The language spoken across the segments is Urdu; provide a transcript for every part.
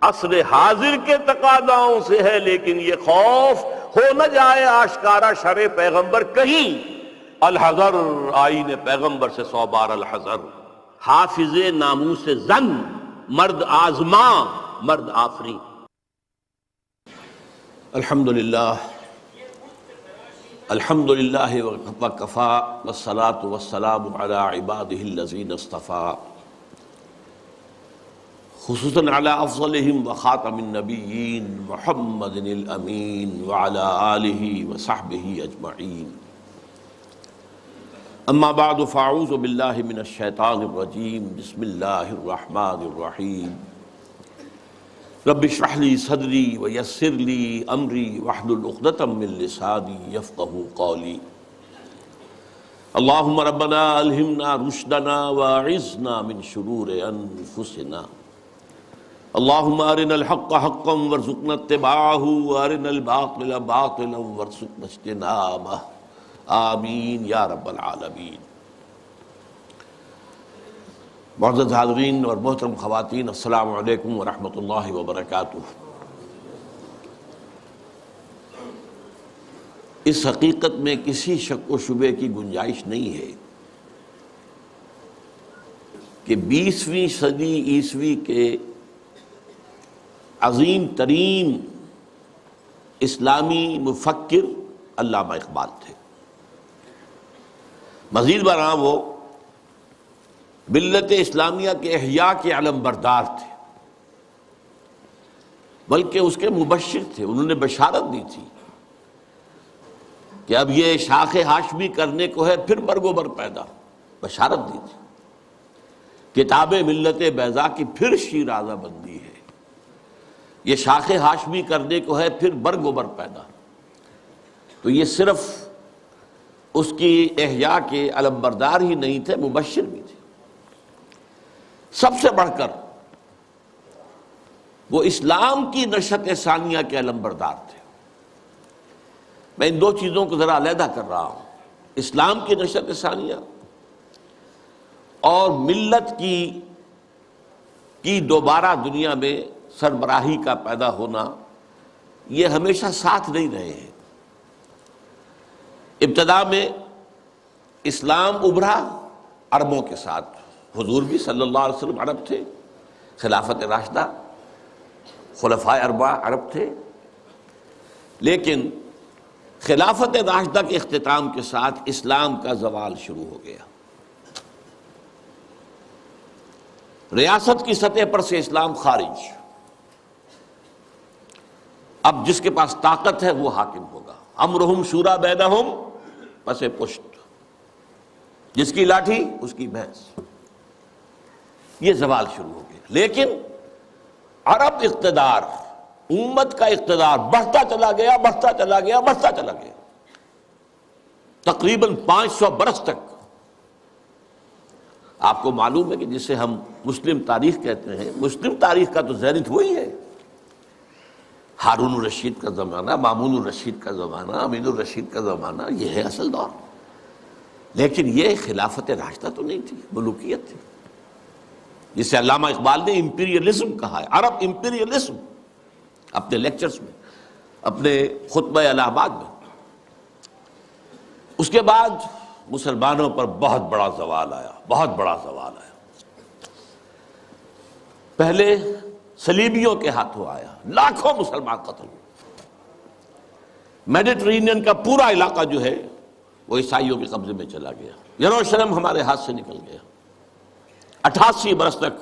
عصر حاضر کے تقاضاؤں سے ہے، لیکن یہ خوف ہو نہ جائے آشکارا شرع پیغمبر کہیں۔ الحذر، آئین پیغمبر سے 100 بار الحذر۔ حافظ ناموس زن، مرد آزما مرد آفری۔ الحمدللہ الحمدللہ وکفا والصلاة والسلام علی عبادہ الذین اصطفیٰ، خصوصاً علی افضلہم وخاتم النبیین محمد الامین وعلی آلہ وصحبہ اجمعین۔ اما بعد فاعوذ باللہ من الشیطان الرجیم، بسم اللہ الرحمن الرحیم۔ رب اشرح لی صدری ویسر لی امری واحلل عقدۃ من لسانی یفقہوا قولی۔ اللہم ربنا الہمنا رشدنا واعذنا من شرور انفسنا۔ اللہم ارنا الحق حقا وارزقنا اتباعہ وارنا الباطل باطلا وارزقنا اجتنابہ، آمین یا رب العالمین۔ معزز حاضرین اور محترم خواتین، السلام علیکم ورحمۃ اللہ وبرکاتہ۔ اس حقیقت میں کسی شک و شبے کی گنجائش نہیں ہے کہ 20ویں صدی عیسوی کے عظیم ترین اسلامی مفکر علامہ اقبال تھے۔ مزید برآں وہ ملت اسلامیہ کے احیاء کے علم بردار تھے، بلکہ اس کے مبشر تھے۔ انہوں نے بشارت دی تھی کہ اب یہ شاخ ہاشمی کرنے کو ہے، پھر برگ و بر پیدا۔ بشارت دی تھی کتاب ملت بیضا کی پھر شیرازہ بندی ہے، یہ شاخ ہاشمی کرنے کو ہے، پھر برگ و بر پیدا۔ تو یہ صرف اس کی احیاء کے علم بردار ہی نہیں تھے، مبشر بھی تھے۔ سب سے بڑھ کر وہ اسلام کی نشأت ثانیہ کے علم بردار تھے۔ میں ان دو چیزوں کو ذرا علیحدہ کر رہا ہوں، اسلام کی نشأت ثانیہ اور ملت کی دوبارہ دنیا میں سربراہی کا پیدا ہونا، یہ ہمیشہ ساتھ نہیں رہے ہیں۔ ابتدا میں اسلام ابھرا عربوں کے ساتھ، حضور بھی صلی اللہ علیہ وسلم عرب تھے، خلافت راشدہ خلفائے اربعہ عرب تھے، لیکن خلافت راشدہ کے اختتام کے ساتھ اسلام کا زوال شروع ہو گیا۔ ریاست کی سطح پر سے اسلام خارج، اب جس کے پاس طاقت ہے وہ حاکم ہوگا۔ امرہم شورا بینہم، پس پشت، جس کی لاٹھی اس کی بھینس۔ یہ زوال شروع ہو گیا، لیکن عرب اقتدار، امت کا اقتدار بڑھتا چلا گیا، بڑھتا چلا گیا، بڑھتا چلا گیا، تقریباً 500 برس تک۔ آپ کو معلوم ہے کہ جسے ہم مسلم تاریخ کہتے ہیں، مسلم تاریخ کا تو زینت وہی ہے۔ ہارون الرشید کا زمانہ، مامون الرشید کا زمانہ، امین الرشید کا زمانہ، یہ ہے اصل دور۔ لیکن یہ خلافت راشدہ تو نہیں تھی، ملوکیت تھی، جسے علامہ اقبال نے امپیریلزم کہا ہے، عرب امپیریلزم، اپنے لیکچرز میں، اپنے خطبہ الہ آباد میں۔ اس کے بعد مسلمانوں پر بہت بڑا زوال آیا، بہت بڑا زوال آیا۔ پہلے صلیبیوں کے ہاتھوں آیا، لاکھوں مسلمان قتل ہوئے۔ میڈیٹرینین کا پورا علاقہ جو ہے وہ عیسائیوں کے قبضے میں چلا گیا، یروشلم ہمارے ہاتھ سے نکل گیا، 88 برس تک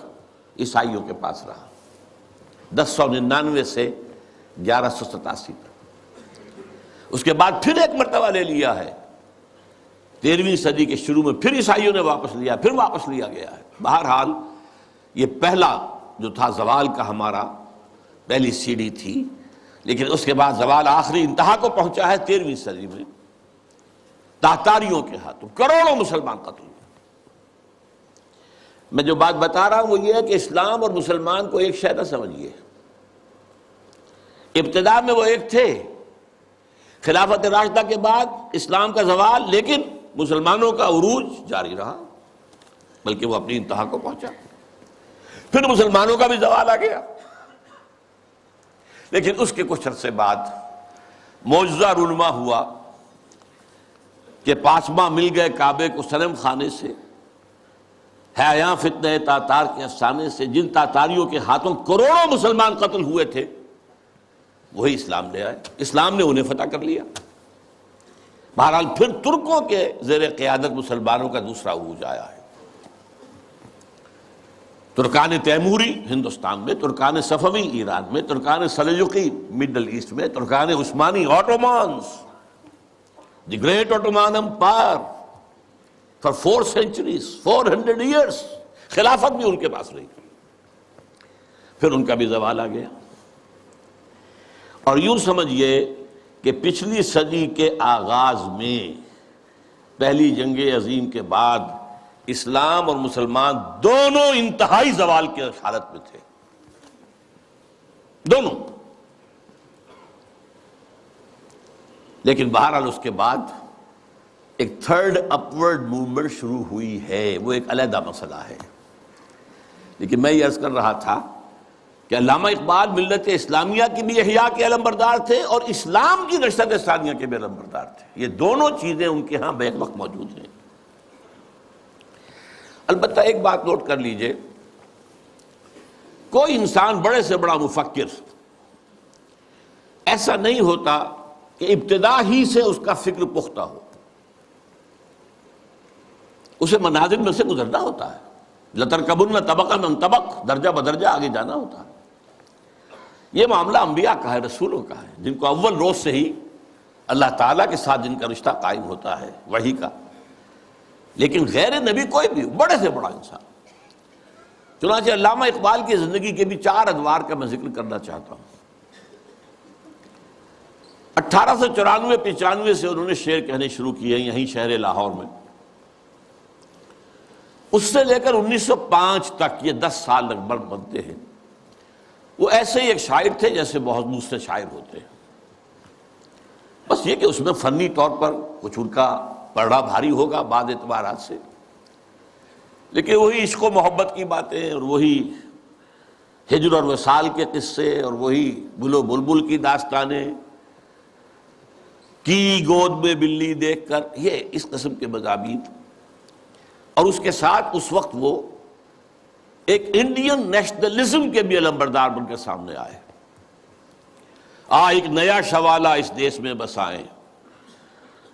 عیسائیوں کے پاس رہا، 1099 سے 1187 تک۔ اس کے بعد پھر ایک مرتبہ لے لیا ہے، 13ویں صدی کے شروع میں پھر عیسائیوں نے واپس لیا، پھر واپس لیا گیا ہے۔ بہرحال یہ پہلا جو تھا زوال کا ہمارا، پہلی سیڑھی تھی، لیکن اس کے بعد زوال آخری انتہا کو پہنچا ہے 13ویں صدی میں، تاتاریوں کے ہاتھوں کروڑوں مسلمان قتل ہوئے۔ میں جو بات بتا رہا ہوں وہ یہ ہے کہ اسلام اور مسلمان کو ایک شے نہ سمجھیے۔ ابتدا میں وہ ایک تھے، خلافت راشدہ کے بعد اسلام کا زوال، لیکن مسلمانوں کا عروج جاری رہا، بلکہ وہ اپنی انتہا کو پہنچا۔ پھر مسلمانوں کا بھی زوال آ گیا، لیکن اس کے کچھ عرصے بعد معجزہ رونما ہوا کہ پاسباں مل گئے کعبے کو صنم خانے سے، ہے یہاں فتنہ تاتار کے افسانے سے، جن تاتاریوں کے ہاتھوں کروڑوں مسلمان قتل ہوئے تھے وہی اسلام لے آئے، اسلام نے انہیں فتح کر لیا۔ بہرحال پھر ترکوں کے زیر قیادت مسلمانوں کا دوسرا عروج آیا ہے۔ ترکان تیموری ہندوستان میں، ترکان صفوی ایران میں، ترکان سلجوقی مڈل ایسٹ میں، ترکان عثمانی Ottomans, the great Ottoman empire for 4 centuries 400 years، خلافت بھی ان کے پاس رہی، پھر ان کا بھی زوال آ گیا۔ اور یوں سمجھئے کہ پچھلی صدی کے آغاز میں پہلی جنگ عظیم کے بعد اسلام اور مسلمان دونوں انتہائی زوال کی حالت میں تھے، دونوں۔ لیکن بہرحال اس کے بعد ایک تھرڈ اپورڈ موومنٹ شروع ہوئی ہے، وہ ایک علیحدہ مسئلہ ہے۔ لیکن میں یہ عرض کر رہا تھا کہ علامہ اقبال ملت اسلامیہ کی بھی احیاء کے علمبردار تھے اور اسلام کی نشست ثانیہ کے بھی علمبردار تھے، یہ دونوں چیزیں ان کے ہاں بیک وقت موجود ہیں۔ البتہ ایک بات نوٹ کر لیجئے، کوئی انسان بڑے سے بڑا مفکر ایسا نہیں ہوتا کہ ابتدا ہی سے اس کا فکر پختہ ہو، اسے منازل میں سے گزرنا ہوتا ہے، لَتَرْكَبُنَّ طَبَقًا عَنْ طَبَقٍ، درجہ بدرجہ آگے جانا ہوتا ہے۔ یہ معاملہ انبیاء کا ہے، رسولوں کا ہے، جن کو اول روز سے ہی اللہ تعالیٰ کے ساتھ جن کا رشتہ قائم ہوتا ہے وحی کا۔ لیکن غیر نبی کوئی بھی بڑے سے بڑا انسان، چنانچہ علامہ اقبال کی زندگی کے بھی 4 ادوار کا میں ذکر کرنا چاہتا ہوں۔ 1894-95 سے انہوں نے شعر کہنے شروع کیے یہیں شہر لاہور میں، اس سے لے کر 1905 تک، یہ 10 سال لگ بھگ بنتے ہیں، وہ ایسے ہی ایک شاعر تھے جیسے بہت دوسرے شاعر ہوتے ہیں، بس یہ کہ اس میں فنی طور پر کچھ ان کا پڑھا بھاری ہوگا بعض اعتبارات سے، لیکن وہی عشق و محبت کی باتیں اور وہی ہجر اور وصال کے قصے اور وہی گل و بلبل کی داستانیں، کی گود میں بلی دیکھ کر، یہ اس قسم کے مضامین۔ اور اس کے ساتھ اس وقت وہ ایک انڈین نیشنلزم کے بھی علمبردار بن کے سامنے آئے۔ ایک نیا شوالہ اس دیش میں بسائیں،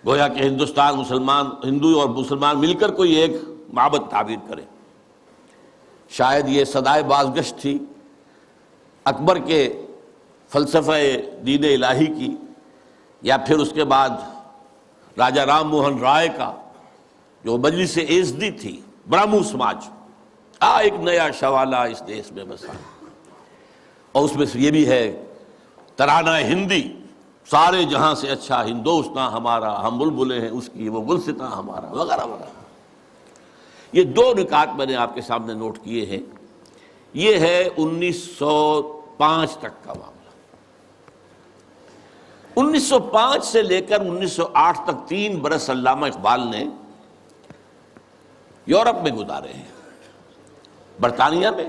گویا کہ ہندوستان مسلمان، ہندو اور مسلمان مل کر کوئی ایک معبد تعبیر کرے۔ شاید یہ صدائے بازگشت تھی اکبر کے فلسفہ دین الہی کی، یا پھر اس کے بعد راجہ رام موہن رائے کا جو مجلس ایزدی تھی، برہمو سماج، ایک نیا شوالہ اس دیش میں بسا۔ اور اس میں سے یہ بھی ہے ترانہ ہندی، سارے جہاں سے اچھا ہندوستاں ہمارا، ہم بلبلیں ہیں اس کی، وہ گلستاں ہمارا، وغیرہ وغیرہ۔ یہ 2 نکات میں نے آپ کے سامنے نوٹ کیے ہیں۔ یہ ہے 1905 تک کا معاملہ۔ 1905 سے لے کر 1908 تک 3 برس علامہ اقبال نے یورپ میں گزارے ہیں، برطانیہ میں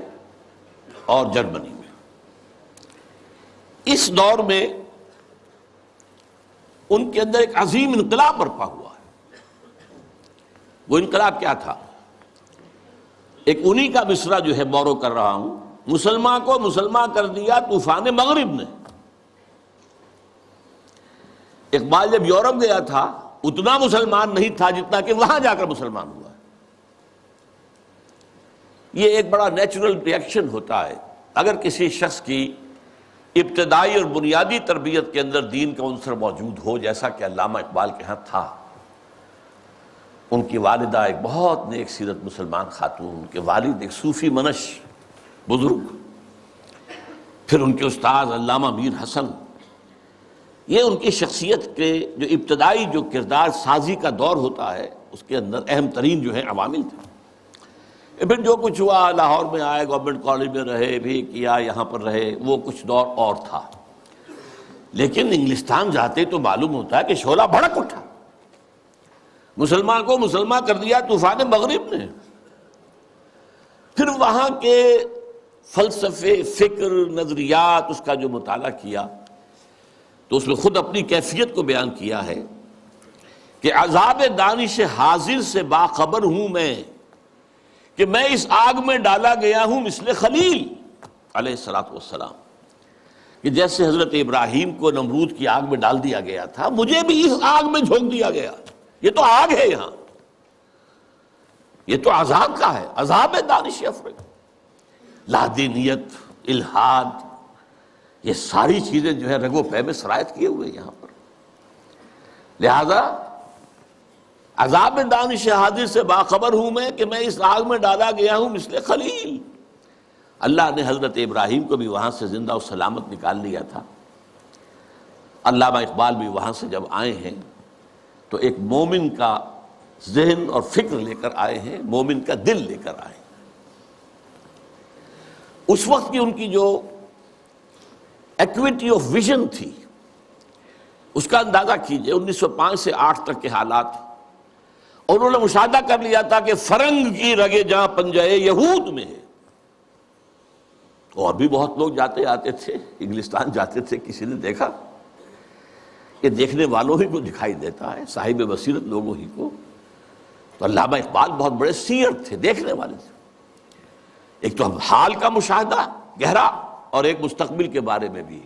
اور جرمنی میں۔ اس دور میں ان کے اندر ایک عظیم انقلاب برپا ہوا ہے۔ وہ انقلاب کیا تھا؟ ایک انہی کا مصرع جو ہے بورو کر رہا ہوں، مسلمان کو مسلمان کر دیا طوفان مغرب نے۔ اقبال جب یورپ گیا تھا اتنا مسلمان نہیں تھا جتنا کہ وہاں جا کر مسلمان ہوا ہے۔ یہ ایک بڑا نیچرل ریئیکشن ہوتا ہے اگر کسی شخص کی ابتدائی اور بنیادی تربیت کے اندر دین کا عنصر موجود ہو، جیسا کہ علامہ اقبال کے ہاں تھا۔ ان کی والدہ ایک بہت نیک سیرت مسلمان خاتون، ان کے والد ایک صوفی منش بزرگ، پھر ان کے استاد علامہ میر حسن، یہ ان کی شخصیت کے جو ابتدائی جو کردار سازی کا دور ہوتا ہے اس کے اندر اہم ترین جو ہے عوامل تھے۔ پھر جو کچھ ہوا، لاہور میں آئے، گورنمنٹ کالج میں رہے بھی کیا، یہاں پر رہے، وہ کچھ دور اور تھا۔ لیکن انگلستان جاتے تو معلوم ہوتا ہے کہ شعلہ بھڑک اٹھا، مسلمان کو مسلمان کر دیا طوفان مغرب نے۔ پھر وہاں کے فلسفے، فکر، نظریات اس کا جو مطالعہ کیا تو اس میں خود اپنی کیفیت کو بیان کیا ہے کہ عذاب دانش حاضر سے باخبر ہوں میں کہ میں اس آگ میں ڈالا گیا ہوں مثل خلیل علیہ الصلوۃ والسلام، کہ جیسے حضرت ابراہیم کو نمرود کی آگ میں ڈال دیا گیا تھا، مجھے بھی اس آگ میں جھونک دیا گیا۔ یہ تو آگ ہے، یہاں یہ تو عذاب کا ہے، عذاب دانش افرگ، لادینیت، الحاد، یہ ساری چیزیں جو ہے رگ و پے میں سرایت کیے ہوئے یہاں پر۔ لہذا عذاب دانش حاضر سے باخبر ہوں میں کہ میں اس آگ میں ڈالا گیا ہوں مثل خلیل۔ اللہ نے حضرت ابراہیم کو بھی وہاں سے زندہ و سلامت نکال لیا تھا۔ علامہ اقبال بھی وہاں سے جب آئے ہیں تو ایک مومن کا ذہن اور فکر لے کر آئے ہیں، مومن کا دل لے کر آئے ہیں۔ اس وقت کی ان کی جو ایکویٹی آف ویژن تھی اس کا اندازہ کیجئے، 1905 سے 8 تک کے حالات، اور انہوں نے مشاہدہ کر لیا تھا کہ فرنگ کی رگے جہاں پنجے یہود میں ہے۔ اور بھی بہت لوگ جاتے آتے تھے، انگلستان جاتے تھے، کسی نے دیکھا؟ یہ دیکھنے والوں ہی کو دکھائی دیتا ہے، صاحب بصیرت لوگوں ہی کو۔ تو علامہ اقبال بہت بڑے سیر تھے، دیکھنے والے تھے، ایک تو حال کا مشاہدہ گہرا اور ایک مستقبل کے بارے میں بھی۔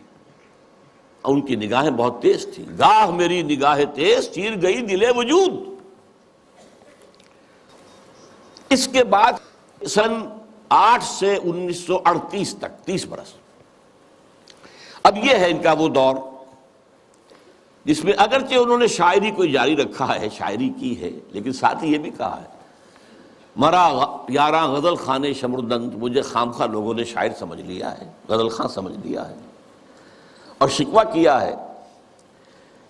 ان کی نگاہیں بہت تیز تھیں، گاہ میری نگاہ تیز چیر گئی دل وجود۔ اس کے بعد سن 8 سے 1938 تک 30 برس، اب یہ ہے ان کا وہ دور جس میں اگرچہ انہوں نے شاعری کو جاری رکھا ہے، شاعری کی ہے، لیکن ساتھ ہی یہ بھی کہا ہے مرا یاراں غزل خانے شمردند، مجھے خامخواہ لوگوں نے شاعر سمجھ لیا ہے، غزل خاں سمجھ لیا ہے، اور شکوہ کیا ہے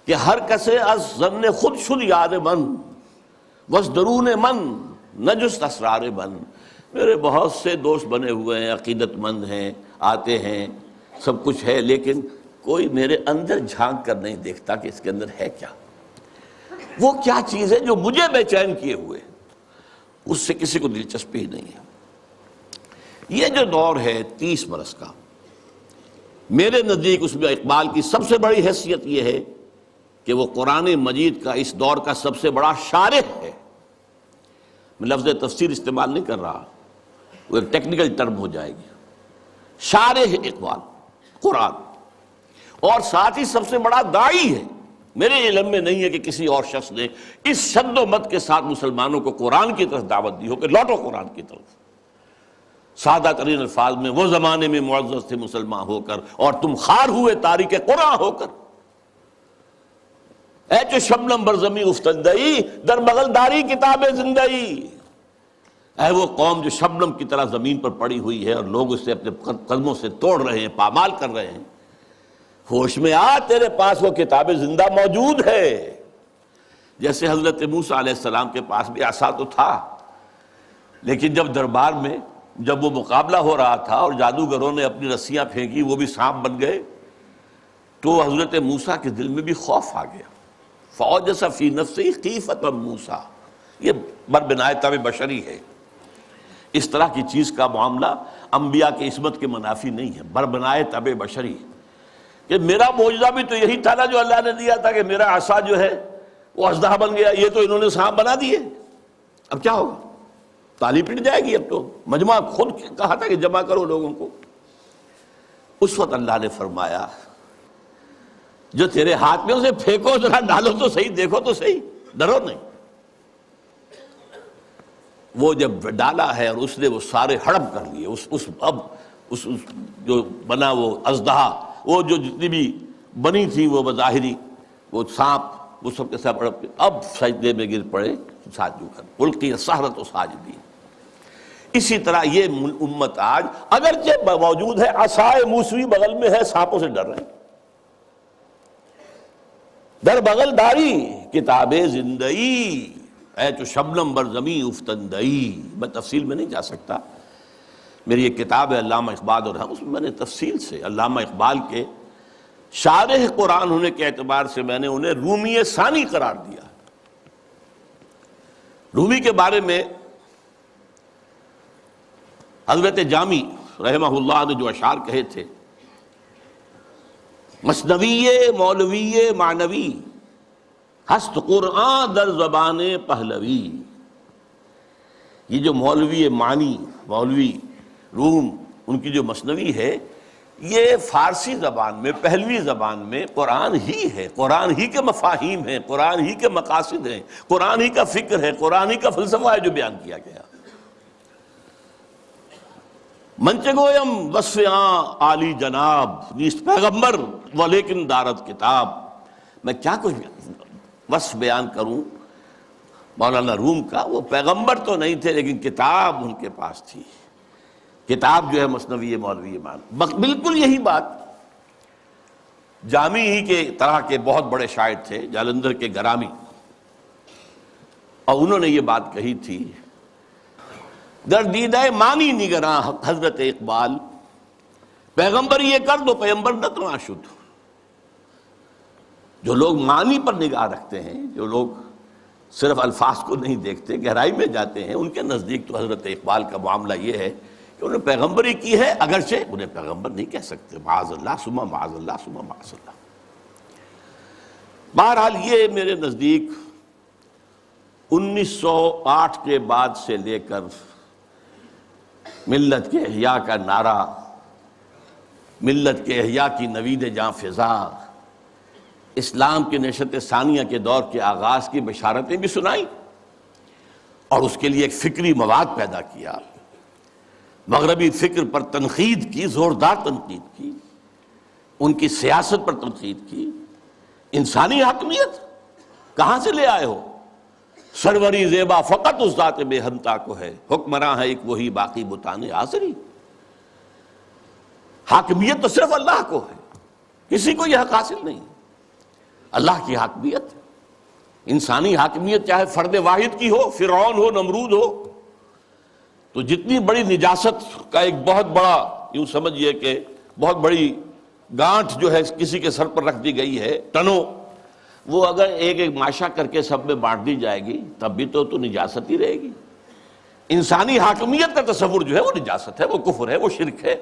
کہ ہر کسے از ظن خود شد یاد من وز درون من نجست اسرار من۔ میرے بہت سے دوست بنے ہوئے ہیں، عقیدت مند ہیں، آتے ہیں، سب کچھ ہے، لیکن کوئی میرے اندر جھانک کر نہیں دیکھتا کہ اس کے اندر ہے کیا، وہ کیا چیز ہے جو مجھے بے چین کیے ہوئے، اس سے کسی کو دلچسپی ہی نہیں ہے۔ یہ جو دور ہے 30 برس کا، میرے نزدیک اس میں اقبال کی سب سے بڑی حیثیت یہ ہے کہ وہ قرآن مجید کا اس دور کا سب سے بڑا شارح ہے۔ میں لفظ تفسیر استعمال نہیں کر رہا، وہ ایک ٹیکنیکل ٹرم ہو جائے گی۔ شارح اقبال قرآن، اور ساتھ ہی سب سے بڑا داعی ہے۔ میرے علم میں نہیں ہے کہ کسی اور شخص نے اس شد و مت کے ساتھ مسلمانوں کو قرآن کی طرف دعوت دی ہو کہ لوٹو قرآن کی طرف، سادہ ترین الفاظ میں، وہ زمانے میں معزز تھے مسلمان ہو کر اور تم خار ہوئے تاریک قرآن ہو کر، اے چو شبنم بر زمیں افتندئی در بغل داری کتاب زندئی۔ اے وہ قوم جو شبنم کی طرح زمین پر پڑی ہوئی ہے اور لوگ اسے اپنے قدموں سے توڑ رہے ہیں، پامال کر رہے ہیں، ہوش میں آ، تیرے پاس وہ کتاب زندہ موجود ہے۔ جیسے حضرت موسیٰ علیہ السلام کے پاس بھی عصا تو تھا، لیکن جب دربار میں جب وہ مقابلہ ہو رہا تھا اور جادوگروں نے اپنی رسیاں پھینکی، وہ بھی سانپ بن گئے، تو حضرت موسیٰ کے دل میں بھی خوف آ گیا۔ فَأَوْجَسَ فِي نَفْسِهِ خِیفَةً موسیٰ، یہ بربنائے طبع بشری ہے۔ اس طرح کی چیز کا معاملہ انبیاء کی عصمت کے منافی نہیں ہے، بربنائے طبع بشری، کہ میرا معجزہ بھی تو یہی تھا نا جو اللہ نے دیا تھا کہ میرا عصا جو ہے وہ اژدہا بن گیا، یہ تو انہوں نے سانپ بنا دیے، اب کیا ہوگا؟ تالی پٹ جائے گی۔ اب تو مجمع خود کہا تھا کہ جمع کرو لوگوں کو۔ اس وقت اللہ نے فرمایا جو تیرے ہاتھ میں اسے پھینکو، ذرا ڈالو تو صحیح، دیکھو تو صحیح، ڈرو نہیں۔ وہ جب ڈالا ہے اور اس نے وہ سارے ہڑپ کر لیے، اس جو بنا وہ اژدہا، وہ جو جتنی بھی بنی تھی وہ بظاہری وہ سانپ، وہ سب کے ساتھ ہڑپ کے اب سجدے میں گر پڑے ساجدوں کر، القی السحرۃ ساجدین۔ اسی طرح یہ امت آج اگرچہ موجود ہے، عصائے موسوی بغل میں ہے، سانپوں سے ڈر رہے ہیں، در بغل داری کتاب زندئی، اے تو شبنم بر زمیں افتندئی۔ میں تفصیل میں نہیں جا سکتا، میری ایک کتاب ہے علامہ اقبال اور ہم، اس میں میں نے تفصیل سے علامہ اقبال کے شارح قرآن ہونے کے اعتبار سے میں نے انہیں رومی ثانی قرار دیا۔ رومی کے بارے میں حضرت جامی رحمہ اللہ نے جو اشعار کہے تھے، مثنوی مولوی معنوی ہست قرآن در زبان پہلوی. یہ جو مولوی معنی، مولوی روم، ان کی جو مثنوی ہے، یہ فارسی زبان میں، پہلوی زبان میں قرآن ہی ہے، قرآن ہی کے مفاہیم ہیں، قرآن ہی کے مقاصد ہیں، قرآن ہی کا فکر ہے، قرآن ہی کا فلسفہ ہے جو بیان کیا گیا. منچ گویم وصف عالی جناب نیست پیغمبر ولیکن دارت کتاب. میں کیا کچھ وصف بیان کروں مولانا روم کا، وہ پیغمبر تو نہیں تھے لیکن کتاب ان کے پاس تھی. کتاب جو ہے مثنوی مولوی مان. بالکل یہی بات جامی ہی کے طرح کے بہت بڑے شاعر تھے، جالندھر کے گرامی، اور انہوں نے یہ بات کہی تھی، در دیدہ مانی نگراں حضرت اقبال، پیغمبر یہ کر دو پیغمبر نتنا شد. جو لوگ معنی پر نگاہ رکھتے ہیں، جو لوگ صرف الفاظ کو نہیں دیکھتے، گہرائی میں جاتے ہیں، ان کے نزدیک تو حضرت اقبال کا معاملہ یہ ہے کہ انہوں نے پیغمبری کی ہے، اگرچہ انہیں پیغمبر نہیں کہہ سکتے، معاذ اللہ ثم معاذ اللہ ثم معاذ اللہ. بہرحال یہ میرے نزدیک 1908 کے بعد سے لے کر ملت کے احیاء کا نعرہ، ملت کے احیاء کی نوید جاں فضا، اسلام کے نشأت ثانیہ کے دور کے آغاز کی بشارتیں بھی سنائیں، اور اس کے لیے ایک فکری مواد پیدا کیا. مغربی فکر پر تنقید کی، زوردار تنقید کی، ان کی سیاست پر تنقید کی. انسانی حاکمیت کہاں سے لے آئے ہو؟ سروری زیبا فقط اس ذات بے ہمتا کو ہے، حکمراں ہے ایک وہی باقی بتان آزری. حاکمیت تو صرف اللہ کو ہے، کسی کو یہ حق حاصل نہیں. اللہ کی حاکمیت، انسانی حاکمیت چاہے فرد واحد کی ہو، فرعون ہو، نمرود ہو، تو جتنی بڑی نجاست کا ایک بہت بڑا، یوں سمجھئے کہ بہت بڑی گانٹھ جو ہے کسی کے سر پر رکھ دی گئی ہے، ٹنوں، وہ اگر ایک ایک ماشا کر کے سب میں بانٹ دی جائے گی تب بھی تو نجاست ہی رہے گی. انسانی حاکمیت کا تصور جو ہے وہ نجاست ہے، وہ کفر ہے، وہ شرک ہے.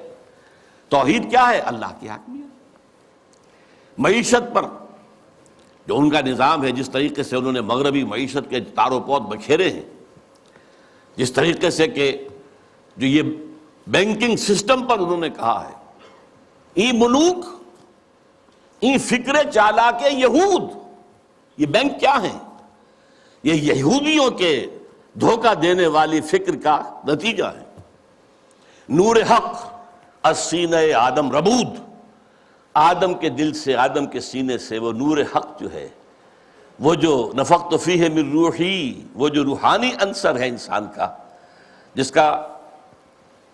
توحید کیا ہے؟ اللہ کی حاکمیت. معیشت پر جو ان کا نظام ہے، جس طریقے سے انہوں نے مغربی معیشت کے تار و پود بکھیرے ہیں، جس طریقے سے کہ جو یہ بینکنگ سسٹم پر انہوں نے کہا ہے، ای ملوک ای فکر چالاک یہود. یہ بینک کیا ہیں؟ یہ یہودیوں کے دھوکہ دینے والی فکر کا نتیجہ ہے. نور حق از سینہ آدم ربود، آدم کے دل سے، آدم کے سینے سے وہ نور حق جو ہے، وہ جو نفخت فیہ من روحی، وہ جو روحانی عنصر ہے انسان کا، جس کا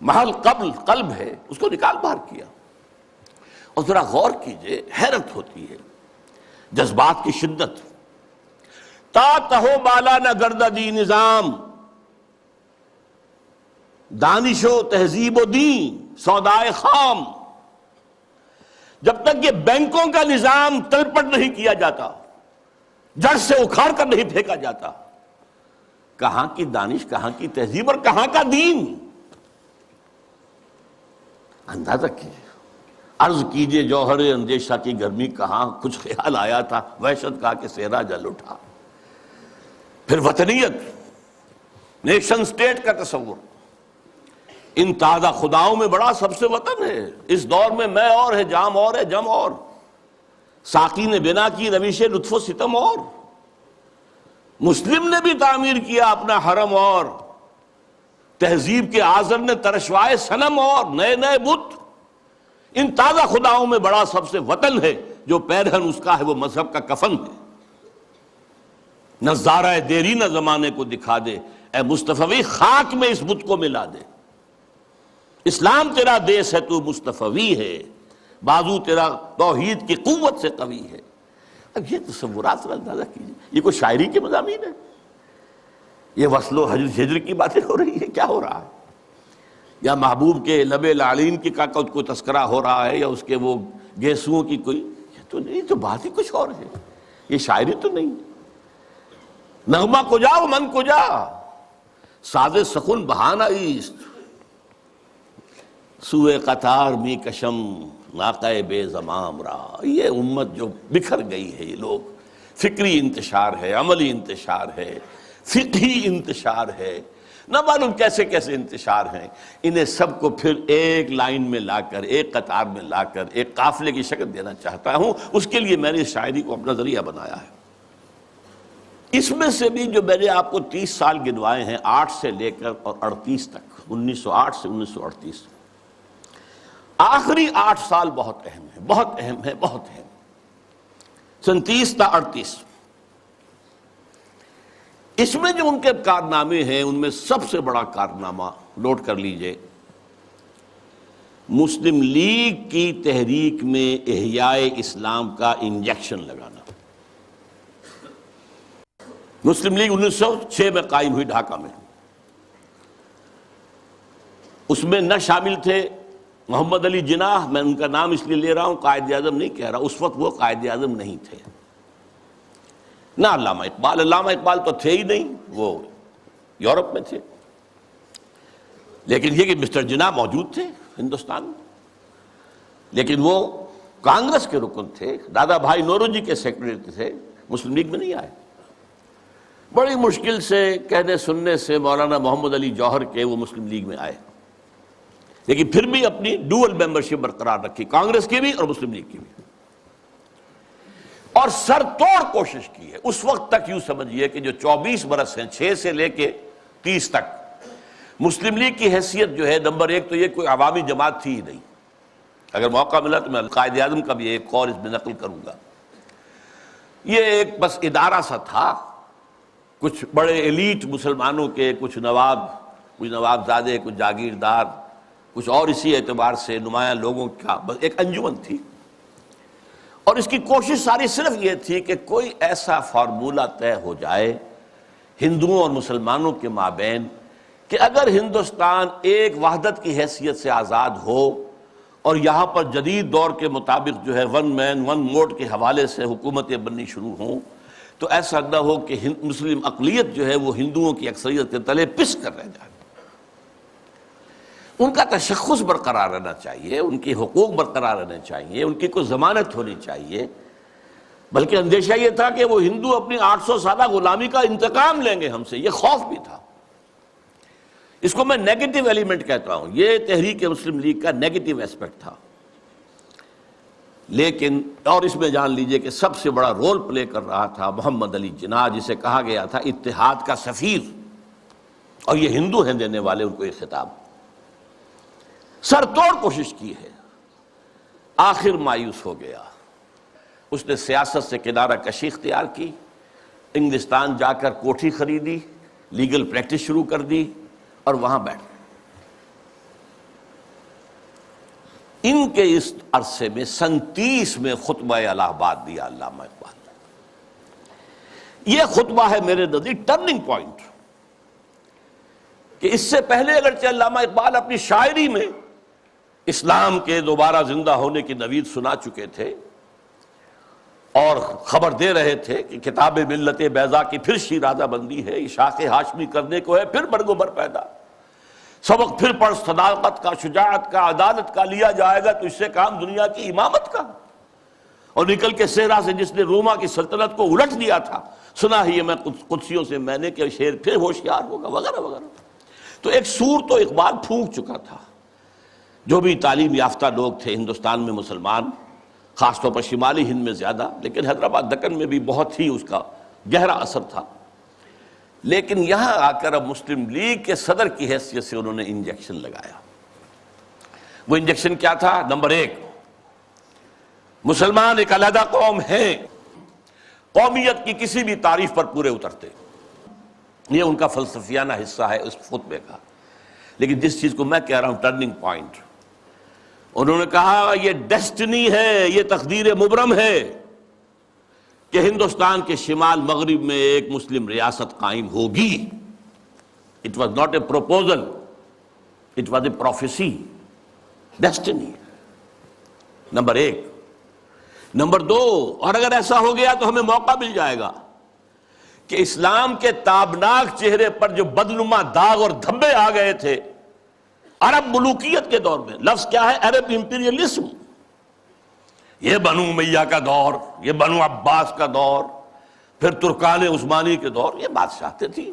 محل قلب ہے، اس کو نکال باہر کیا. اور ذرا غور کیجئے، حیرت ہوتی ہے جذبات کی شدت. تا تہو بالا نہ گردہ دی نظام، دانش و تہذیب و دین سودائے خام. جب تک یہ بینکوں کا نظام تلپٹ نہیں کیا جاتا، جڑ سے اکھاڑ کر نہیں پھینکا جاتا، کہاں کی دانش، کہاں کی تہذیب اور کہاں کا دین؟ اندازہ کیجیے. عرض کیجئے جوہر اندیشہ کی گرمی کہاں، کچھ خیال آیا تھا، وحشت کا کہ صحرا جل اٹھا. پھر وطنیت، نیشن سٹیٹ کا تصور، ان تازہ خداؤں میں بڑا سب سے وطن ہے. اس دور میں میں اور ہے، جام اور ہے، جم اور. ساقی نے بنا کی روش لطف و ستم اور. مسلم نے بھی تعمیر کیا اپنا حرم اور. تہذیب کے آذر نے ترشوائے صنم اور، نئے نئے بت. ان تازہ خداؤں میں بڑا سب سے وطن ہے، جو پیرہن اس کا ہے وہ مذہب کا کفن ہے. نظارہ دیرینہ زمانے کو دکھا دے، اے مصطفی خاک میں اس بت کو ملا دے. اسلام تیرا دیس ہے، تو مصطفی ہے، بازو تیرا توحید کی قوت سے قوی ہے. اب یہ تصورات سے اندازہ کیجیے، یہ کوئی شاعری کے مضامین ہے؟ یہ وصل و ہجر کی باتیں ہو رہی ہے؟ کیا ہو رہا ہے؟ یا محبوب کے لب لعلین کی کا کوئی تذکرہ ہو رہا ہے، یا اس کے وہ گیسوؤں کی کوئی؟ یہ تو بات ہی کچھ اور ہے، یہ شاعری تو نہیں. نغمہ کجا و من کجا، ساز سخن بہانہ ایست. سوئے قطار می کشم ناقہ بے زمام را. یہ امت جو بکھر گئی ہے، یہ لوگ، فکری انتشار ہے، عملی انتشار ہے، فقہی انتشار ہے، نہ معلوم کیسے کیسے انتشار ہیں. انہیں سب کو پھر ایک لائن میں لا کر، ایک قطار میں لا کر ایک قافلے کی شکل دینا چاہتا ہوں. اس کے لیے میں نے اس شاعری کو اپنا ذریعہ بنایا ہے. اس میں سے بھی جو میں نے آپ کو 30 سال گنوائے ہیں، 8 سے لے کر اور 38 تک، 1908 سے 1938، آخری 8 سال بہت اہم ہے، بہت اہم ہے، بہت اہم. 37 تا 38، اس میں جو ان کے کارنامے ہیں، ان میں سب سے بڑا کارنامہ نوٹ کر لیجئے، مسلم لیگ کی تحریک میں احیاء اسلام کا انجیکشن لگانا. مسلم لیگ 1906 میں قائم ہوئی ڈھاکہ میں. اس میں نہ شامل تھے محمد علی جناح، میں ان کا نام اس لیے لے رہا ہوں، قائد اعظم نہیں کہہ رہا، اس وقت وہ قائد اعظم نہیں تھے. نہ علامہ اقبال، علامہ اقبال تو تھے ہی نہیں، وہ یورپ میں تھے. لیکن یہ کہ مسٹر جناح موجود تھے ہندوستان میں، لیکن وہ کانگریس کے رکن تھے، دادا بھائی نوروجی کے سیکرٹری تھے، مسلم لیگ میں نہیں آئے. بڑی مشکل سے کہنے سننے سے مولانا محمد علی جوہر کے وہ مسلم لیگ میں آئے، لیکن پھر بھی اپنی ڈوئل ممبرشپ برقرار رکھی، کانگریس کی بھی اور مسلم لیگ کی بھی، اور سر توڑ کوشش کی ہے. اس وقت تک یوں سمجھیے کہ جو 24 برس ہیں، 6 سے لے کے 30 تک، مسلم لیگ کی حیثیت جو ہے، نمبر ایک تو یہ کوئی عوامی جماعت تھی ہی نہیں. اگر موقع ملا تو میں قائد اعظم کا بھی ایک قول اس میں نقل کروں گا. یہ ایک بس ادارہ سا تھا، کچھ بڑے ایلیٹ مسلمانوں کے، کچھ نوابزادے، کچھ جاگیردار، کچھ اور اسی اعتبار سے نمایاں لوگوں کا بس ایک انجمن تھی. اور اس کی کوشش ساری صرف یہ تھی کہ کوئی ایسا فارمولہ طے ہو جائے ہندوؤں اور مسلمانوں کے مابین کہ اگر ہندوستان ایک وحدت کی حیثیت سے آزاد ہو اور یہاں پر جدید دور کے مطابق جو ہے ون مین ون ووٹ کے حوالے سے حکومتیں بننی شروع ہوں، تو ایسا نہ ہو کہ مسلم اقلیت جو ہے وہ ہندوؤں کی اکثریت کے تلے پس کر رہ جائے. ان کا تشخص برقرار رہنا چاہیے، ان کی حقوق برقرار رہنے چاہیے، ان کی کوئی ضمانت ہونی چاہیے. بلکہ اندیشہ یہ تھا کہ وہ ہندو اپنی 800 سالہ غلامی کا انتقام لیں گے ہم سے، یہ خوف بھی تھا. اس کو میں نیگیٹو ایلیمنٹ کہتا ہوں، یہ تحریک مسلم لیگ کا نیگیٹو ایسپیکٹ تھا. لیکن اور اس میں جان لیجئے کہ سب سے بڑا رول پلے کر رہا تھا محمد علی جناح، جسے کہا گیا تھا اتحاد کا سفیر، اور یہ ہندو ہیں دینے والے ان کو یہ خطاب. سر توڑ کوشش کی ہے، آخر مایوس ہو گیا. اس نے سیاست سے کنارہ کشی اختیار کی، انگلستان جا کر کوٹھی خریدی، لیگل پریکٹس شروع کر دی اور وہاں بیٹھ. ان کے اس عرصے میں 37 میں خطبہ الہ آباد دیا علامہ اقبال نے. یہ خطبہ ہے میرے نزدیک ٹرننگ پوائنٹ، کہ اس سے پہلے اگرچہ علامہ اقبال اپنی شاعری میں اسلام کے دوبارہ زندہ ہونے کی نوید سنا چکے تھے اور خبر دے رہے تھے کہ کتاب ملت بیضا کی پھر شیرازہ بندی ہے، شاخ ہاشمی کرنے کو ہے پھر برگ و بر پیدا، سبق پھر پڑھ صداقت کا، شجاعت کا، عدالت کا، لیا جائے گا تو اس سے کام دنیا کی امامت کا، اور نکل کے صحرا سے جس نے روما کی سلطنت کو الٹ دیا تھا، سنا ہی میں قدسیوں سے میں نے کہ شیر پھر ہوشیار ہوگا، وغیرہ وغیرہ. تو ایک سور تو اقبال پھونک چکا تھا. جو بھی تعلیم یافتہ لوگ تھے ہندوستان میں مسلمان، خاص طور پر شمالی ہند میں زیادہ، لیکن حیدرآباد دکن میں بھی بہت ہی اس کا گہرا اثر تھا. لیکن یہاں آ کر اب مسلم لیگ کے صدر کی حیثیت سے انہوں نے انجیکشن لگایا. وہ انجیکشن کیا تھا؟ نمبر ایک، مسلمان ایک علیحدہ قوم ہیں، قومیت کی کسی بھی تعریف پر پورے اترتے. یہ ان کا فلسفیانہ حصہ ہے اس خطبے کا. لیکن جس چیز کو میں کہہ رہا ہوں ٹرننگ پوائنٹ، انہوں نے کہا یہ ڈیسٹنی ہے، یہ تقدیر مبرم ہے کہ ہندوستان کے شمال مغرب میں ایک مسلم ریاست قائم ہوگی. It was not a proposal, it was a prophecy, destiny. Number ایک. نمبر دو، اور اگر ایسا ہو گیا تو ہمیں موقع مل جائے گا کہ اسلام کے تابناک چہرے پر جو بدنما داغ اور دھبے آ گئے تھے، عرب ملوکیت کے دور میں، لفظ کیا ہے؟ عرب امپیریلزم. یہ بنو امیہ کا دور، یہ بنو عباس کا دور، پھر ترکان عثمانی کے دور، یہ بادشاہتیں تھیں.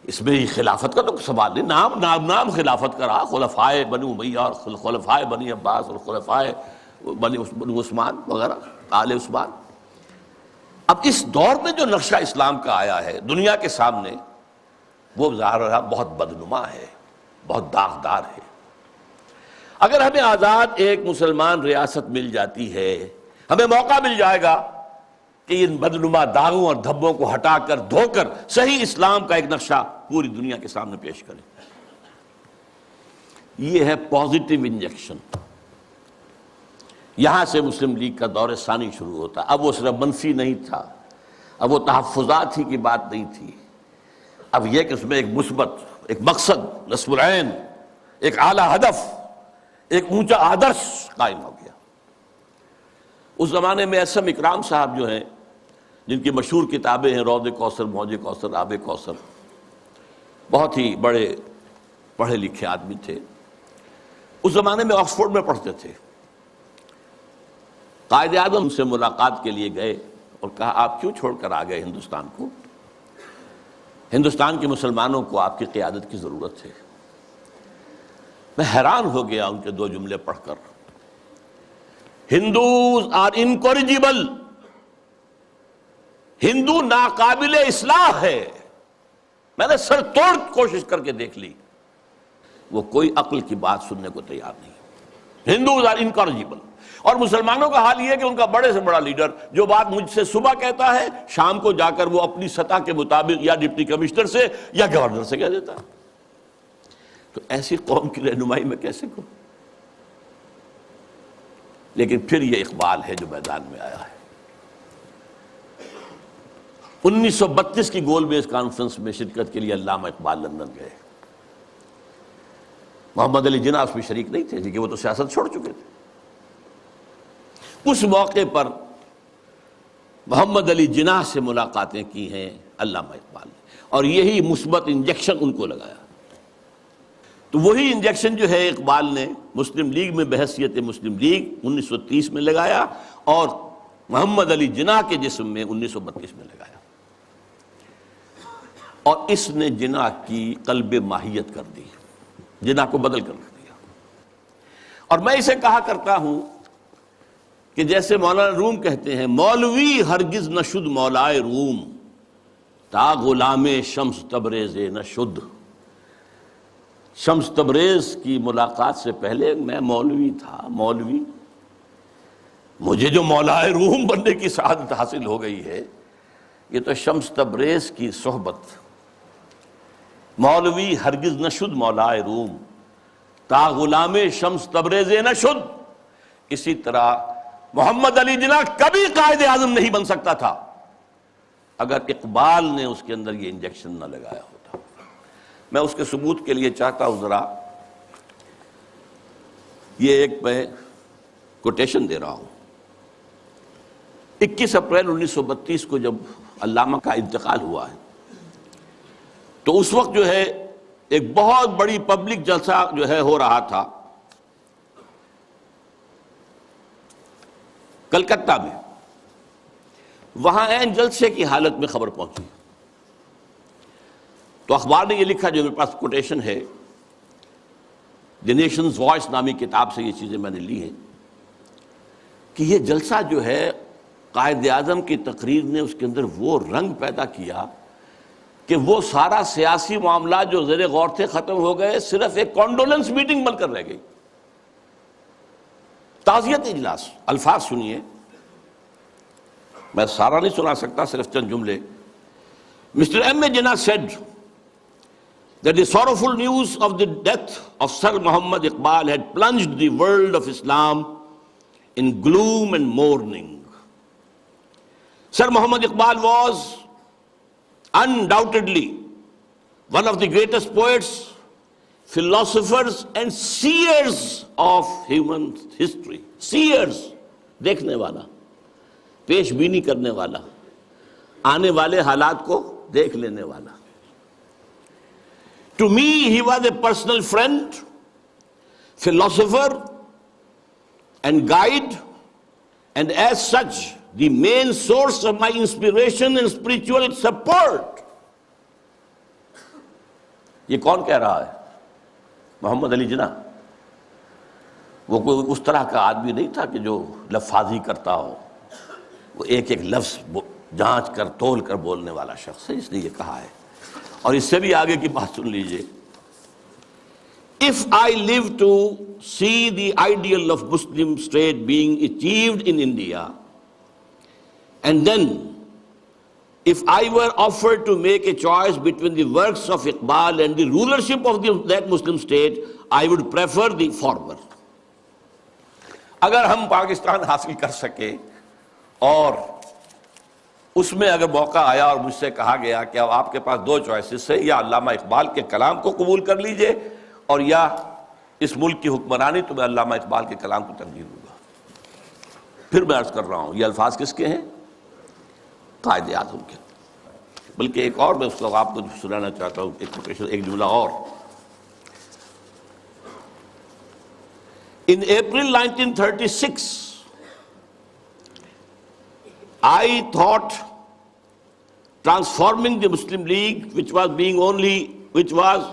اس میں خلافت کا تو سوال نہیں، نام خلافت کا رہا، خلفائے بنو امیہ اور خلفائے بنی عباس اور خلفائے بنو عثمان وغیرہ، آل عثمان. اب اس دور میں جو نقشہ اسلام کا آیا ہے دنیا کے سامنے، وہ ظاہر رہا بہت بدنما ہے، بہت داغدار ہے. اگر ہمیں آزاد ایک مسلمان ریاست مل جاتی ہے، ہمیں موقع مل جائے گا کہ ان بدنما داغوں اور دھبوں کو ہٹا کر دھو کر صحیح اسلام کا ایک نقشہ پوری دنیا کے سامنے پیش کریں. یہ ہے پازیٹیو انجیکشن. یہاں سے مسلم لیگ کا دور ثانی شروع ہوتا. اب وہ صرف منفی نہیں تھا، اب وہ تحفظات ہی کی بات نہیں تھی، اب یہ کہ اس میں ایک مثبت، ایک مقصد، نصب العین، ایک اعلیٰ ہدف، ایک اونچا آدرش قائم ہو گیا. اس زمانے میں اعظم اکرام صاحب جو ہیں، جن کی مشہور کتابیں ہیں روض کوثر، موج کوثر، آب کوثر، بہت ہی بڑے پڑھے لکھے آدمی تھے. اس زمانے میں آکسفورڈ میں پڑھتے تھے. قائد اعظم سے ملاقات کے لیے گئے اور کہا آپ کیوں چھوڑ کر آ گئے ہندوستان کو؟ ہندوستان کے مسلمانوں کو آپ کی قیادت کی ضرورت ہے. میں حیران ہو گیا ان کے دو جملے پڑھ کر. ہندوز آر انکورجیبل، ہندو ناقابل اصلاح ہے. میں نے سر توڑ کوشش کر کے دیکھ لی، وہ کوئی عقل کی بات سننے کو تیار نہیں. ہندوز آر انکورجیبل. اور مسلمانوں کا حال یہ ہے کہ ان کا بڑے سے بڑا لیڈر جو بات مجھ سے صبح کہتا ہے، شام کو جا کر وہ اپنی سطح کے مطابق یا ڈپٹی کمشنر سے یا گورنر سے کہہ دیتا ہے. تو ایسی قوم کی رہنمائی میں کیسے کروں؟ لیکن پھر یہ اقبال ہے جو میدان میں آیا ہے. 1932 کی گول بیس کانفرنس میں شرکت کے لیے علامہ اقبال لندن گئے. محمد علی جناح اس میں شریک نہیں تھے کیونکہ وہ تو سیاست چھوڑ چکے تھے. اس موقع پر محمد علی جناح سے ملاقاتیں کی ہیں علامہ اقبال نے، اور یہی مثبت انجیکشن ان کو لگایا. تو وہی انجیکشن جو ہے اقبال نے مسلم لیگ میں بحیثیت مسلم لیگ 1930 میں لگایا اور محمد علی جناح کے جسم میں 1932 میں لگایا. اور اس نے جناح کی قلب ماہیت کر دی، جناح کو بدل کر رکھ دیا. اور میں اسے کہا کرتا ہوں کہ جیسے مولانا روم کہتے ہیں، مولوی ہرگز نہ شد مولائے روم، تا غلام شمس تبریز نہ شد. شمس تبریز کی ملاقات سے پہلے میں مولوی تھا. مولوی، مجھے جو مولائے روم بننے کی سعادت حاصل ہو گئی ہے، یہ تو شمس تبریز کی صحبت. مولوی ہرگز نہ شد مولائے روم، تا غلام شمس تبریز نہ شد. اسی طرح محمد علی جناح کبھی قائد اعظم نہیں بن سکتا تھا اگر اقبال نے اس کے اندر یہ انجیکشن نہ لگایا ہوتا. میں اس کے ثبوت کے لیے چاہتا ہوں ذرا یہ ایک میں کوٹیشن دے رہا ہوں. 21 اپریل 1932 کو جب علامہ کا انتقال ہوا ہے تو اس وقت جو ہے ایک بہت بڑی پبلک جلسہ جو ہے ہو رہا تھا کلکتہ میں. وہاں عین جلسے کی حالت میں خبر پہنچی تو اخبار نے یہ لکھا، جو میرے پاس کوٹیشن ہے، دی نیشنز وائس نامی کتاب سے یہ چیزیں میں نے لی ہیں، کہ یہ جلسہ جو ہے قائد اعظم کی تقریر نے اس کے اندر وہ رنگ پیدا کیا کہ وہ سارا سیاسی معاملات جو زیر غور تھے ختم ہو گئے، صرف ایک کانڈولنس میٹنگ بن کر رہ گئی. تعزیت اجلاس. الفاظ سنیے، میں سارا نہیں سنا سکتا، صرف چند جملے. Mr. M. A. Jinnah said that the sorrowful news of the death of Sir Muhammad Iqbal had plunged the world of Islam in gloom and mourning. Sir Muhammad Iqbal was undoubtedly one of the greatest poets, philosophers and seers of human history. Seers, دیکھنے والا، پیش بینی کرنے والا، آنے والے حالات کو دیکھ لینے والا. To me, he was a personal friend, philosopher, and guide, and as such, the main source of my inspiration and spiritual support. یہ کون کہہ رہا ہے؟ محمد علی جناح. وہ کوئی اس طرح کا آدمی نہیں تھا کہ جو لفاظی کرتا ہو، وہ ایک ایک لفظ جانچ کر تول کر بولنے والا شخص ہے، اس لیے یہ کہا ہے. اور اس سے بھی آگے کی بات سن لیجئے. If I live to see the ideal of Muslim state being achieved in India, and then if I were offered to make a choice between the works of Iqbal and the rulership of that Muslim state, I would prefer the former. اگر ہم پاکستان حاصل کر سکے اور اس میں اگر موقع آیا اور مجھ سے کہا گیا کہ اب آپ کے پاس دو چوائسز ہے، یا علامہ اقبال کے کلام کو قبول کر لیجئے اور یا اس ملک کی حکمرانی، تو میں علامہ اقبال کے کلام کو ترجیح دوں گا. پھر میں عرض کر رہا ہوں یہ الفاظ کس کے ہیں؟ قائد اعظم کے. بلکہ ایک اور میں اس کو آپ کو سنانا چاہتا ہوں، ایک جملہ اور. In April 1936, I thought transforming the Muslim League, which was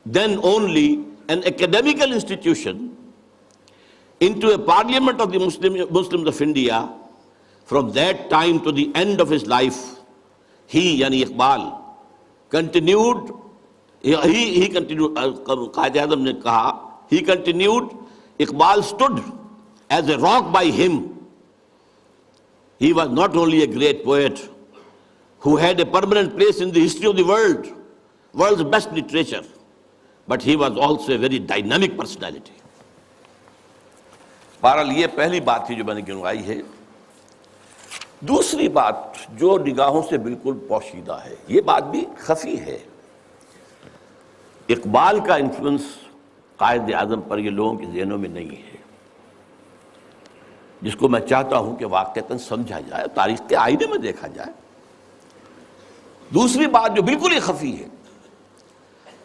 then only an academical institution, into a parliament of the Muslims of India. From that time to the end of his life, he, yani Iqbal, continued, he continued, Qaid Azam ne kaha, he continued, Iqbal stood as a rock by him. He was not only a great poet who had a permanent place in the history of the world's best literature, but he was also a very dynamic personality. بہرحال یہ پہلی بات تھی جو میں نے گنوائی ہے. دوسری بات جو نگاہوں سے بالکل پوشیدہ ہے، یہ بات بھی خفی ہے. اقبال کا انفلوئنس قائد اعظم پر یہ لوگوں کے ذہنوں میں نہیں ہے، جس کو میں چاہتا ہوں کہ واقعتاً سمجھا جائے، تاریخ کے آئینے میں دیکھا جائے. دوسری بات جو بالکل ہی خفی ہے،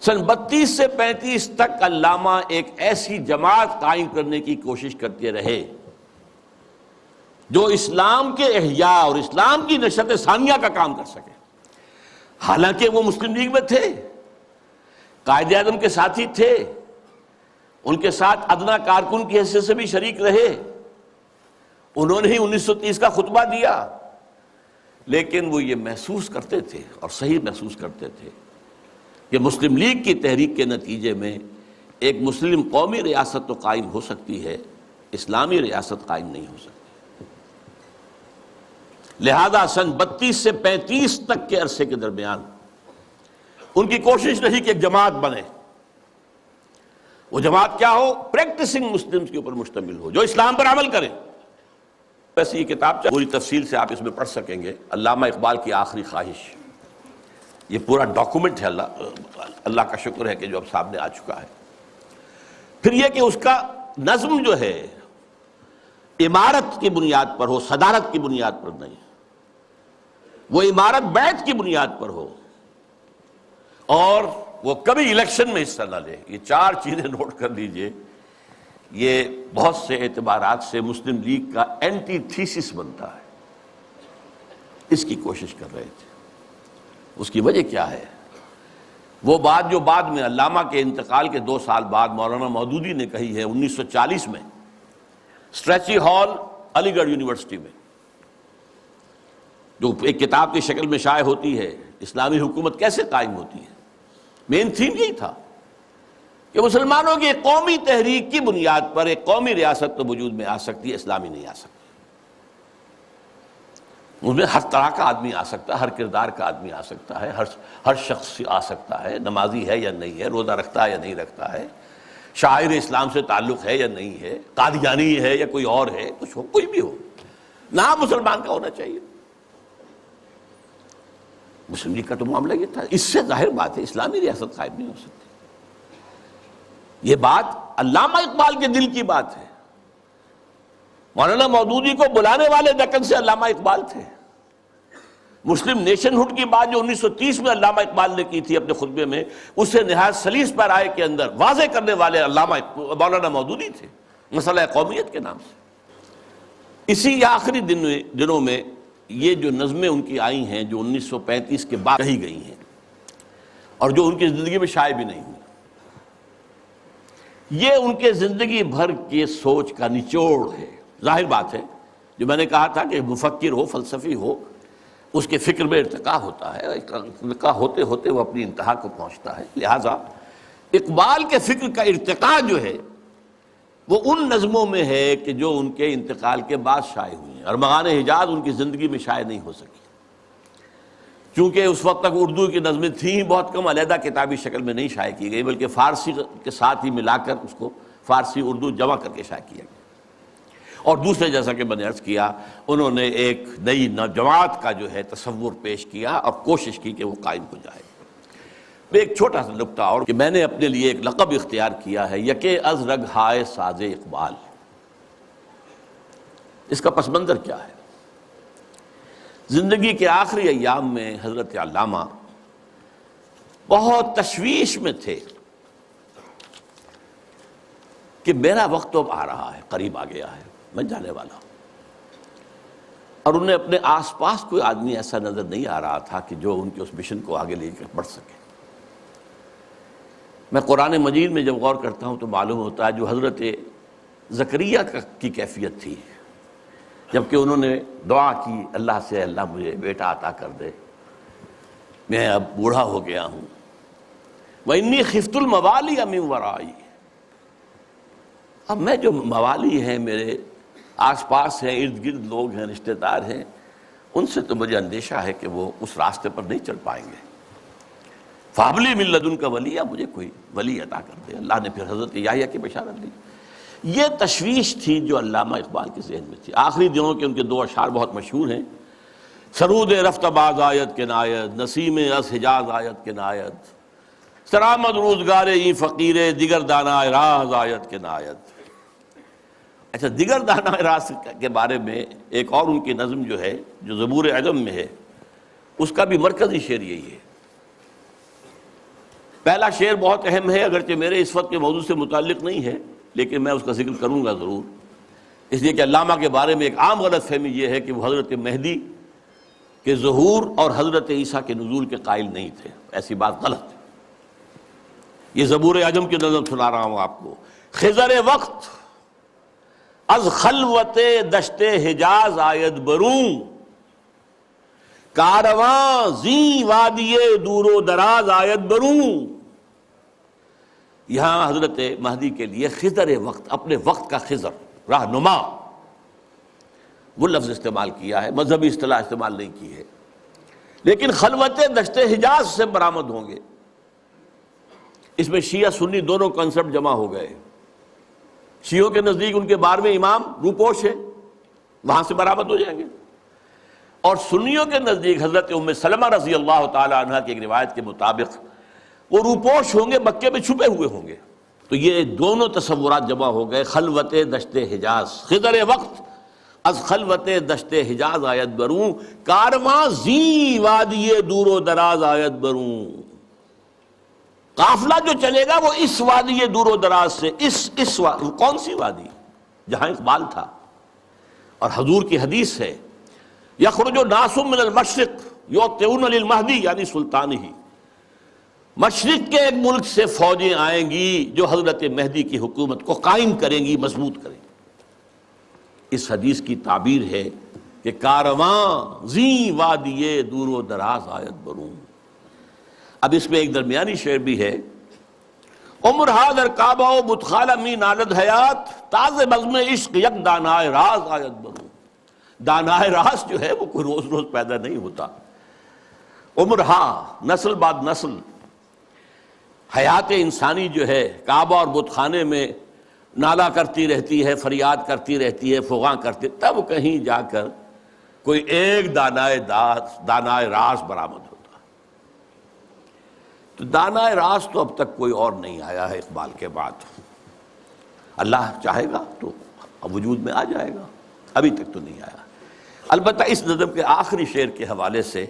سن 32 سے 35 تک علامہ ایک ایسی جماعت قائم کرنے کی کوشش کرتے رہے جو اسلام کے احیاء اور اسلام کی نشت ثانیہ کا کام کر سکے. حالانکہ وہ مسلم لیگ میں تھے، قائد اعظم کے ساتھی تھے، ان کے ساتھ ادنا کارکن کی حیثیت سے بھی شریک رہے، انہوں نے ہی 1930 کا خطبہ دیا. لیکن وہ یہ محسوس کرتے تھے اور صحیح محسوس کرتے تھے کہ مسلم لیگ کی تحریک کے نتیجے میں ایک مسلم قومی ریاست تو قائم ہو سکتی ہے، اسلامی ریاست قائم نہیں ہو سکتی. لہذا سن 32 سے 35 تک کے عرصے کے درمیان ان کی کوشش رہی کہ ایک جماعت بنے. وہ جماعت کیا ہو؟ پریکٹسنگ مسلمز کے اوپر مشتمل ہو، جو اسلام پر عمل کرے. ویسے یہ کتاب پوری تفصیل سے آپ اس میں پڑھ سکیں گے، علامہ اقبال کی آخری خواہش. یہ پورا ڈاکومنٹ ہے، اللہ کا شکر ہے کہ جو اب سامنے آ چکا ہے. پھر یہ کہ اس کا نظم جو ہے عمارت کی بنیاد پر ہو، صدارت کی بنیاد پر نہیں. وہ عمارت بیعت کی بنیاد پر ہو، اور وہ کبھی الیکشن میں حصہ نہ لے. یہ چار چیزیں نوٹ کر لیجئے. یہ بہت سے اعتبارات سے مسلم لیگ کا اینٹی تھیسس بنتا ہے. اس کی کوشش کر رہے تھے. اس کی وجہ کیا ہے؟ وہ بات جو بعد میں علامہ کے انتقال کے 2 سال بعد مولانا مودودی نے کہی ہے 1940 میں اسٹریچی ہال علی گڑھ یونیورسٹی میں، جو ایک کتاب کی شکل میں شائع ہوتی ہے، اسلامی حکومت کیسے قائم ہوتی ہے. مین تھیم یہی تھا کہ مسلمانوں کی ایک قومی تحریک کی بنیاد پر ایک قومی ریاست تو وجود میں آ سکتی ہے، اسلامی نہیں آ سکتی. اس میں ہر طرح کا آدمی آ سکتا ہے، ہر کردار کا آدمی آ سکتا ہے، ہر شخص آ سکتا ہے، نمازی ہے یا نہیں ہے، روزہ رکھتا ہے یا نہیں رکھتا ہے، شاعر اسلام سے تعلق ہے یا نہیں ہے، قادیانی ہے یا کوئی اور ہے، کچھ ہو، کوئی بھی ہو، نام مسلمان کا ہونا چاہیے. مسلم لیگ کا تو معاملہ یہ تھا. اس سے ظاہر بات ہے اسلامی ریاست قائم نہیں ہو سکتی. یہ بات علامہ اقبال کے دل کی بات ہے. مولانا مودودی کو بلانے والے دکن سے علامہ اقبال تھے. مسلم نیشن ہوڈ کی بات جو 1930 میں علامہ اقبال نے کی تھی اپنے خطبے میں، اسے نہایت سلیس پیرائے کے اندر واضح کرنے والے علامہ مولانا مودودی تھے، مسئلہ قومیت کے نام سے۔ اسی آخری دنوں میں یہ جو نظمیں ان کی آئی ہیں جو 1935 کے بعد کہی گئی ہیں اور جو ان کی زندگی میں شائع بھی نہیں ہوئی، یہ ان کے زندگی بھر کے سوچ کا نچوڑ ہے۔ ظاہر بات ہے، جو میں نے کہا تھا کہ مفکر ہو، فلسفی ہو، اس کے فکر میں ارتقا ہوتا ہے، ارتقا ہوتے ہوتے وہ اپنی انتہا کو پہنچتا ہے۔ لہٰذا اقبال کے فکر کا ارتقا جو ہے وہ ان نظموں میں ہے کہ جو ان کے انتقال کے بعد شائع ہوئی ہیں، ارمغان حجاز ان کی زندگی میں شائع نہیں ہو سکی، چونکہ اس وقت تک اردو کی نظمیں تھیں بہت کم، علیحدہ کتابی شکل میں نہیں شائع کی گئی، بلکہ فارسی کے ساتھ ہی ملا کر اس کو فارسی اردو جمع کر کے شائع کیا گیا۔ اور دوسرے، جیسا کہ میں نے عرض کیا، انہوں نے ایک نئی جماعت کا جو ہے تصور پیش کیا اور کوشش کی کہ وہ قائم ہو جائے۔ میں ایک چھوٹا سا نکتہ اور کہ میں نے اپنے لیے ایک لقب اختیار کیا ہے، یکے از رگ ہائے ساز اقبال۔ اس کا پس منظر کیا ہے؟ زندگی کے آخری ایام میں حضرت علامہ بہت تشویش میں تھے کہ میرا وقت تو اب آ رہا ہے، قریب آ گیا ہے، میں جانے والا ہوں۔ اور انہیں اپنے آس پاس کوئی آدمی ایسا نظر نہیں آ رہا تھا کہ جو ان کے اس مشن کو آگے لے کر بڑھ سکے۔ میں قرآن مجید میں جب غور کرتا ہوں تو معلوم ہوتا ہے جو حضرت زکریا کی کیفیت تھی، جبکہ انہوں نے دعا کی اللہ سے، اللہ مجھے بیٹا عطا کر دے، میں اب بوڑھا ہو گیا ہوں، وَإِنِّي خِفْتُ الْمَوَالِيَ مِنْ وَرَائِي، اب میں جو موالی ہیں، میرے آس پاس ہیں، ارد گرد لوگ ہیں، رشتہ دار ہیں، ان سے تو مجھے اندیشہ ہے کہ وہ اس راستے پر نہیں چل پائیں گے۔ فَهَبْ لِي مِن لَّدُنْكَ وَلِيًّا، مجھے کوئی ولی عطا کر دے۔ اللہ نے پھر حضرت یحییٰ کی بشارت دی۔ یہ تشویش تھی جو علامہ اقبال کے ذہن میں تھی۔ آخری دنوں کے ان کے دو اشعار بہت مشہور ہیں، سرود رفت باز آیت کے نایت، نسیم از حجاز آیت کے نایت، سرآمد روزگار این فقیر دیگر دانا راز آیت کے نایت۔ اچھا، دیگر دانا راز کے بارے میں ایک اور ان کی نظم جو ہے جو زبور عجم میں ہے، اس کا بھی مرکزی شعر یہی ہے۔ پہلا شعر بہت اہم ہے، اگرچہ میرے اس وقت کے موضوع سے متعلق نہیں ہے، لیکن میں اس کا ذکر کروں گا ضرور، اس لیے کہ علامہ کے بارے میں ایک عام غلط فہمی یہ ہے کہ وہ حضرت مہدی کے ظہور اور حضرت عیسیٰ کے نزول کے قائل نہیں تھے۔ ایسی بات غلط ہے۔ یہ زبور عجم کی نظم سنا رہا ہوں آپ کو۔ خضر وقت از خلوت دشت حجاز آید بروں، کارواں زی وادی دور و دراز آید بروں۔ یہاں حضرت مہدی کے لیے خضر وقت، اپنے وقت کا خضر، رہنما، وہ لفظ استعمال کیا ہے، مذہبی اصطلاح استعمال نہیں کی ہے، لیکن خلوت دشت حجاز سے برآمد ہوں گے۔ اس میں شیعہ سنی دونوں کنسپٹ جمع ہو گئے۔ شیعوں کے نزدیک ان کے 12ویں امام روپوش ہے، وہاں سے برآمد ہو جائیں گے، اور سنیوں کے نزدیک حضرت ام سلمہ رضی اللہ تعالی عنہ کی ایک روایت کے مطابق وہ روپوش ہوں گے، مکے میں چھپے ہوئے ہوں گے۔ تو یہ دونوں تصورات جمع ہو گئے۔ خلوت دشت حجاز، خضر وقت از خلوت دشت حجاز آیت بروں، کارواں زی وادی دور و دراز آیت بروں۔ قافلہ جو چلے گا وہ اس وادی دور و دراز سے، اس کون سی وادی؟ جہاں اقبال تھا، اور حضور کی حدیث ہے، یخرج ناس من المشرق یوطئون للمہدی، یعنی سلطانہ، مشرق کے ایک ملک سے فوجیں آئیں گی جو حضرت مہدی کی حکومت کو قائم کریں گی، مضبوط کریں گی۔ اس حدیث کی تعبیر ہے کہ کارواں زی وادی دور و دراز آیت بروں۔ اب اس میں ایک درمیانی شعر بھی ہے، عمر حاضر کعبہ و بتخالہ می نالد حیات، تاز بزم عشق یک دانائے راز آیت بروں۔ دانائے راز جو ہے وہ کوئی روز روز پیدا نہیں ہوتا۔ عمر ہا، نسل بعد نسل، حیات انسانی جو ہے کعبہ اور بت خانے میں نالا کرتی رہتی ہے، فریاد کرتی رہتی ہے، فغاں کرتی، تب کہیں جا کر کوئی ایک دانائے راز برآمد ہوتا۔ تو دانائے راز تو اب تک کوئی اور نہیں آیا ہے اقبال کے بعد۔ اللہ چاہے گا تو اب وجود میں آ جائے گا، ابھی تک تو نہیں آیا۔ البتہ اس نظم کے آخری شعر کے حوالے سے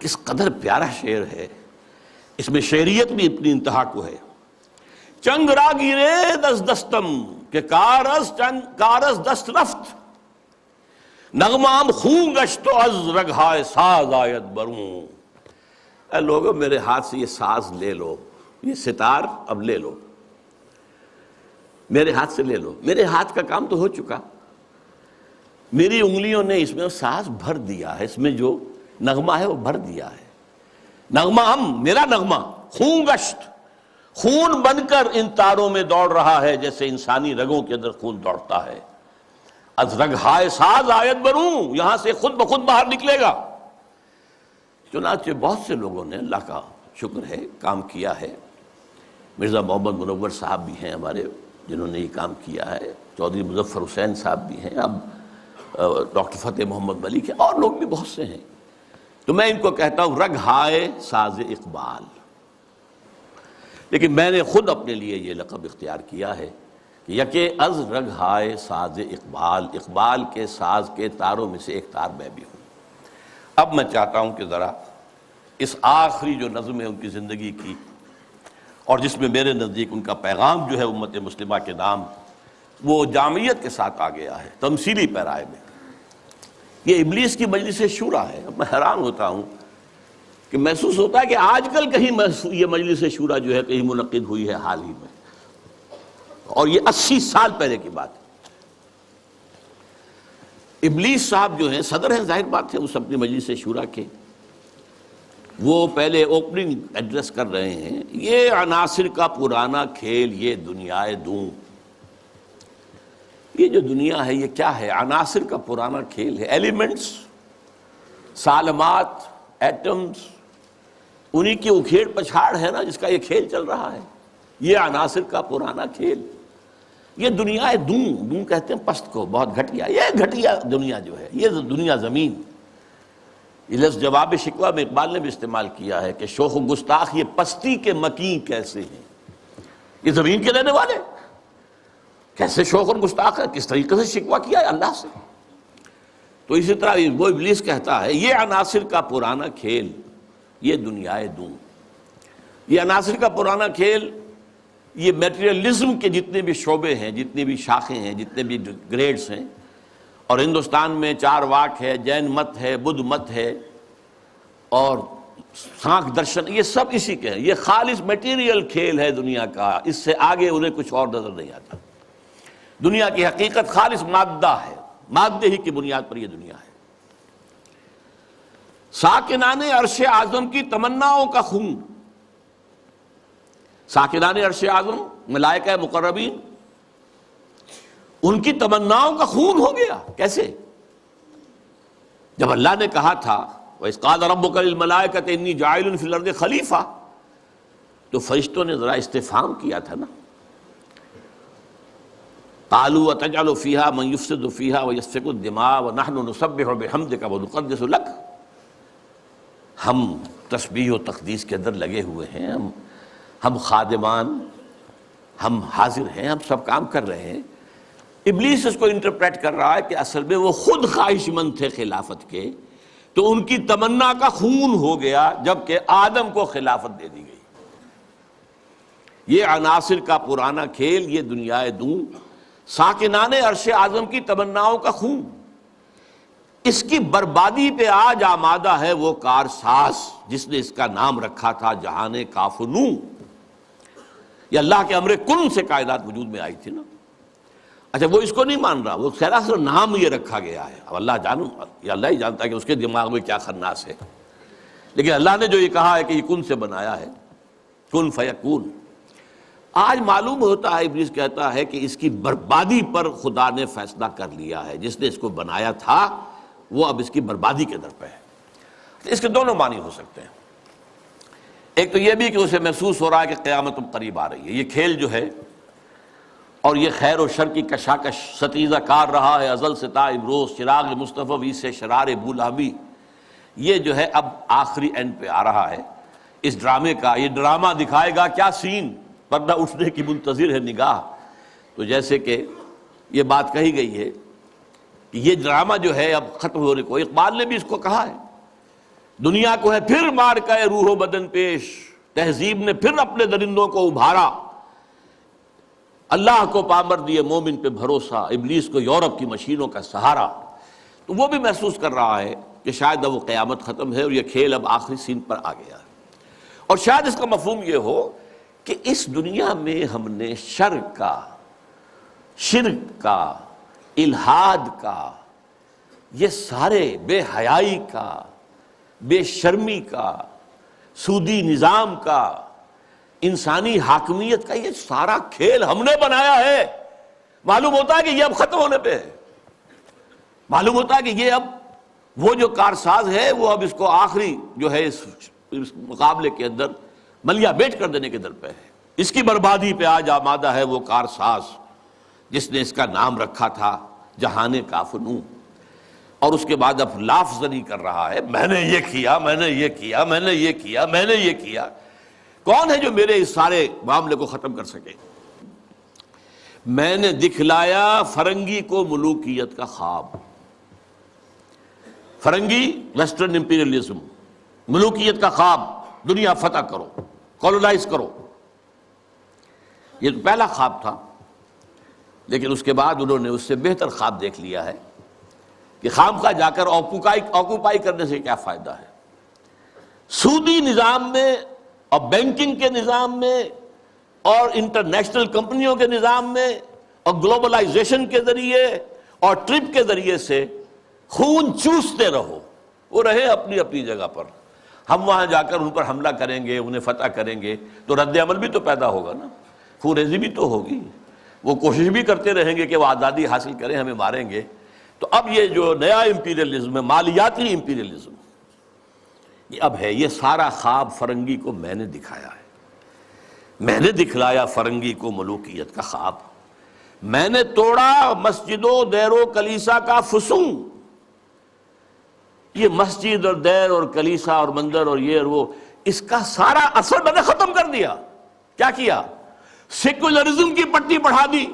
کس قدر پیارا شعر ہے، اس میں شعریت بھی اپنی انتہا کو ہے۔ چنگ را گیرے دست دستم کہ کارز دست رفت، نغمام خون گشت و از رگہائے ساز آیت بروں۔ اے لوگوں میرے ہاتھ سے یہ ساز لے لو، یہ ستار اب لے لو، میرے ہاتھ سے لے لو، میرے ہاتھ کا کام تو ہو چکا، میری انگلیوں نے اس میں ساز بھر دیا ہے، اس میں جو نغمہ ہے وہ بھر دیا ہے۔ نغمہ میرا نغمہ خون گشت، خون بن کر ان تاروں میں دوڑ رہا ہے جیسے انسانی رگوں کے اندر خون دوڑتا ہے۔ از رگہائے ساز آیت بروں، یہاں سے خود بخود باہر نکلے گا۔ چنانچہ بہت سے لوگوں نے، اللہ کا شکر ہے، کام کیا ہے۔ مرزا محمد منور صاحب بھی ہیں ہمارے جنہوں نے یہ کام کیا ہے، چودھری مظفر حسین صاحب بھی ہیں، اب ڈاکٹر فتح محمد ملک ہیں، اور لوگ بھی بہت سے ہیں۔ تو میں ان کو کہتا ہوں رگہائے ساز اقبال، لیکن میں نے خود اپنے لیے یہ لقب اختیار کیا ہے کہ یکے از رگہائے ساز اقبال، اقبال کے ساز کے تاروں میں سے ایک تار میں بھی ہوں۔ اب میں چاہتا ہوں کہ ذرا اس آخری جو نظم ہے ان کی زندگی کی، اور جس میں میرے نزدیک ان کا پیغام جو ہے امت مسلمہ کے نام، وہ جامعیت کے ساتھ آ گیا ہے تمثیلی پیرائے میں۔ یہ ابلیس کی مجلس شورا ہے۔ اب میں حیران ہوتا ہوں کہ محسوس ہوتا ہے کہ آج کل کہیں یہ مجلس شورا جو ہے کہیں منعقد ہوئی ہے حال ہی میں، اور یہ 80 سال پہلے کی بات ہے۔ ابلیس صاحب جو ہیں صدر ہیں، ظاہر بات ہے اس اپنی مجلس شورا کے، وہ پہلے اوپننگ ایڈریس کر رہے ہیں، یہ عناصر کا پرانا کھیل یہ دنیائے دوں۔ یہ جو دنیا ہے یہ کیا ہے؟ عناصر کا پرانا کھیل ہے، ایلیمنٹس، سالمات، ایٹمز، انہی کی اکھیڑ پچھاڑ ہے نا جس کا یہ کھیل چل رہا ہے۔ یہ عناصر کا پرانا کھیل، یہ دنیا دوں کہتے ہیں پست کو، بہت گھٹیا، یہ گھٹیا دنیا جو ہے، یہ دنیا زمین۔ یہ لفظ جواب شکوہ میں اقبال نے بھی استعمال کیا ہے کہ شوخ و گستاخ یہ پستی کے مکین کیسے ہیں، یہ زمین کے رہنے والے کیسے شوخ اور گستاخ ہے، کس طریقے سے شکوہ کیا ہے اللہ سے۔ تو اسی طرح وہ ابلیس کہتا ہے یہ عناصر کا پرانا کھیل یہ دنیائے دوں۔ یہ عناصر کا پرانا کھیل، یہ میٹریلزم کے جتنے بھی شعبے ہیں، جتنی بھی شاخیں ہیں، جتنے بھی گریڈز ہیں، اور ہندوستان میں چار واک ہے، جین مت ہے، بدھ مت ہے، اور سانکھ درشن، یہ سب اسی کے ہیں۔ یہ خالص میٹیریل کھیل ہے دنیا کا، اس سے آگے انہیں کچھ اور نظر نہیں آتا۔ دنیا کی حقیقت خالص مادہ ہے، مادے ہی کی بنیاد پر یہ دنیا ہے۔ ساکنان عرش اعظم کی تمناؤں کا خون، ساکنان عرش اعظم ملائکہ مقربین، ان کی تمناؤں کا خون ہو گیا۔ کیسے؟ جب اللہ نے کہا تھا وَإِذْ قَالَ رَبُّكَ لِلْمَلَائِكَةِ إِنِّي جَاعِلٌ فِي الْأَرْضِ خَلِيفَةً، تو فرشتوں نے ذرا استفہام کیا تھا نا، قَالُوا وَتَجْعَلُ فِيهَا مَن يُفْسِدُ فِيهَا وَيَسْفِكُ الدِّمَاءَ وَنَحْنُ نُسَبِّحُ بِحَمْدِكَ وَنُقَدِّسُ لَكَ۔ ہم تسبیح و تقدیس کے اندر لگے ہوئے ہیں، ہم خادمان، ہم حاضر ہیں، ہم سب کام کر رہے ہیں۔ ابلیس اس کو انٹرپریٹ کر رہا ہے کہ اصل میں وہ خود خواہش مند تھے خلافت کے، تو ان کی تمنا کا خون ہو گیا جبکہ آدم کو خلافت دے دی گئی۔ یہ عناصر کا پرانا کھیل یہ دنیائے دوں، ساکنان عرش اعظم کی تمناؤں کا خون، اس کی بربادی پہ آج آمادہ ہے وہ کارساز جس نے اس کا نام رکھا تھا جہان کاف و نو۔ یہ اللہ کے امر کن سے کائنات وجود میں آئی تھی نا۔ اچھا وہ اس کو نہیں مان رہا، وہ سراسر نام یہ رکھا گیا ہے، اب اللہ جانو، یہ اللہ ہی جانتا ہے کہ اس کے دماغ میں کیا خناس ہے، لیکن اللہ نے جو یہ کہا ہے کہ یہ کن سے بنایا ہے، کن فیکون۔ آج معلوم ہوتا ہے ابلیس کہتا ہے کہ اس کی بربادی پر خدا نے فیصلہ کر لیا ہے، جس نے اس کو بنایا تھا وہ اب اس کی بربادی کے در پہ ہے۔ اس کے دونوں معنی ہو سکتے ہیں، ایک تو یہ بھی کہ اسے محسوس ہو رہا ہے کہ قیامت اب قریب آ رہی ہے، یہ کھیل جو ہے اور یہ خیر و شر کی کشاکش ستیزہ کار رہا ہے ازل سے تا امروز، چراغ مصطفی سے شرار بولہبی، یہ جو ہے اب آخری اینڈ پہ آ رہا ہے اس ڈرامے کا۔ یہ ڈرامہ دکھائے گا کیا سین، پردہ اٹھنے کی منتظر ہے نگاہ۔ تو جیسے کہ یہ بات کہی گئی ہے کہ یہ ڈرامہ جو ہے اب ختم ہونے کو، اقبال نے بھی اس کو کہا ہے، دنیا کو ہے پھر مار کا روح و بدن پیش، تہذیب نے پھر اپنے درندوں کو ابھارا، اللہ کو پامر دیے مومن پہ بھروسہ، ابلیس کو یورپ کی مشینوں کا سہارا۔ تو وہ بھی محسوس کر رہا ہے کہ شاید اب وہ قیامت ختم ہے اور یہ کھیل اب آخری سین پر آ گیا ہے، اور شاید اس کا مفہوم یہ ہو کہ اس دنیا میں ہم نے شر کا، شرک کا، الحاد کا، یہ سارے بے حیائی کا، بے شرمی کا، سودی نظام کا، انسانی حاکمیت کا، یہ سارا کھیل ہم نے بنایا ہے۔ معلوم ہوتا ہے کہ یہ اب ختم ہونے پہ ہے، معلوم ہوتا ہے کہ یہ اب وہ جو کارساز ہے وہ اب اس کو آخری جو ہے اس مقابلے کے اندر ملیا بیٹ کر دینے کے در پہ ہے۔ اس کی بربادی پہ آج آمادہ ہے وہ کارساز جس نے اس کا نام رکھا تھا جہان کافنوں، اور اس کے بعد اب لاف زنی کر رہا ہے، میں نے یہ کیا، میں نے یہ کیا، میں نے یہ کیا، میں نے یہ کیا۔ کون ہے جو میرے اس سارے معاملے کو ختم کر سکے؟ میں نے دکھلایا فرنگی کو ملوکیت کا خواب۔ فرنگی ویسٹرن امپیریلزم، ملوکیت کا خواب، دنیا فتح کرو، کولونائز کرو، یہ تو پہلا خواب تھا، لیکن اس کے بعد انہوں نے اس سے بہتر خواب دیکھ لیا ہے کہ خامخواہ جا کر آکوپائی کرنے سے کیا فائدہ ہے۔ سودی نظام میں اور بینکنگ کے نظام میں اور انٹرنیشنل کمپنیوں کے نظام میں اور گلوبلائزیشن کے ذریعے اور ٹرپ کے ذریعے سے خون چوستے رہو، وہ رہے اپنی اپنی جگہ پر، ہم وہاں جا کر ان پر حملہ کریں گے، انہیں فتح کریں گے تو رد عمل بھی تو پیدا ہوگا نا، خون ریزی بھی تو ہوگی، وہ کوشش بھی کرتے رہیں گے کہ وہ آزادی حاصل کریں، ہمیں ماریں گے۔ تو اب یہ جو نیا امپیریلزم ہے، مالیاتی امپیریلزم، یہ اب ہے، یہ سارا خواب فرنگی کو میں نے دکھایا ہے، میں نے دکھلایا فرنگی کو ملوکیت کا خواب، میں نے توڑا مسجد و دیر و کلیسا کا فسوں۔ یہ مسجد اور دیر اور کلیسا اور مندر اور یہ اور وہ، اس کا سارا اثر میں نے ختم کر دیا۔ کیا کیا؟ سیکولرزم کی پٹی بڑھا دی۔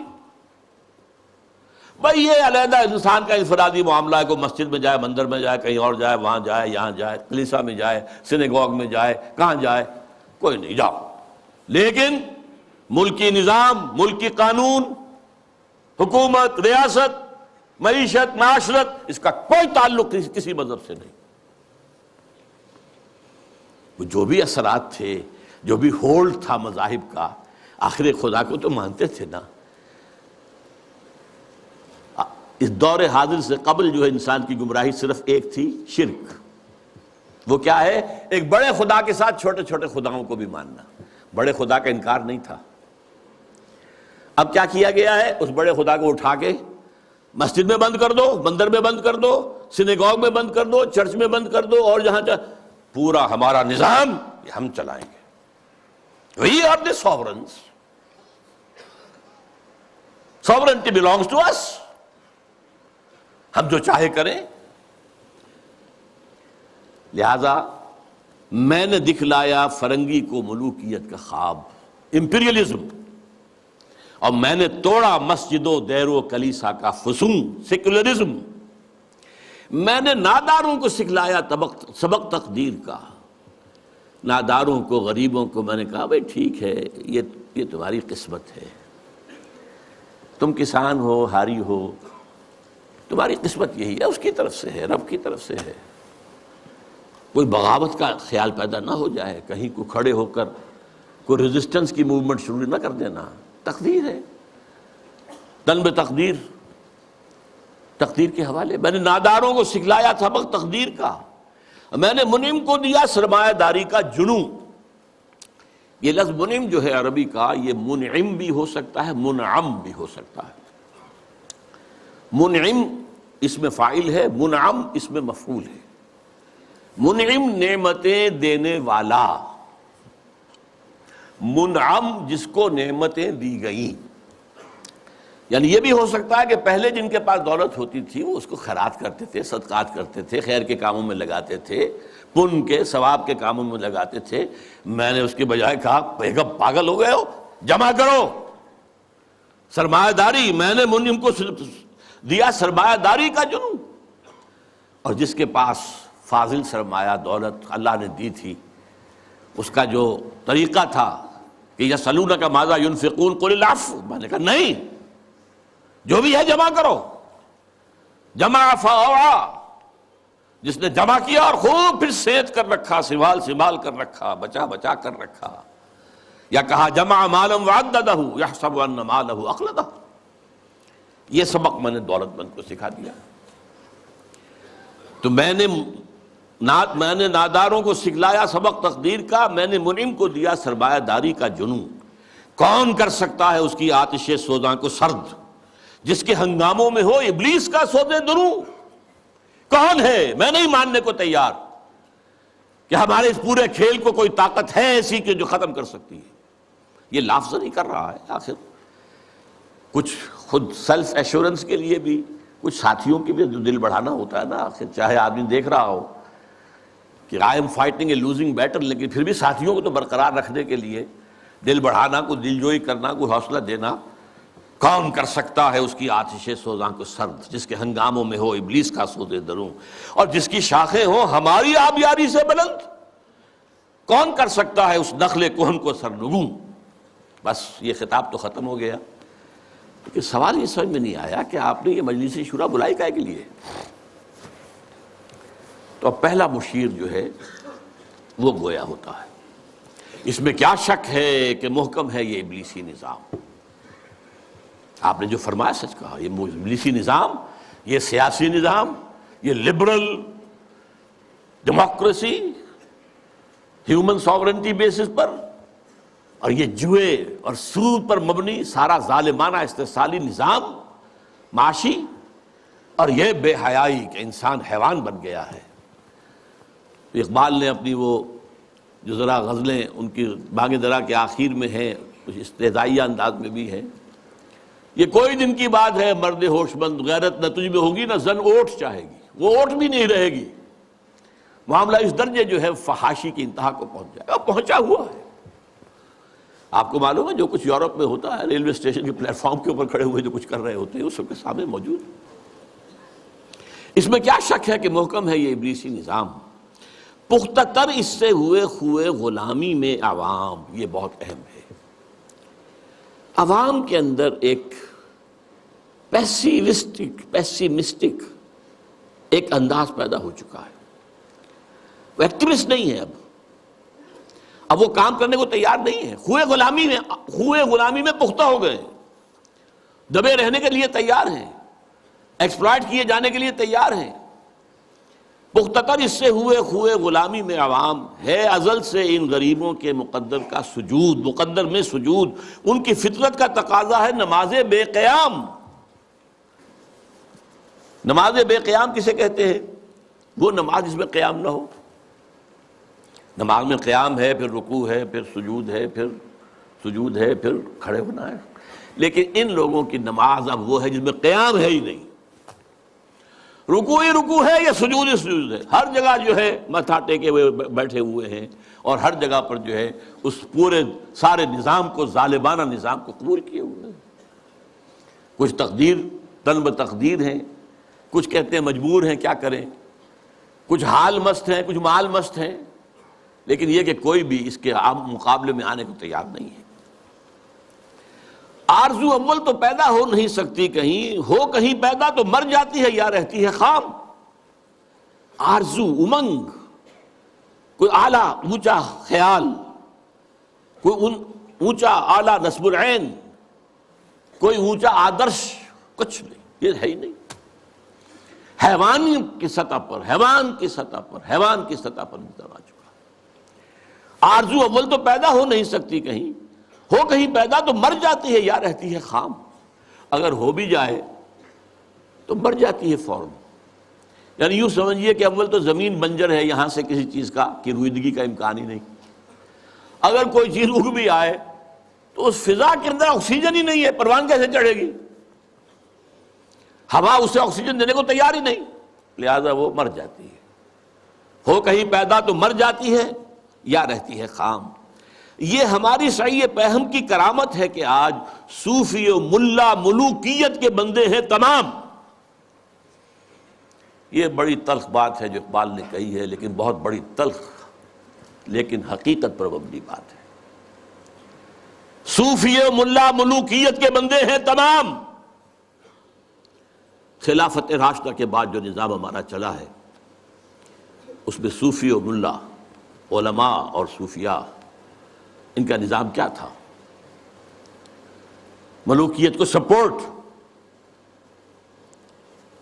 بھائی یہ علیحدہ انسان کا انفرادی معاملہ ہے، کوئی مسجد میں جائے، مندر میں جائے، کہیں اور جائے، وہاں جائے، یہاں جائے، کلیسا میں جائے، سینیگوگ میں جائے، کہاں جائے، کوئی نہیں، جاؤ۔ لیکن ملکی نظام، ملکی قانون، حکومت، ریاست، معیشت، معاشرت، اس کا کوئی تعلق کسی مذہب سے نہیں۔ وہ جو بھی اثرات تھے، جو بھی ہولڈ تھا مذاہب کا، آخر خدا کو تو مانتے تھے نا۔ اس دور حاضر سے قبل جو ہے انسان کی گمراہی صرف ایک تھی، شرک۔ وہ کیا ہے؟ ایک بڑے خدا کے ساتھ چھوٹے چھوٹے خداؤں کو بھی ماننا۔ بڑے خدا کا انکار نہیں تھا۔ اب کیا کیا گیا ہے؟ اس بڑے خدا کو اٹھا کے مسجد میں بند کر دو، مندر میں بند کر دو، سینیگوگ میں بند کر دو، چرچ میں بند کر دو، اور جہاں پورا ہمارا نظام یہ ہم چلائیں گے۔ We are the sovereigns. Sovereignty belongs to us. ہم جو چاہے کریں۔ لہذا میں نے دکھلایا فرنگی کو ملوکیت کا خواب، امپیریلزم، اور میں نے توڑا مسجد و دیر و کلیسا کا فسون، سیکولرزم۔ میں نے ناداروں کو سکھلایا سبق تقدیر کا۔ ناداروں کو، غریبوں کو میں نے کہا بھئی ٹھیک ہے، یہ تمہاری قسمت ہے، تم کسان ہو، ہاری ہو، تمہاری قسمت یہی ہے، اس کی طرف سے ہے، رب کی طرف سے ہے۔ کوئی بغاوت کا خیال پیدا نہ ہو جائے، کہیں کو کھڑے ہو کر کوئی ریزسٹنس کی موومنٹ شروع نہ کر دینا، تقدیر ہے، تن بے تقدیر، تقدیر کے حوالے۔ میں نے ناداروں کو سکھلایا سبق تقدیر کا، میں نے منعم کو دیا سرمایہ داری کا جنوں۔ یہ لفظ منعم جو ہے عربی کا، یہ منعم بھی ہو سکتا ہے، منعم بھی ہو سکتا ہے۔ منعم اس میں فاعل ہے، منعم اس میں مفعول ہے۔ منعم نعمتیں دینے والا، منعم جس کو نعمتیں دی گئیں۔ یعنی یہ بھی ہو سکتا ہے کہ پہلے جن کے پاس دولت ہوتی تھی وہ اس کو خیرات کرتے تھے، صدقات کرتے تھے، خیر کے کاموں میں لگاتے تھے، پن کے ثواب کے کاموں میں لگاتے تھے۔ میں نے اس کے بجائے کہا بیگم پاگل ہو گئے ہو، جمع کرو سرمایہ داری۔ میں نے منعم کو دیا سرمایہ داری کا جنون، اور جس کے پاس فاضل سرمایہ دولت اللہ نے دی تھی، اس کا جو طریقہ تھا کہ یسألونک ماذا ينفقون قل العفو، میں نے کہا نہیں، جو بھی ہے جمع کرو، جمع فاوعى، جس نے جمع کیا اور خوب پھر سینچ کر رکھا، سنبھال کر رکھا، بچا کر رکھا، یا کہا جمع مالا وعددہ یحسب ان مالہ اخلدہ، یہ سبق میں نے دولت مند کو سکھا دیا۔ تو میں نے ناداروں کو سکھلایا سبق تقدیر کا، میں نے منعم کو دیا سرمایہ داری کا جنون۔ کون کر سکتا ہے اس کی آتش سوزاں کو سرد، جس کے ہنگاموں میں ہو ابلیس کا سودے دروں؟ کون ہے؟ میں نہیں ماننے کو تیار کہ ہمارے اس پورے کھیل کو کوئی طاقت ہے ایسی کہ جو ختم کر سکتی ہے۔ یہ لفظ نہیں کر رہا ہے، آخر کچھ خود سیلف ایشورنس کے لیے بھی کچھ ساتھیوں کی بھی جو دل بڑھانا ہوتا ہے نا، آخر چاہے آدمی دیکھ رہا ہو کہ I am fighting a losing battle, لیکن پھر بھی ساتھیوں کو تو برقرار رکھنے کے لیے دل بڑھانا، کوئی دل جوئی کرنا، کوئی حوصلہ دینا۔ کون کر سکتا ہے اس کی آتش سوزاں کو سرد، جس کے ہنگاموں میں ہو ابلیس کا سودے دروں، اور جس کی شاخیں ہوں ہماری آبیاری سے بلند؟ کون کر سکتا ہے اس نخل کہن کو سرنگوں؟ بس یہ خطاب تو ختم ہو گیا، لیکن سوال یہ سمجھ میں نہیں آیا کہ آپ نے یہ مجلس شورا بلائی کائے کے لیے؟ تو اب پہلا مشیر جو ہے وہ گویا ہوتا ہے۔ اس میں کیا شک ہے کہ محکم ہے یہ ابلیسی نظام؟ آپ نے جو فرمایا سچ کہا، یہ ابلیسی نظام، یہ سیاسی نظام، یہ liberal democracy human sovereignty basis پر، اور یہ جوئے اور سود پر مبنی سارا ظالمانہ استحصالی نظام معاشی، اور یہ بے حیائی کہ انسان حیوان بن گیا ہے۔ اقبال نے اپنی وہ جو ذرا غزلیں ان کی باغ درا کے آخر میں ہیں، کچھ استہزائیہ انداز میں بھی ہیں، یہ کوئی دن کی بات ہے مرد ہوش مند، غیرت نہ تجھ میں ہوگی نہ زن اوٹ چاہے گی، وہ اوٹ بھی نہیں رہے گی۔ معاملہ اس درجے جو ہے فحاشی کی انتہا کو پہنچ جائے گا، پہنچا ہوا ہے۔ آپ کو معلوم ہے جو کچھ یورپ میں ہوتا ہے، ریلوے اسٹیشن کے پلیٹ فارم کے اوپر کھڑے ہوئے جو کچھ کر رہے ہوتے ہیں، وہ سب کے سامنے موجود ہے۔ اس میں کیا شک ہے کہ محکم ہے یہ ابلیسی نظام؟ پختہ تر اس سے ہوئے خوئے غلامی میں عوام، یہ بہت اہم ہے۔ عوام کے اندر ایک پیسیمسٹک ایک انداز پیدا ہو چکا ہے، وہ ایکٹیوسٹ نہیں ہے، اب وہ کام کرنے کو تیار نہیں ہے، خوئے غلامی میں پختہ ہو گئے، دبے رہنے کے لیے تیار ہیں، ایکسپلائٹ کیے جانے کے لیے تیار ہیں۔ پختہ تر اس سے ہوئے خوئے غلامی میں عوام ہے، ازل سے ان غریبوں کے مقدر میں سجود، ان کی فطرت کا تقاضا ہے نماز بے قیام۔ نماز بے قیام کسے کہتے ہیں؟ وہ نماز جس میں قیام نہ ہو۔ نماز میں قیام ہے، پھر رکوع ہے، پھر سجود ہے، پھر سجود ہے، پھر کھڑے ہونا ہے، لیکن ان لوگوں کی نماز اب وہ ہے جس میں قیام ہے ہی نہیں، رکوع ہی رکوع ہے یا سجود ہی سجود ہے، ہر جگہ جو ہے ماتھا ٹیکے ہوئے بیٹھے ہوئے ہیں، اور ہر جگہ پر جو ہے اس پورے سارے نظام کو، ظالمانہ نظام کو قبول کیے ہوئے ہیں۔ کچھ تن بتقدیر ہیں، کچھ کہتے ہیں مجبور ہیں، کیا کریں، کچھ حال مست ہیں، کچھ مال مست ہیں، لیکن یہ کہ کوئی بھی اس کے مقابلے میں آنے کو تیار نہیں ہے۔ آرزو اول تو پیدا ہو نہیں سکتی کہیں، ہو کہیں پیدا تو مر جاتی ہے یا رہتی ہے خام۔ آرزو، امنگ، کوئی اعلیٰ اونچا خیال، کوئی اونچا اعلیٰ نصب العین، کوئی اونچا آدرش، کچھ نہیں، یہ ہے ہی نہیں۔ حیوان کی سطح پر نظر آ چکا۔ آرزو اول تو پیدا ہو نہیں سکتی کہیں، ہو کہیں پیدا تو مر جاتی ہے یا رہتی ہے خام، اگر ہو بھی جائے تو مر جاتی ہے فوراً۔ یعنی یوں سمجھیے کہ اول تو زمین بنجر ہے، یہاں سے کسی چیز کی رویدگی کا امکان ہی نہیں، اگر کوئی چیز اگ بھی آئے تو اس فضا کے اندر آکسیجن ہی نہیں ہے، پروان کیسے چڑھے گی؟ ہوا اسے آکسیجن دینے کو تیار ہی نہیں، لہذا وہ مر جاتی ہے۔ ہو کہیں پیدا تو مر جاتی ہے یا رہتی ہے خام۔ یہ ہماری سعی پہم کی کرامت ہے کہ آج صوفی و ملا ملوکیت کے بندے ہیں تمام، یہ بڑی تلخ بات ہے جو اقبال نے کہی ہے، لیکن بہت بڑی تلخ لیکن حقیقت پر مبنی بات ہے۔ صوفی ملا ملوکیت کے بندے ہیں تمام۔ خلافت راشدہ کے بعد جو نظام ہمارا چلا ہے اس میں صوفی و ملا، علماء اور صوفیاء، ان کا نظام کیا تھا؟ ملوکیت کو سپورٹ،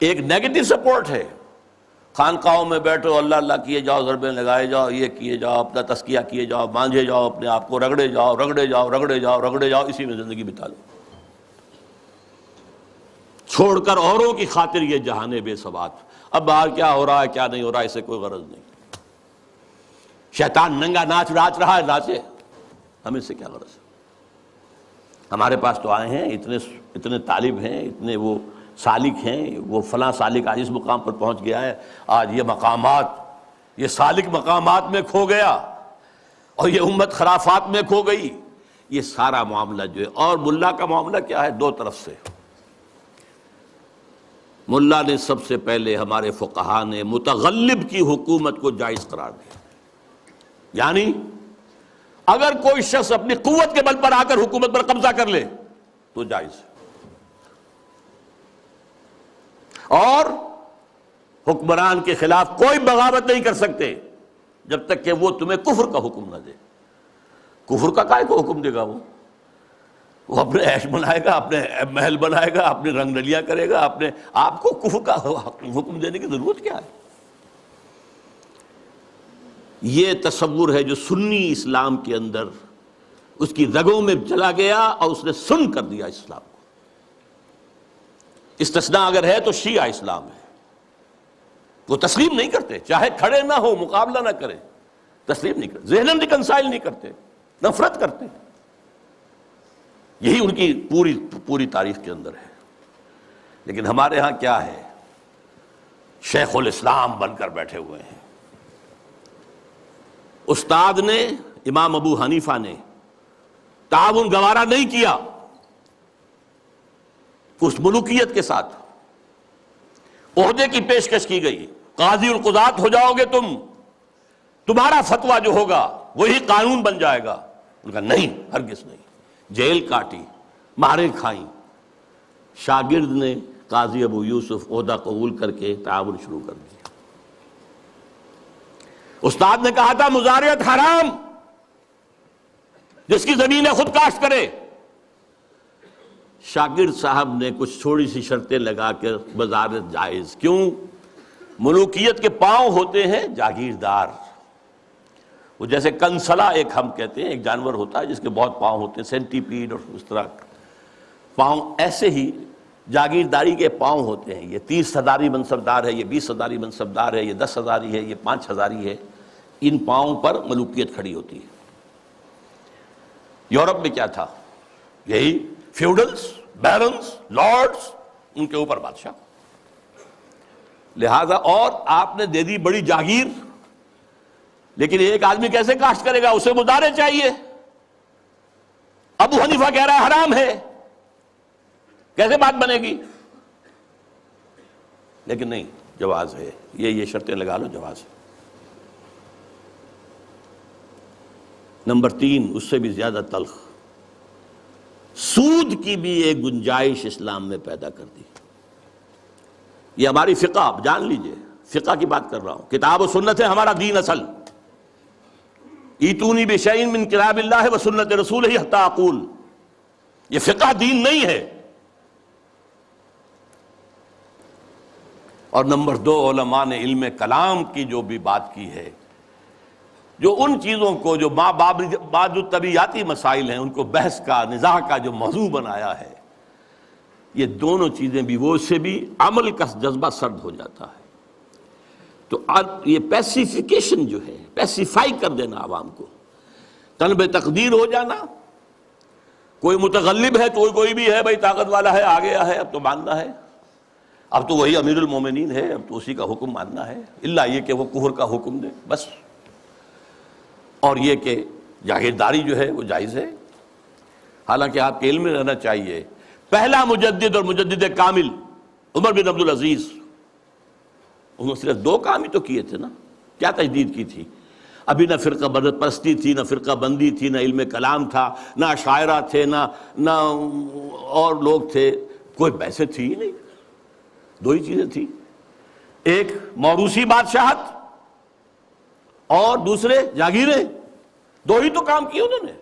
ایک نیگیٹو سپورٹ ہے۔ خانقاہوں میں بیٹھو، اللہ اللہ کیے جاؤ، ضربیں لگائے جاؤ، یہ کیے جاؤ، اپنا تزکیہ کیے جاؤ، مانجھے جاؤ، اپنے آپ کو رگڑے جاؤ رگڑے جاؤ رگڑے جاؤ رگڑے جاؤ، اسی میں زندگی بتا لو، چھوڑ کر اوروں کی خاطر یہ جہانے بے ثبات۔ اب باہر کیا ہو رہا ہے کیا نہیں ہو رہا ہے اسے کوئی غرض نہیں، شیطان ننگا ناچ رہا ہے، ناچے، ہمیں سے کیا غرض ہے؟ ہمارے پاس تو آئے ہیں اتنے طالب ہیں، اتنے وہ سالک ہیں، وہ فلاں سالک آج اس مقام پر پہنچ گیا ہے، آج یہ مقامات، یہ سالک مقامات میں کھو گیا اور یہ امت خرافات میں کھو گئی۔ یہ سارا معاملہ جو ہے، اور ملا کا معاملہ کیا ہے؟ دو طرف سے۔ ملا نے سب سے پہلے، ہمارے فقہا نے متغلب کی حکومت کو جائز قرار دیا، یعنی اگر کوئی شخص اپنی قوت کے بل پر آ کر حکومت پر قبضہ کر لے تو جائز ہے، اور حکمران کے خلاف کوئی بغاوت نہیں کر سکتے جب تک کہ وہ تمہیں کفر کا حکم نہ دے۔ کفر کا کائے کو حکم دے گا؟ وہ اپنے عیش بنائے گا، اپنے محل بنائے گا، اپنے رنگ رلیاں کرے گا، اپنے آپ کو کفر کا حکم دینے کی ضرورت کیا ہے؟ یہ تصور ہے جو سنی اسلام کے اندر اس کی رگوں میں چلا گیا اور اس نے سن کر دیا اسلام کو۔ استثناء اگر ہے تو شیعہ اسلام ہے، وہ تسلیم نہیں کرتے، چاہے کھڑے نہ ہو، مقابلہ نہ کریں، تسلیم نہیں کرتے، ذہناً ریکنسائل نہیں کرتے، نفرت کرتے۔ یہی ان کی پوری تاریخ کے اندر ہے۔ لیکن ہمارے ہاں کیا ہے؟ شیخ الاسلام بن کر بیٹھے ہوئے ہیں۔ استاد نے، امام ابو حنیفہ نے تعاون گوارا نہیں کیا اس ملوکیت کے ساتھ۔ عہدے کی پیشکش کی گئی، قاضی القضات ہو جاؤ گے تم، تمہارا فتویٰ جو ہوگا وہی قانون بن جائے گا۔ ان کا نہیں، ہرگز نہیں، جیل کاٹی، مارے کھائیں۔ شاگرد نے، قاضی ابو یوسف، عہدہ قبول کر کے تعاون شروع کر دیا۔ استاد نے کہا تھا مزارعت حرام، جس کی زمینیں خود کاشت کرے۔ شاگرد صاحب نے کچھ تھوڑی سی شرطیں لگا کر مزارعت جائز۔ کیوں؟ ملوکیت کے پاؤں ہوتے ہیں جاگیردار، وہ جیسے کنسلا ایک ہم کہتے ہیں، ایک جانور ہوتا ہے جس کے بہت پاؤں ہوتے ہیں، سینٹی پیڈ اور اس طرح پاؤں، ایسے ہی جاگیرداری کے پاؤں ہوتے ہیں۔ یہ 30 ہزاری منصبدار ہے، یہ 20 ہزاری منصبدار ہے، یہ 10 ہزاری ہے، یہ 5 ہزاری ہے۔ ان پاؤں پر ملوکیت کھڑی ہوتی ہے۔ یورپ میں کیا تھا؟ یہی فیوڈلز، بیرنز، لارڈز، ان کے اوپر بادشاہ۔ لہذا اور آپ نے دے دی بڑی جاگیر، لیکن ایک آدمی کیسے کاشت کرے گا؟ اسے مزارع چاہیے۔ ابو حنیفہ کہہ رہا ہے حرام ہے، کیسے بات بنے گی؟ لیکن نہیں، جواز ہے، یہ شرطیں لگا لو، جواز ہے۔ نمبر 3، اس سے بھی زیادہ تلخ، سود کی بھی ایک گنجائش اسلام میں پیدا کر دی۔ یہ ہماری فقہ، آپ جان لیجئے، فقہ کی بات کر رہا ہوں، کتاب و سنت ہے ہمارا دین اصل۔ ایتونی بشیء من کتاب اللہ و سنت رسولہ حتی اقول، یہ فقہ دین نہیں ہے۔ اور نمبر 2، علماء نے علم کلام کی جو بھی بات کی ہے، جو ان چیزوں کو جو بعض طبیعیاتی مسائل ہیں ان کو بحث کا، نزاع کا جو موضوع بنایا ہے، یہ دونوں چیزیں بھی، وہ اس سے بھی عمل کا جذبہ سرد ہو جاتا ہے۔ تو یہ پیسیفیکیشن جو ہے، پیسیفائی کر دینا عوام کو، طلب تقدیر ہو جانا، کوئی متغلب ہے تو کوئی بھی ہے بھائی طاقت والا ہے، آ گیا ہے، اب تو ماننا ہے، اب تو وہی امیر المومنین ہے، اب تو اسی کا حکم ماننا ہے، الا یہ کہ وہ کفر کا حکم دے، بس۔ اور یہ کہ جاگیرداری جو ہے وہ جائز ہے۔ حالانکہ آپ کے علم میں رہنا چاہیے، پہلا مجدد اور مجدد کامل عمر بن عبدالعزیز انہوں نے صرف 2 کام ہی تو کیے تھے نا. کیا تجدید کی تھی؟ ابھی نہ فرقہ بدت پرستی تھی، نہ فرقہ بندی تھی، نہ علم کلام تھا، نہ شاعرہ تھے، نہ اور لوگ تھے، کوئی بحثیں تھی ہی نہیں. 2 ہی چیزیں تھیں، ایک موروثی بادشاہت اور دوسرے جاگیریں. 2 ہی تو کام کیے انہوں نے.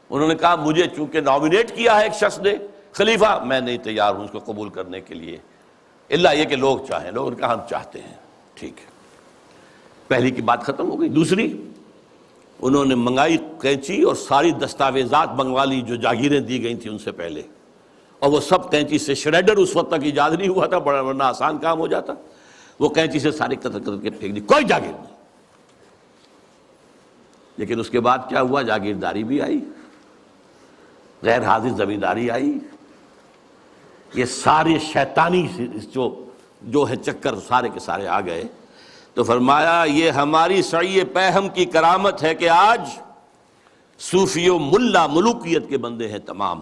انہوں نے کہا مجھے چونکہ نامینیٹ کیا ہے ایک شخص نے خلیفہ، میں نہیں تیار ہوں اس کو قبول کرنے کے لیے، الا یہ کہ لوگ چاہیں. لوگوں نے کہا ہم چاہتے ہیں. ٹھیک ہے، پہلی کی بات ختم ہو گئی. دوسری، انہوں نے منگائی کینچی اور ساری دستاویزات منگوا لی جو جاگیریں دی گئی تھیں ان سے پہلے، اور وہ سب کینچی سے شریڈر اس وقت تک ایجاد نہیں ہوا تھا، بڑا ورنہ آسان کام ہو جاتا. وہ کینچی سے سارے قطر قطر کے پھینک دی، کوئی جاگیر نہیں. لیکن اس کے بعد کیا ہوا؟ جاگیرداری بھی آئی، غیر حاضر زمینداری آئی، یہ سارے شیطانی جو ہے چکر سارے کے سارے آ گئے. تو فرمایا یہ ہماری سعی پہم کی کرامت ہے کہ آج صوفی و ملا ملوکیت کے بندے ہیں تمام.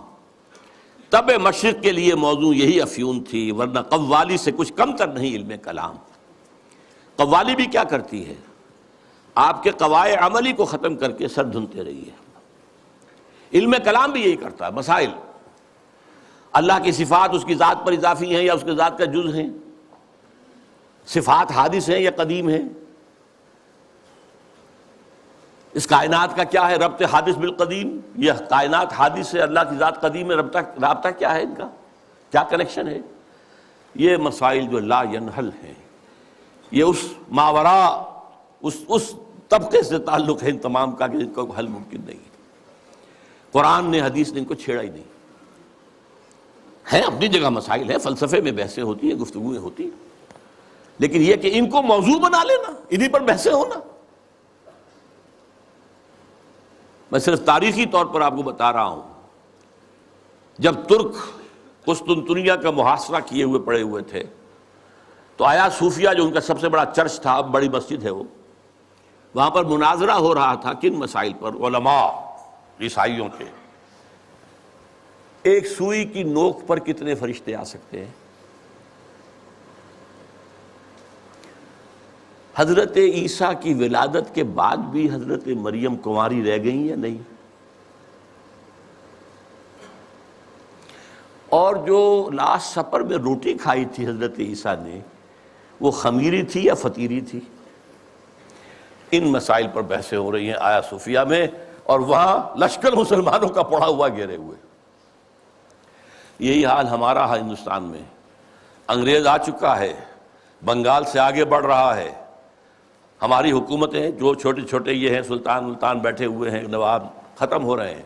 تب مشرق کے لیے موضوع یہی افیون تھی، ورنہ قوالی سے کچھ کم تر نہیں علم کلام. قوالی بھی کیا کرتی ہے؟ آپ کے قواعد عملی کو ختم کر کے سر دھنتے رہی ہے. علم کلام بھی یہی کرتا ہے. مسائل، اللہ کی صفات اس کی ذات پر اضافی ہیں یا اس کی ذات کا جز ہیں؟ صفات حادث ہیں یا قدیم ہیں؟ اس کائنات کا کیا ہے ربط حادث بالقدیم؟ یہ کائنات حادث ہے، اللہ کی ذات قدیم ہے، رابطہ کیا ہے ان کا؟ کیا کنیکشن ہے؟ یہ مسائل جو لا ینحل ہیں، یہ اس ماورا اس طبقے سے تعلق ہے ان تمام کا کہ جن کو حل ممکن نہیں. قرآن نے حدیث نے ان کو چھیڑا ہی نہیں. ہیں اپنی جگہ مسائل ہیں، فلسفے میں بحثیں ہوتی ہیں، گفتگویں ہوتی ہیں، لیکن یہ کہ ان کو موضوع بنا لینا، انہی پر بحثیں ہونا. میں صرف تاریخی طور پر آپ کو بتا رہا ہوں، جب ترک قسطنطنیہ کا محاصرہ کیے ہوئے پڑے ہوئے تھے تو آیا صوفیہ جو ان کا سب سے بڑا چرچ تھا، اب بڑی مسجد ہے وہ، وہاں پر مناظرہ ہو رہا تھا. کن مسائل پر؟ علماء عیسائیوں کے. ایک سوئی کی نوک پر کتنے فرشتے آ سکتے ہیں؟ حضرت عیسیٰ کی ولادت کے بعد بھی حضرت مریم کنواری رہ گئی یا نہیں؟ اور جو لاسٹ سپر میں روٹی کھائی تھی حضرت عیسیٰ نے، وہ خمیری تھی یا فطیری تھی؟ ان مسائل پر بحثیں ہو رہی ہیں آیا صوفیہ میں، اور وہاں لشکر مسلمانوں کا پڑا ہوا گھیرے ہوئے. یہی حال ہمارا ہے ہندوستان میں. انگریز آ چکا ہے، بنگال سے آگے بڑھ رہا ہے. ہماری حکومتیں جو چھوٹے چھوٹے یہ ہیں سلطان بیٹھے ہوئے ہیں، نواب ختم ہو رہے ہیں،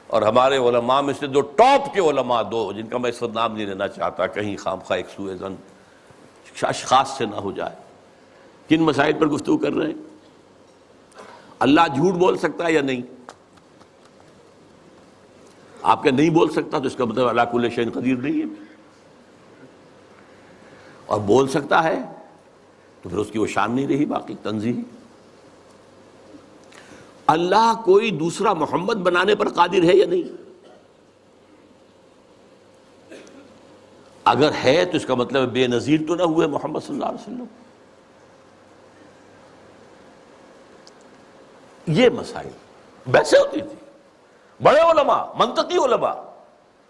اور ہمارے علماء میں سے 2 ٹاپ کے علماء، 2 جن کا میں اس وقت نام نہیں لینا چاہتا کہیں خامخواہ ایک سوء ظن اشخاص سے نہ ہو جائے، کن مسائل پر گفتگو کر رہے ہیں؟ اللہ جھوٹ بول سکتا ہے یا نہیں؟ آپ کے نہیں بول سکتا تو اس کا مطلب اللہ کل شیء قدیر نہیں ہے. اور بول سکتا ہے تو پھر اس کی وہ شان نہیں رہی باقی تنزیہی. اللہ کوئی دوسرا محمد بنانے پر قادر ہے یا نہیں؟ اگر ہے تو اس کا مطلب بے نظیر تو نہ ہوئے محمد صلی اللہ علیہ وسلم. یہ مسائل بحثیں ہوتی تھی، بڑے علماء، منطقی علماء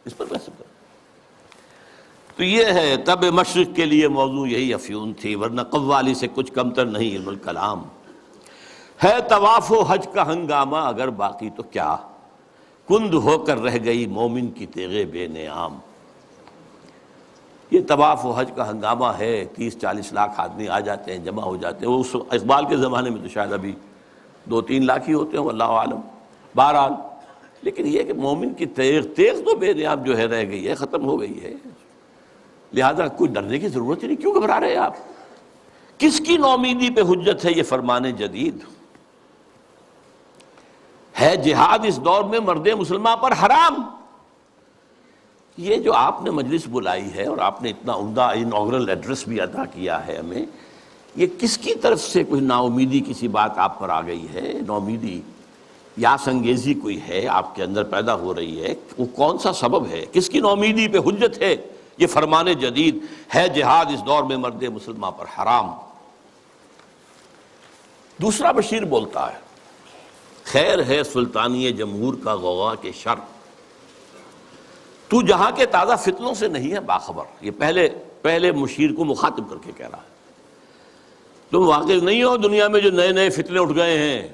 اس پر بحث کرتے. تو یہ ہے تب مشرق کے لیے موضوع یہی افیون تھی، ورنہ قوالی سے کچھ کمتر نہیں علم الکلام. ہے طواف و حج کا ہنگامہ اگر باقی تو کیا، کند ہو کر رہ گئی مومن کی تیغ بے نیام. یہ طواف و حج کا ہنگامہ ہے، 30-40 لاکھ آدمی آ جاتے ہیں، جمع ہو جاتے ہیں. وہ اس اقبال کے زمانے میں تو شاید ابھی 2-3 لاکھ ہی ہوتے ہیں، اللہ عالم. بہرحال لیکن یہ کہ مومن کی تیغ تو بے نیام جو ہے رہ گئی ہے، ختم ہو گئی ہے. لہذا کوئی ڈرنے کی ضرورت ہی نہیں. کیوں گھبرا رہے ہیں آپ؟ کس کی نومیدی پہ حجت ہے یہ فرمان جدید؟ ہے جہاد اس دور میں مرد مسلمان پر حرام. یہ جو آپ نے مجلس بلائی ہے اور آپ نے اتنا عمدہ انوگرل ایڈریس بھی ادا کیا ہے ہمیں، یہ کس کی طرف سے کوئی نا امیدی کسی بات آپ پر آ گئی ہے؟ نومیدی یا سنگیزی کوئی ہے آپ کے اندر پیدا ہو رہی ہے؟ وہ کون سا سبب ہے؟ کس کی نومیدی پہ حجت ہے یہ فرمان جدید ہے جہاد اس دور میں مرد مسلمان پر حرام۔ دوسرا بشیر بولتا ہے خیر ہے سلطانی جمہور کا غوغا کے شر، تو جہاں کے تازہ فتنوں سے نہیں ہے باخبر۔ یہ پہلے مشیر کو مخاطب کر کے کہہ رہا ہے، تم واقف نہیں ہو دنیا میں جو نئے نئے فتنے اٹھ گئے ہیں،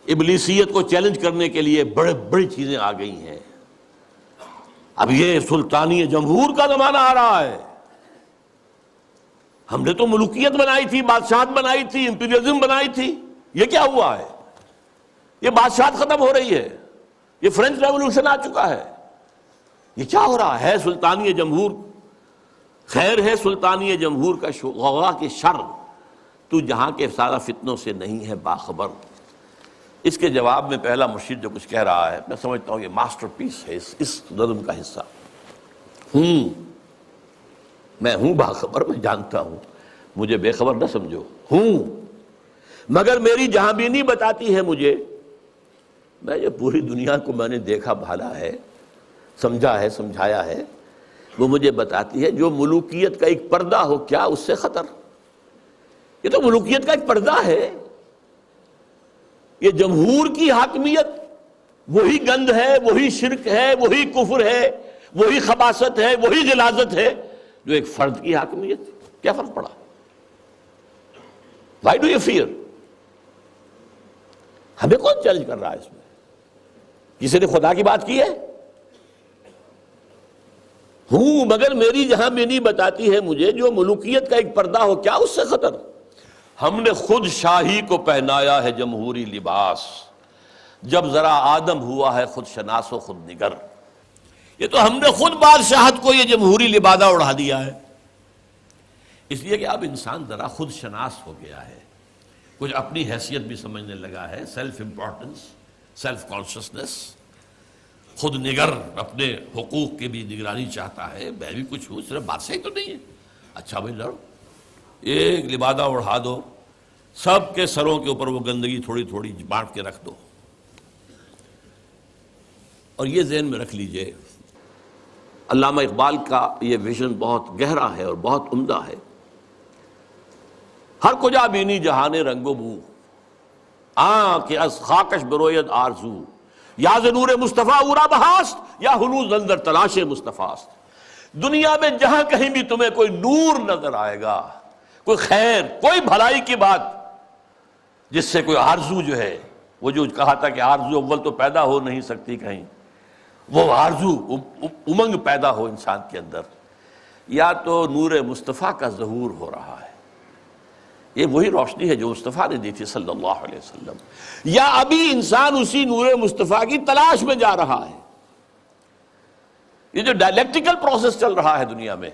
ابلیسیت کو چیلنج کرنے کے لیے بڑی چیزیں آ گئی ہیں۔ اب یہ سلطانی جمہور کا زمانہ آ رہا ہے، ہم نے تو ملوکیت بنائی تھی، بادشاہت بنائی تھی، امپیریلزم بنائی تھی، یہ کیا ہوا ہے؟ یہ بادشاہت ختم ہو رہی ہے، یہ فرینچ ریولوشن آ چکا ہے، یہ کیا ہو رہا ہے؟ سلطانی جمہور، خیر ہے سلطانی جمہور کا غوغا کے شر، تو جہاں کے سارا فتنوں سے نہیں ہے باخبر۔ اس کے جواب میں پہلا مرشد جو کچھ کہہ رہا ہے، میں سمجھتا ہوں یہ ماسٹر پیس ہے اس نظم کا حصہ۔ میں ہوں باخبر، میں جانتا ہوں، مجھے بے خبر نہ سمجھو، ہوں مگر میری جہاں بینی بتاتی ہے مجھے، میں یہ پوری دنیا کو میں نے دیکھا بھالا ہے، سمجھا ہے، سمجھایا ہے، وہ مجھے بتاتی ہے جو ملوکیت کا ایک پردہ ہو کیا اس سے خطر؟ یہ تو ملوکیت کا ایک پردہ ہے، یہ جمہور کی حاکمیت وہی گند ہے، وہی شرک ہے، وہی کفر ہے، وہی خباثت ہے، وہی غلاظت ہے جو ایک فرد کی حاکمیت۔ کیا فرق پڑا؟ Why do you fear؟ ہمیں کون چیلنج کر رہا ہے اس میں؟ کسی نے خدا کی بات کی ہے؟ ہوں مگر میری جہاں بینی بتاتی ہے مجھے جو ملوکیت کا ایک پردہ ہو کیا اس سے خطر؟ ہم نے خود شاہی کو پہنایا ہے جمہوری لباس، جب ذرا آدم ہوا ہے خود شناس و خود نگر۔ یہ تو ہم نے خود بادشاہت کو یہ جمہوری لبادہ اڑا دیا ہے، اس لیے کہ اب انسان ذرا خود شناس ہو گیا ہے، کچھ اپنی حیثیت بھی سمجھنے لگا ہے، سیلف امپورٹنس، سیلف کانشسنس، خود نگر، اپنے حقوق کی بھی نگرانی چاہتا ہے، میں بھی کچھ ہوں، صرف بادشاہی تو نہیں ہے۔ اچھا بھائی لڑو، ایک لبادہ اڑا دو، سب کے سروں کے اوپر وہ گندگی تھوڑی تھوڑی بانٹ کے رکھ دو۔ اور یہ ذہن میں رکھ لیجئے، علامہ اقبال کا یہ ویژن بہت گہرا ہے اور بہت عمدہ ہے۔ ہر کجا بینی جہان رنگ و بو، کہ از خاکش بروید آرزو، یا ز نور مصطفیٰ اورا بہاست، یا ہنوز اندر تلاش مصطفیٰ است۔ دنیا میں جہاں کہیں بھی تمہیں کوئی نور نظر آئے گا، کوئی خیر، کوئی بھلائی کی بات جس سے کوئی آرزو جو ہے، وہ جو کہا تھا کہ آرزو اول تو پیدا ہو نہیں سکتی کہیں، وہ آرزو امنگ پیدا ہو انسان کے اندر، یا تو نور مصطفیٰ کا ظہور ہو رہا ہے، یہ وہی روشنی ہے جو مصطفیٰ نے دی تھی صلی اللہ علیہ وسلم، یا ابھی انسان اسی نور مصطفیٰ کی تلاش میں جا رہا ہے۔ یہ جو ڈائلیکٹیکل پروسیس چل رہا ہے دنیا میں،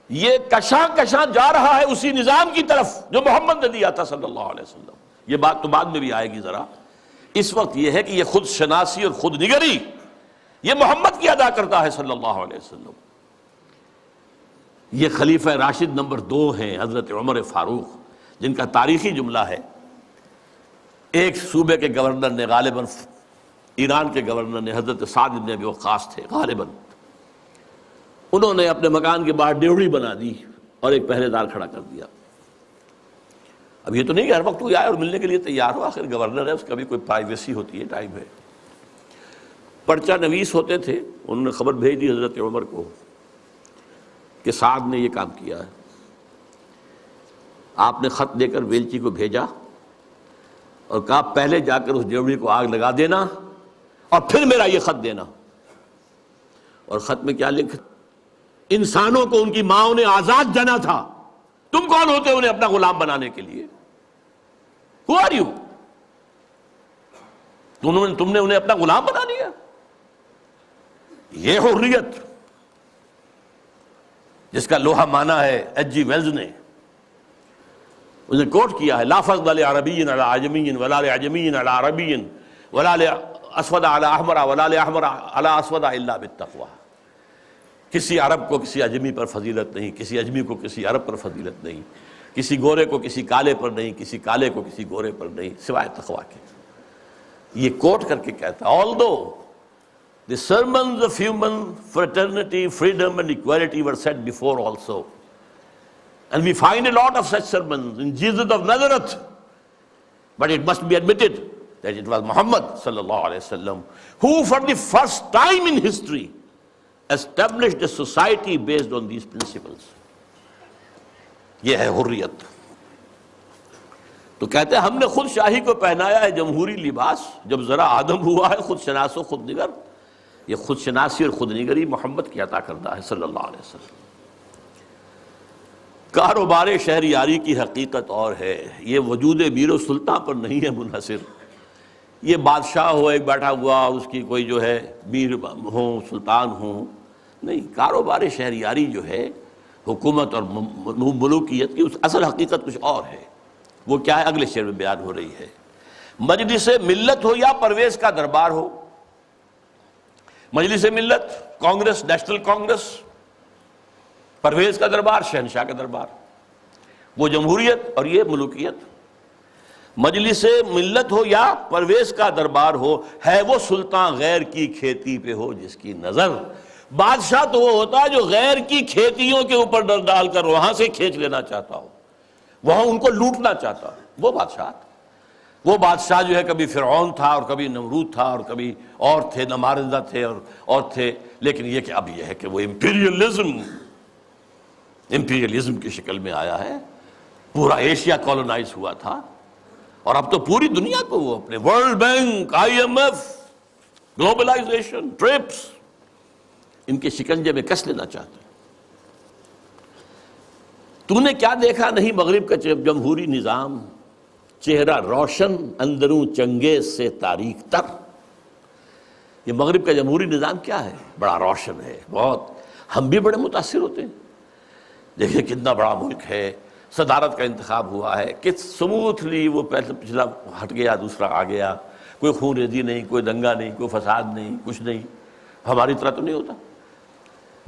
یہ کشاں کشاں جا رہا ہے اسی نظام کی طرف جو محمد نے دیا تھا صلی اللہ علیہ وسلم۔ یہ بات تو بعد میں بھی آئے گی ذرا، اس وقت یہ ہے کہ یہ خود شناسی اور خود نگری یہ محمد کی ادا کرتا ہے صلی اللہ علیہ وسلم۔ یہ خلیفہ راشد نمبر 2 ہیں حضرت عمر فاروق، جن کا تاریخی جملہ ہے، ایک صوبے کے گورنر نے، غالباً ایران کے گورنر نے، حضرت سعد بن ابی وقاص تھے غالباً، انہوں نے اپنے مکان کے باہر ڈیوڑی بنا دی اور ایک پہرے دار کھڑا کر دیا۔ اب یہ تو نہیں کہ ہر وقت کوئی آئے اور ملنے کے لیے تیار ہو، آخر گورنر ہے، اس کا بھی کوئی پرائیویسی ہوتی ہے، ٹائم ہے۔ پرچہ نویس ہوتے تھے، انہوں نے خبر بھیج دی حضرت عمر کو کہ سعد نے یہ کام کیا ہے۔ آپ نے خط دے کر ویلچی کو بھیجا اور کہا پہلے جا کر اس ڈیوڑی کو آگ لگا دینا اور پھر میرا یہ خط دینا۔ اور خط میں کیا لکھا؟ انسانوں کو ان کی ماؤں نے آزاد جنا تھا، تم کون ہوتے انہیں اپنا غلام بنانے کے لیے؟ Who are you؟ تم نے انہیں اپنا غلام بنا لیا۔ یہ حریت جس کا لوہا مانا ہے ایچ جی ویلز نے، اسے کوٹ کیا ہے، لا فضل لعربی علی عجمی ولا لعجمی علی عربی ولا لاسود علی احمر ولا لاحمر علی اسود الا بالتقوی۔ کسی عرب کو کسی اجمی پر فضیلت نہیں، کسی اجمی کو کسی عرب پر فضیلت نہیں، کسی گورے کو کسی کالے پر نہیں، کسی کالے کو کسی گورے پر نہیں، سوائے تقوی کے۔ یہ کوٹ کر کے کہتا ہے، although The sermons of human fraternity, freedom and equality were said before also. And we find a lot of such sermons in Jesus of Nazareth. But it must be admitted that it was Muhammad sallallahu alaihi wasallam who for the first time in history established a society based on these principles. یہ ہے حریت. تو کہتے ہیں ہم نے خود شاہی کو پہنایا ہے جمہوری لباس. جب ذرا آدم ہوا ہے خود شناس و خود نگر. یہ خود شناسی اور خود نگری محمد کی عطا کردہ ہے صلی اللہ علیہ وسلم. کاروبار شہریاری کی حقیقت اور ہے. یہ وجود میر و سلطان پر نہیں ہے منحصر. یہ بادشاہ ہو ایک بیٹھا ہوا اس کی کوئی جو ہے میر ہوں سلطان ہوں نہیں. کاروبار شہریاری جو ہے حکومت اور ملوکیت کی اس اصل حقیقت کچھ اور ہے. وہ کیا ہے اگلے شعر میں بیان ہو رہی ہے. مجلس ملت ہو یا پرویز کا دربار ہو. مجلس ملت کانگریس نیشنل کانگریس، پرویز کا دربار شہنشاہ کا دربار. وہ جمہوریت اور یہ ملوکیت. مجلس ملت ہو یا پرویز کا دربار ہو، ہے وہ سلطان غیر کی کھیتی پہ ہو جس کی نظر. بادشاہ تو وہ ہوتا ہے جو غیر کی کھیتیوں کے اوپر ڈر ڈال کر وہاں سے کھینچ لینا چاہتا ہو، وہاں ان کو لوٹنا چاہتا ہو. وہ بادشاہ جو ہے کبھی فرعون تھا اور کبھی نمرود تھا اور کبھی اور تھے نمارندہ تھے اور تھے. لیکن یہ کہ اب یہ ہے کہ وہ امپیریلزم کی شکل میں آیا ہے. پورا ایشیا کالونائز ہوا تھا اور اب تو پوری دنیا کو وہ اپنے world bank, IMF، globalization, TRIPS ان کے شکنجے میں کس لینا چاہتے ہیں. تو نے کیا دیکھا نہیں مغرب کا جمہوری نظام، چہرہ روشن اندروں چنگیز سے تاریک تر. یہ مغرب کا جمہوری نظام کیا ہے؟ بڑا روشن ہے بہت. ہم بھی بڑے متاثر ہوتے ہیں. دیکھیں کتنا بڑا ملک ہے، صدارت کا انتخاب ہوا ہے کہ سموتھلی وہ پچھلا ہٹ گیا دوسرا آ گیا. کوئی خون ریزی نہیں، کوئی دنگا نہیں، کوئی فساد نہیں، کچھ نہیں. ہماری طرح تو نہیں ہوتا،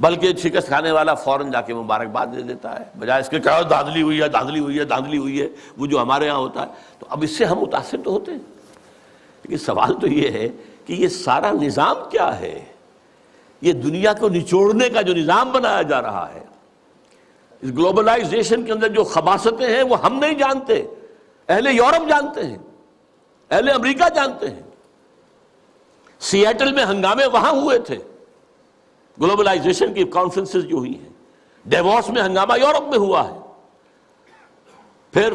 بلکہ شکست کھانے والا فوراً جا کے مبارکباد دے دیتا ہے بجائے اس کے کہ دھاندلی ہوئی ہے دھاندلی ہوئی ہے دھاندلی ہوئی ہے، وہ جو ہمارے ہاں ہوتا ہے. تو اب اس سے ہم متاثر تو ہوتے ہیں، لیکن سوال تو یہ ہے کہ یہ سارا نظام کیا ہے؟ یہ دنیا کو نچوڑنے کا جو نظام بنایا جا رہا ہے، اس گلوبلائزیشن کے اندر جو خباثتیں ہیں وہ ہم نہیں جانتے، اہل یورپ جانتے ہیں، اہل امریکہ جانتے ہیں. سیاٹل میں ہنگامے وہاں ہوئے تھے، گلوبلائزیشن کی کانفرنسز جو ہوئی ہیں. ڈیووس میں ہنگامہ یورپ میں ہوا ہے، پھر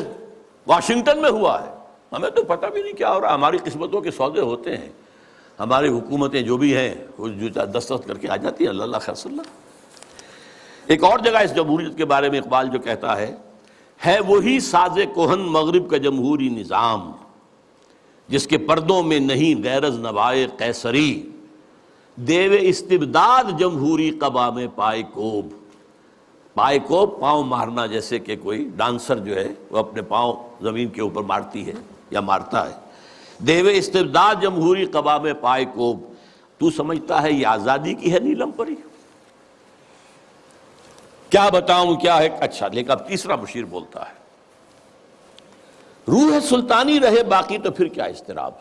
واشنگٹن میں ہوا ہے. ہمیں تو پتہ بھی نہیں کیا ہو رہا. ہماری قسمتوں کے سودے ہوتے ہیں. ہماری حکومتیں جو بھی ہیں وہ جو دستخط کر کے آ جاتی ہیں. اللہ خیر صلی اللہ. ایک اور جگہ اس جمہوریت کے بارے میں اقبال جو کہتا ہے وہی ساز کہن مغرب کا جمہوری نظام جس کے پردوں میں نہیں غیرض نوائے قیصری. دیو استبداد جمہوری قبا میں پائے کوب. پائے کوب پاؤں مارنا، جیسے کہ کوئی ڈانسر جو ہے وہ اپنے پاؤں زمین کے اوپر مارتی ہے یا مارتا ہے. دیو استبداد جمہوری قبا میں پائے کوب. تو سمجھتا ہے یہ آزادی کی ہے نیلم پری؟ کیا بتاؤں کیا ہے. اچھا لیکن اب تیسرا مشیر بولتا ہے، روح سلطانی رہے باقی تو پھر کیا اضطراب.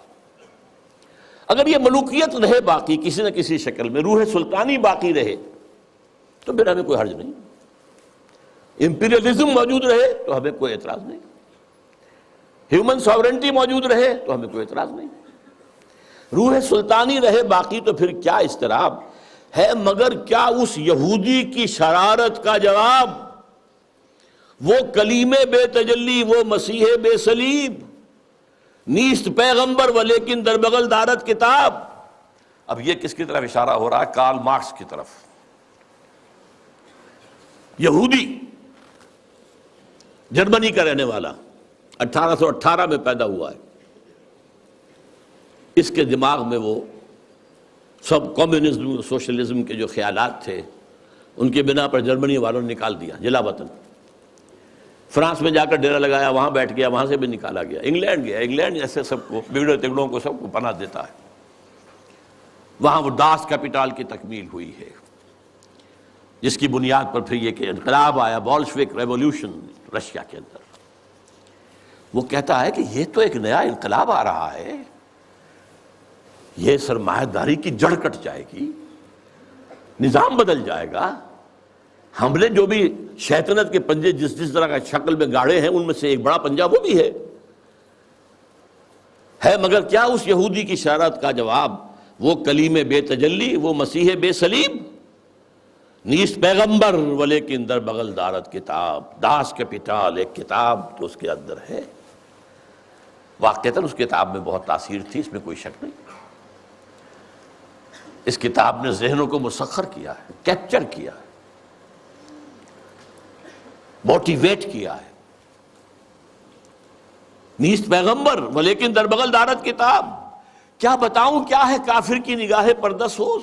اگر یہ ملوکیت رہے باقی کسی نہ کسی شکل میں، روح سلطانی باقی رہے تو پھر ہمیں کوئی حرج نہیں. امپیریلزم موجود رہے تو ہمیں کوئی اعتراض نہیں. ہیومن ساورنٹی موجود رہے تو ہمیں کوئی اعتراض نہیں. روح سلطانی رہے باقی تو پھر کیا اضطراب ہے. مگر کیا اس یہودی کی شرارت کا جواب وہ کلیم بے تجلی، وہ مسیح بے صلیب، نیست پیغمبر و لیکن در بغل دارت کتاب. اب یہ کس کی طرف اشارہ ہو رہا ہے؟ کارل مارکس کی طرف. یہودی، جرمنی کا رہنے والا، 1818 میں پیدا ہوا ہے. اس کے دماغ میں وہ سب کمیونزم سوشلزم کے جو خیالات تھے ان کے بنا پر جرمنی والوں نے نکال دیا جلا وطن. فرانس میں جا کر ڈیرا لگایا، وہاں بیٹھ گیا، وہاں سے بھی نکالا گیا. انگلینڈ گیا، انگلینڈ ایسے سب کو بگڑے تگڑوں کو سب کو پناہ دیتا ہے. وہاں وہ داس کیپیٹال کی تکمیل ہوئی ہے جس کی بنیاد پر پھر یہ کہ انقلاب آیا، بولشوک ریولوشن رشیا کے اندر. وہ کہتا ہے کہ یہ تو ایک نیا انقلاب آ رہا ہے. یہ سرمایہ داری کی جڑ کٹ جائے گی، نظام بدل جائے گا۔ ہم نے جو بھی شیطنت کے پنجے جس طرح کا شکل میں گاڑے ہیں، ان میں سے ایک بڑا پنجہ وہ بھی ہے مگر کیا اس یہودی کی شرارت کا جواب؟ وہ کلیم بے تجلی، وہ مسیح بے صلیب، نیست پیغمبر ولیکن در بغل دارت کتاب، داس کیپیٹل، ایک کتاب جو اس کے اندر ہے۔ واقعتاً اس کتاب میں بہت تاثیر تھی، اس میں کوئی شک نہیں۔ اس کتاب نے ذہنوں کو مسخر کیا ہے، کیپچر کیا ہے، موٹیویٹ کیا ہے۔ نیست پیغمبر ولیکن در بغل دارت کتاب، کیا بتاؤں کیا ہے کافر کی نگاہ پردہ سوز،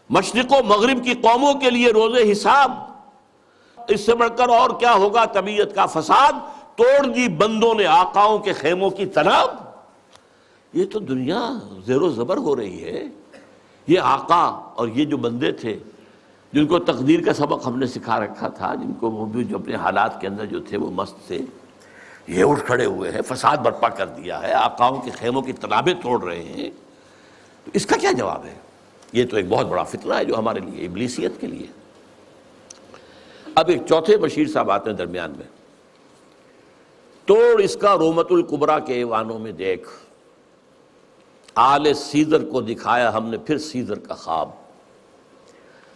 مشرق و مغرب کی قوموں کے لیے روز حساب، اس سے بڑھ کر اور کیا ہوگا طبیعت کا فساد، توڑ دی بندوں نے آقاؤں کے خیموں کی تناب۔ یہ تو دنیا زیر و زبر ہو رہی ہے۔ یہ آقا اور یہ جو بندے تھے جن کو تقدیر کا سبق ہم نے سکھا رکھا تھا، جن کو وہ بھی جو اپنے حالات کے اندر جو تھے وہ مست تھے، یہ اٹھ کھڑے ہوئے ہیں، فساد برپا کر دیا ہے، آقاؤں کے خیموں کی تنابیں توڑ رہے ہیں۔ تو اس کا کیا جواب ہے؟ یہ تو ایک بہت بڑا فتنہ ہے جو ہمارے لیے، ابلیسیت کے لیے۔ اب ایک چوتھے بشیر صاحب آتے ہیں درمیان میں، توڑ اس کا رومت الکبریٰ کے ایوانوں میں دیکھ، آل سیزر کو دکھایا ہم نے پھر سیزر کا خواب۔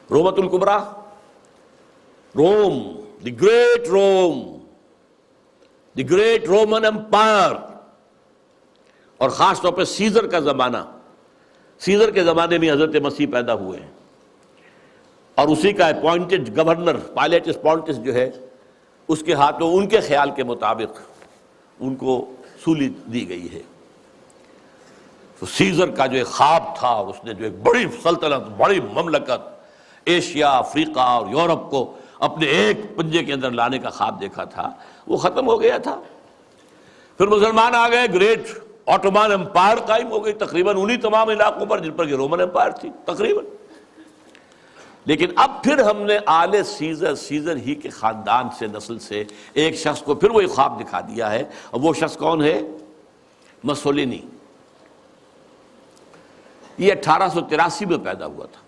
رومت الکبریٰ، Rome, the great Rome, the great Roman empire, اور خاص طور پہ سیزر کا زمانہ۔ سیزر کے زمانے میں حضرت مسیح پیدا ہوئے ہیں، اور اسی کا اپوائنٹڈ گورنر پائلیٹس پونٹس جو ہے، اس کے ہاتھوں ان کے خیال کے مطابق ان کو سولی دی گئی ہے۔ تو سیزر کا جو ایک خواب تھا، اور اس نے جو ایک بڑی سلطنت، بڑی مملکت، ایشیا، افریقہ اور یورپ کو اپنے ایک پنجے کے اندر لانے کا خواب دیکھا تھا، وہ ختم ہو گیا تھا۔ پھر مسلمان آ گئے، گریٹ آٹومان امپائر قائم ہو گئی، تقریباً انہی تمام علاقوں پر جن پر یہ رومن امپائر تھی تقریباً۔ لیکن اب پھر ہم نے آل سیزر، سیزر ہی کے خاندان سے، نسل سے ایک شخص کو پھر وہی خواب دکھا دیا ہے، اور وہ شخص کون ہے؟ مسولینی۔ یہ 1883 میں پیدا ہوا تھا،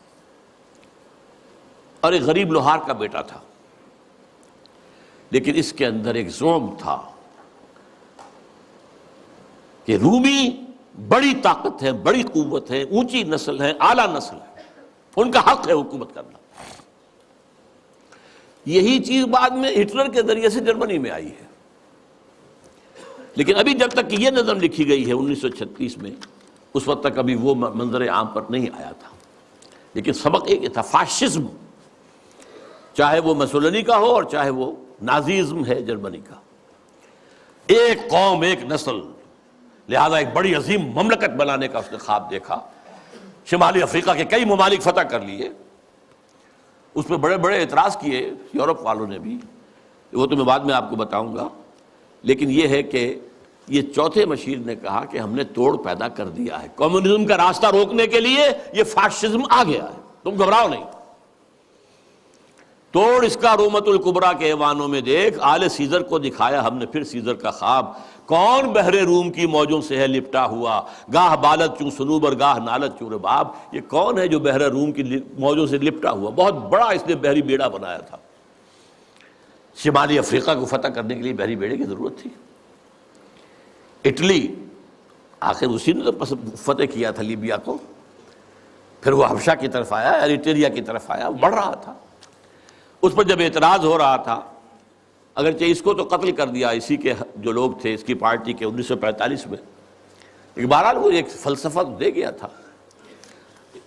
اور ایک غریب لوہار کا بیٹا تھا، لیکن اس کے اندر ایک زوم تھا کہ رومی بڑی طاقت ہے، بڑی قوت ہے، اونچی نسل ہے، اعلیٰ نسل ہے، ان کا حق ہے حکومت کرنا۔ یہی چیز بعد میں ہٹلر کے ذریعے سے جرمنی میں آئی ہے، لیکن ابھی جب تک یہ نظم لکھی گئی ہے 1936 میں، اس وقت تک ابھی وہ منظر عام پر نہیں آیا تھا۔ لیکن سبق ایک تھا، فاشزم، چاہے وہ مسولینی کا ہو اور چاہے وہ نازیزم ہے جرمنی کا، ایک قوم، ایک نسل، لہذا ایک بڑی عظیم مملکت بنانے کا اس نے خواب دیکھا۔ شمالی افریقہ کے کئی ممالک فتح کر لیے، اس پہ بڑے بڑے اعتراض کیے یورپ والوں نے بھی، وہ تو میں بعد میں آپ کو بتاؤں گا۔ لیکن یہ ہے کہ یہ چوتھے مشیر نے کہا کہ ہم نے توڑ پیدا کر دیا ہے، کمیونزم کا راستہ روکنے کے لیے یہ فاشزم آ گیا ہے، تم گھبراؤ نہیں۔ توڑ اس کا رومت الکبریٰ کے ایوانوں میں دیکھ، آل سیزر کو دکھایا ہم نے پھر سیزر کا خواب، کون بحر روم کی موجوں سے ہے لپٹا ہوا، گاہ بالت چوں سنوبر گاہ نالت چوں رباب۔ یہ کون ہے جو بحر روم کی موجوں سے لپٹا ہوا؟ بہت بڑا اس نے بحری بیڑا بنایا تھا، شمالی افریقہ کو فتح کرنے کے لیے بحری بیڑے کی ضرورت تھی۔ اٹلی، آخر اسی نے تو فتح کیا تھا لیبیا کو، پھر وہ حبشہ کی طرف آیا، ایریٹریا کی طرف آیا، بڑھ رہا تھا۔ اس پر جب اعتراض ہو رہا تھا، اگرچہ اس کو تو قتل کر دیا اسی کے جو لوگ تھے اس کی پارٹی کے 1945 میں، لیکن بہرحال وہ ایک فلسفہ دے گیا تھا۔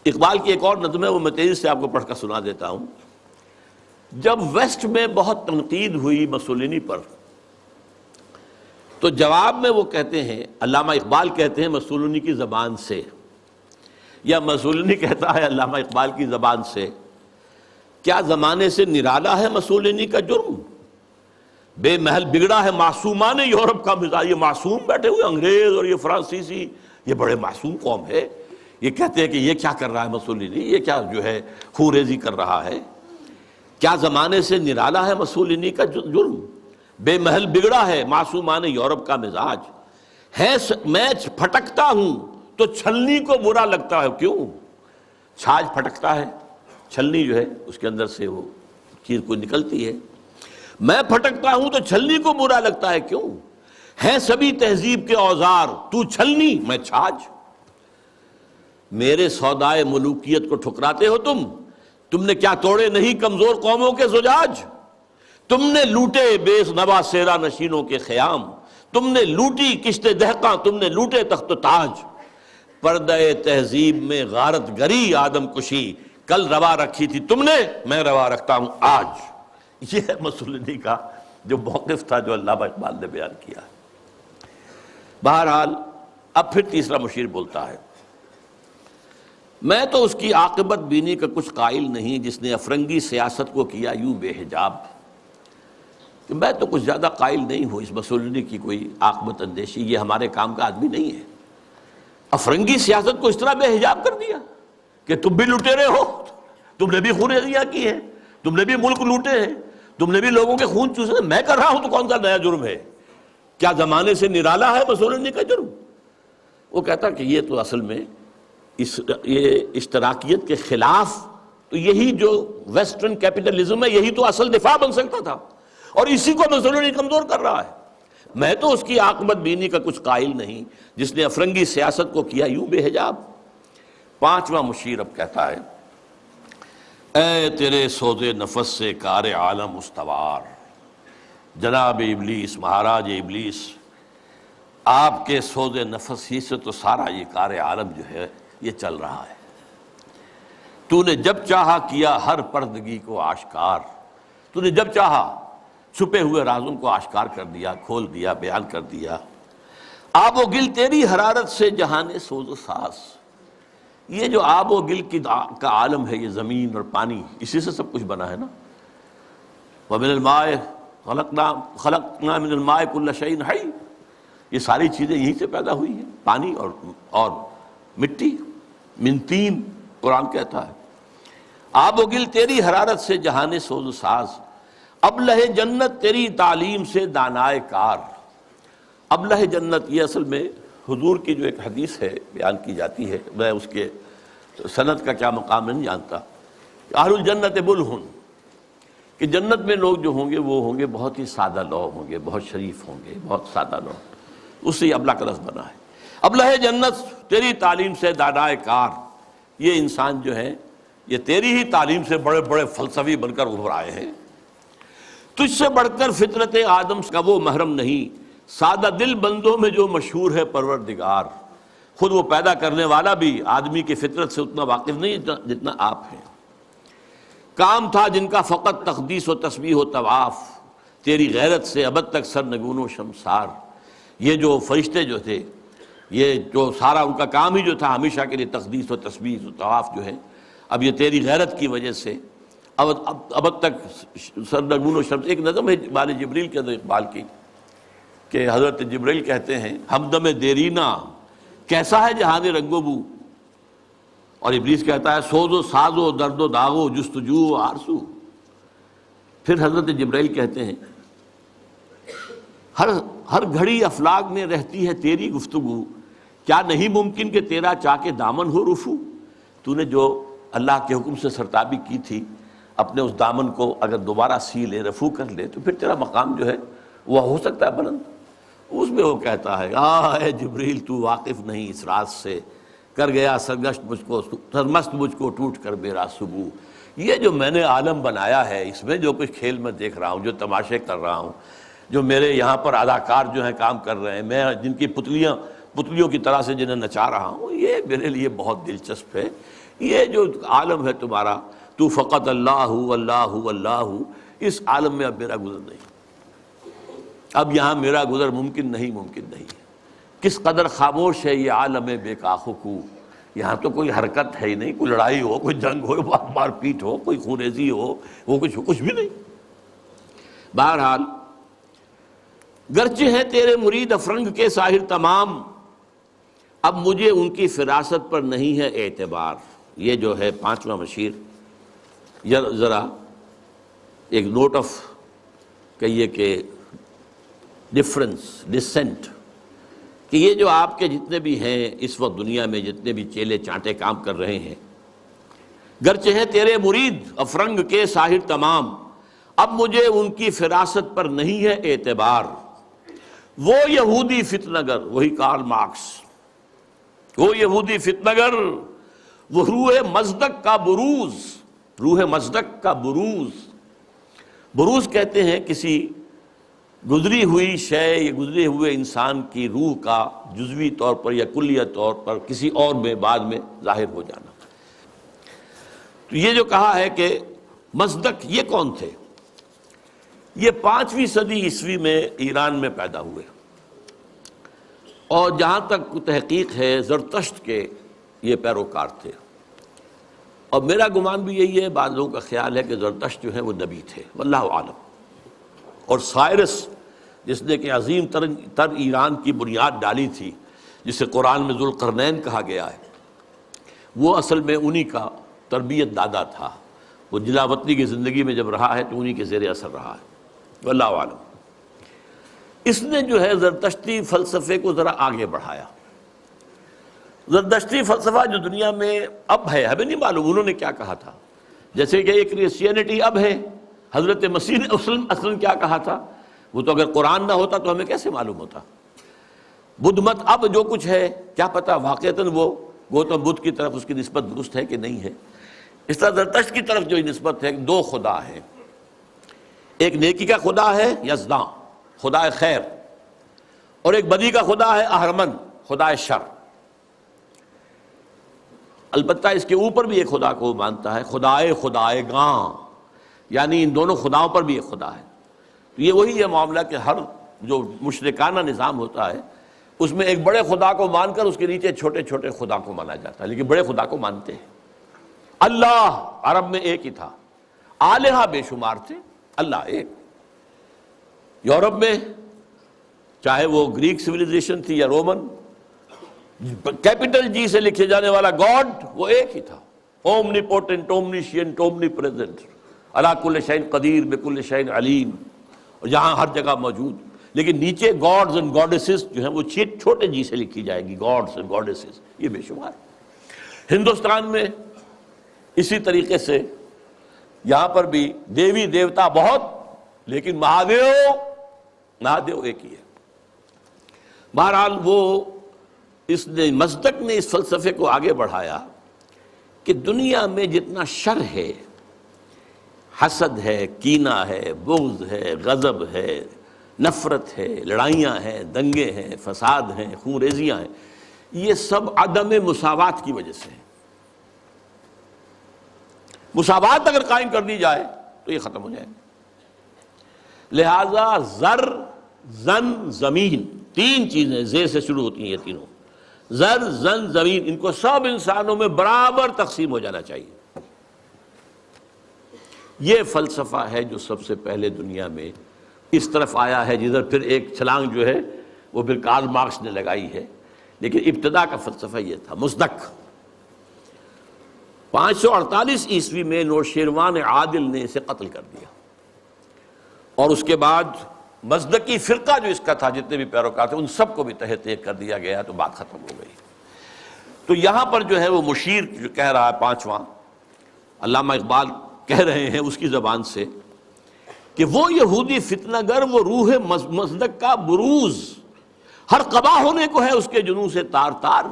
اقبال کی ایک اور نظم ہے، وہ میں تیزی سے آپ کو پڑھ کر سنا دیتا ہوں۔ جب ویسٹ میں بہت تنقید ہوئی مسولینی پر، تو جواب میں وہ کہتے ہیں، علامہ اقبال کہتے ہیں مسولینی کی زبان سے، یا مسولینی کہتا ہے علامہ اقبال کی زبان سے، کیا زمانے سے نرالا ہے مسولینی کا جرم، بے محل بگڑا ہے معصومان یورپ کا مزاج۔ یہ معصوم بیٹھے ہوئے انگریز اور یہ فرانسیسی، یہ بڑے معصوم قوم ہے، یہ کہتے ہیں کہ یہ کیا کر رہا ہے مسولینی، یہ کیا جو ہے خوریزی کر رہا ہے۔ کیا زمانے سے نرالا ہے مسولینی کا جرم، بے محل بگڑا ہے معصومان یورپ کا مزاج، ہے میں پھٹکتا ہوں تو چھلنی کو برا لگتا ہے. کیوں؟ چھاج پھٹکتا ہے، چھلنی جو ہے اس کے اندر سے وہ چیر کو نکلتی ہے. میں پھٹکتا ہوں تو چھلنی کو برا لگتا ہے. کیوں؟ ہیں سبھی تہذیب کے اوزار، تو چھلنی میں چھاج. میرے سودائے ملوکیت کو ٹھکراتے ہو تم نے کیا توڑے نہیں کمزور قوموں کے زجاج. تم نے لوٹے بے نوا سیرا نشینوں کے خیام، تم نے لوٹی کشت دہقاں، تم نے لوٹے تخت و تاج. پردہ تہذیب میں غارت گری آدم کشی، کل روا رکھی تھی تم نے، میں روا رکھتا ہوں آج. یہ ہے مسلمانی کا جو موقف تھا جو علامہ اقبال نے بیان کیا. بہرحال اب پھر تیسرا مشیر بولتا ہے، میں تو اس کی عاقبت بینی کا کچھ قائل نہیں جس نے افرنگی سیاست کو کیا یوں بے حجاب. کہ میں تو کچھ زیادہ قائل نہیں ہوں اس مسلمانی کی کوئی عاقبت اندیشی، یہ ہمارے کام کا آدمی نہیں ہے. افرنگی سیاست کو اس طرح بے حجاب کر دیا کہ تم بھی لٹیرے ہو، تم نے بھی خونریزیاں کی ہیں، تم نے بھی ملک لوٹے ہیں، تم نے بھی لوگوں کے خون چوسے. میں کر رہا ہوں تو کون سا نیا جرم ہے؟ کیا زمانے سے نرالا ہے مسولینی کا جرم؟ وہ کہتا کہ یہ تو اصل میں یہ اشتراکیت کے خلاف، تو یہی جو ویسٹرن کیپٹلزم ہے یہی تو اصل دفاع بن سکتا تھا، اور اسی کو مسولینی کمزور کر رہا ہے. میں تو اس کی عاقبت بینی کا کچھ قائل نہیں جس نے افرنگی سیاست کو کیا یوں بے حجاب. پانچواں مشیر اب کہتا ہے، اے تیرے سوز نفس سے کار عالم استوار. جناب ابلیس، مہاراج ابلیس، آپ کے سوز نفس ہی سے تو سارا یہ کار عالم جو ہے یہ چل رہا ہے. تو نے جب چاہا کیا ہر پردگی کو آشکار. تو نے جب چاہا چھپے ہوئے رازوں کو آشکار کر دیا، کھول دیا، بیان کر دیا. آب و گل تیری حرارت سے جہان سوز و ساز. یہ جو آب و گل کا عالم ہے، یہ زمین اور پانی، اسی سے سب کچھ بنا ہے نا. وَمِنَ الْمَاءِ خَلَقْنَا مِنَ الْمَاءِ كُلَّ شَيْءٍ حَيٍّ. یہ ساری چیزیں یہیں سے پیدا ہوئی ہیں، پانی اور مٹی. من تین قرآن کہتا ہے. آب و گل تیری حرارت سے جہان سوز و ساز. ابلہ جنت تیری تعلیم سے دانائے کار. ابلہ جنت یہ اصل میں حضور کی جو ایک حدیث ہے بیان کی جاتی ہے، میں اس کے سند کا کیا مقام نہیں جانتا. اہل الجنت بلہن، کہ جنت میں لوگ جو ہوں گے وہ ہوں گے بہت ہی سادہ لوگ ہوں گے، بہت شریف ہوں گے، بہت سادہ لوگ. اس سے یہ ابلہ کا لفظ بنا ہے. ابلہ جنت تیری تعلیم سے دانائے کار. یہ انسان جو ہے یہ تیری ہی تعلیم سے بڑے بڑے فلسفی بن کر ابھر آئے ہیں. تجھ سے بڑھ کر فطرت آدم کا وہ محرم نہیں، سادہ دل بندوں میں جو مشہور ہے پروردگار. خود وہ پیدا کرنے والا بھی آدمی کی فطرت سے اتنا واقف نہیں جتنا آپ ہیں. کام تھا جن کا فقط تقدیس و تسبیح و طواف، تیری غیرت سے ابد تک سرنگون و شمسار. یہ جو فرشتے جو تھے، یہ جو سارا ان کا کام ہی جو تھا ہمیشہ کے لیے تقدیس و تسبیح و طواف جو ہے، اب یہ تیری غیرت کی وجہ سے ابد تک سرنگون و شمس. ایک نظم ہے بال جبریل کے اندر اقبال کی کہ حضرت جبریل کہتے ہیں، ہمدم دیرینا کیسا ہے جہان رنگ و بو. اور ابلیس کہتا ہے، سوز و ساز و درد و داغ و جستجو و آرزو. پھر حضرت جبریل کہتے ہیں، ہر گھڑی افلاک میں رہتی ہے تیری گفتگو. کیا نہیں ممکن کہ تیرا چاہ کے دامن ہو رفو. تو نے جو اللہ کے حکم سے سرتابی کی تھی، اپنے اس دامن کو اگر دوبارہ سی لے، رفو کر لے، تو پھر تیرا مقام جو ہے وہ ہو سکتا ہے بلند. اس میں وہ کہتا ہے، اے جبریل تو واقف نہیں اس راز سے، کر گیا سرگشت مجھ کو سرمست مجھ کو ٹوٹ کر میرا صبح. یہ جو میں نے عالم بنایا ہے، اس میں جو کچھ کھیل میں دیکھ رہا ہوں، جو تماشے کر رہا ہوں، جو میرے یہاں پر اداکار جو ہیں کام کر رہے ہیں، میں جن کی پتلیوں کی طرح سے جنہیں نچا رہا ہوں، یہ میرے لیے بہت دلچسپ ہے. یہ جو عالم ہے تمہارا، تو فقط اللہ اللہ اللہ، اس عالم میں اب میرا گزر نہیں. اب یہاں میرا گزر ممکن نہیں. کس قدر خاموش ہے یہ عالم بے کاخ کو. یہاں تو کوئی حرکت ہے ہی نہیں، کوئی لڑائی ہو، کوئی جنگ ہو، مار پیٹ ہو، کوئی خونریزی ہو، وہ کچھ بھی نہیں. بہرحال گرچہ ہیں تیرے مرید افرنگ کے ساحر تمام، اب مجھے ان کی فراست پر نہیں ہے اعتبار. یہ جو ہے پانچواں مشیر، ذرا ایک نوٹ آف کہیے کہ ڈسینٹ، کہ یہ جو آپ کے جتنے بھی ہیں اس وقت دنیا میں جتنے بھی چیلے چانٹے کام کر رہے ہیں، گرچہ ہیں تیرے مرید افرنگ کے ساحر تمام، اب مجھے ان کی فراست پر نہیں ہے اعتبار۔ وہ یہودی فتنہ گر، وہی کارل مارکس، وہ یہودی فتنہ گر، وہ روح مصدق کا بروز، روح مصدق کا بروز۔ بروز کہتے ہیں کسی گزری ہوئی شے یا گزرے ہوئے انسان کی روح کا جزوی طور پر یا کلیہ طور پر کسی اور میں بعد میں ظاہر ہو جانا۔ تو یہ جو کہا ہے کہ مصدق، یہ کون تھے؟ یہ 5ویں صدی عیسوی میں ایران میں پیدا ہوئے، اور جہاں تک تحقیق ہے زرتشت کے یہ پیروکار تھے، اور میرا گمان بھی یہی ہے، بعض لوگوں کا خیال ہے کہ زرتشت جو ہے وہ نبی تھے، واللہ عالم۔ اور سائرس جس نے کہ عظیم تر ایران کی بنیاد ڈالی تھی، جسے قرآن میں ذوالقرنین کہا گیا ہے، وہ اصل میں انہی کا تربیت دادا تھا۔ وہ جلا وطنی کی زندگی میں جب رہا ہے تو انہی کے زیر اثر رہا ہے، واللہ عالم۔ اس نے جو ہے زرتشتی فلسفے کو ذرا آگے بڑھایا۔ زرتشتی فلسفہ جو دنیا میں اب ہے، ہمیں نہیں معلوم انہوں نے کیا کہا تھا، جیسے کہ ایک کرسچینٹی اب ہے، حضرت مسیح نے اصلاً کیا کہا تھا، وہ تو اگر قرآن نہ ہوتا تو ہمیں کیسے معلوم ہوتا۔ بدھ مت اب جو کچھ ہے کیا پتہ واقعتاً وہ گوتم بدھ کی طرف اس کی نسبت درست ہے کہ نہیں ہے۔ اس طرح زرتشت کی طرف جو نسبت ہے، 2 خدا ہیں، ایک نیکی کا خدا ہے یزداں، خدا خیر، اور ایک بدی کا خدا ہے اہرمن، خدا شر۔ البتہ اس کے اوپر بھی ایک خدا کو مانتا ہے، خدائے گاں، یعنی ان دونوں خداؤں پر بھی ایک خدا ہے۔ تو یہ وہی ہے معاملہ کہ ہر جو مشرکانہ نظام ہوتا ہے اس میں ایک بڑے خدا کو مان کر اس کے نیچے چھوٹے چھوٹے خدا کو مانا جاتا ہے، لیکن بڑے خدا کو مانتے ہیں۔ اللہ عرب میں ایک ہی تھا، آلہہ بے شمار تھے، اللہ ایک۔ یورپ میں چاہے وہ گریک سویلائزیشن تھی یا رومن، کیپٹل جی سے لکھے جانے والا گاڈ وہ ایک ہی تھا، اومنی پوٹنٹ، اومنیشینٹ، اومنی پریزنٹ، علی کل شیء قدیر، بکل شیء علیم، اور جہاں ہر جگہ موجود۔ لیکن نیچے گاڈز اینڈ گاڈیسز جو ہیں وہ چھوٹے جی سے لکھی جائے گی، گاڈز اینڈ گاڈیسز، یہ بے شمار۔ ہندوستان میں اسی طریقے سے یہاں پر بھی دیوی دیوتا بہت، لیکن مہادیو ایک ہی ہے۔ بہرحال وہ اس نے مصدق نے اس فلسفے کو آگے بڑھایا کہ دنیا میں جتنا شر ہے، حسد ہے، کینہ ہے، بغض ہے، غضب ہے، نفرت ہے، لڑائیاں ہیں، دنگے ہیں، فساد ہیں، خون ریزیاں ہیں، یہ سب عدم مساوات کی وجہ سے ہے۔ مساوات اگر قائم کر دی جائے تو یہ ختم ہو جائے گا۔ لہذا زر، زن، زمین، 3 چیزیں زے سے شروع ہوتی ہیں، یہ تینوں، زر، زن، زمین، ان کو سب انسانوں میں برابر تقسیم ہو جانا چاہیے۔ یہ فلسفہ ہے جو سب سے پہلے دنیا میں اس طرف آیا ہے، جدھر پھر ایک چھلانگ جو ہے وہ پھر کارل مارکس نے لگائی ہے، لیکن ابتدا کا فلسفہ یہ تھا، مصدق۔ 548 عیسوی میں نوشیروان عادل نے اسے قتل کر دیا، اور اس کے بعد مصدقی فرقہ جو اس کا تھا، جتنے بھی پیروکار تھے، ان سب کو بھی تہہ تیغ کر دیا گیا، تو بات ختم ہو گئی۔ تو یہاں پر جو ہے وہ مشیر جو کہہ رہا ہے 5واں، علامہ اقبال کہہ رہے ہیں اس کی زبان سے کہ وہ یہودی فتنہ گر، وہ روح مصدق کا بروز، ہر قبا ہونے کو ہے اس کے جنوں سے تار تار،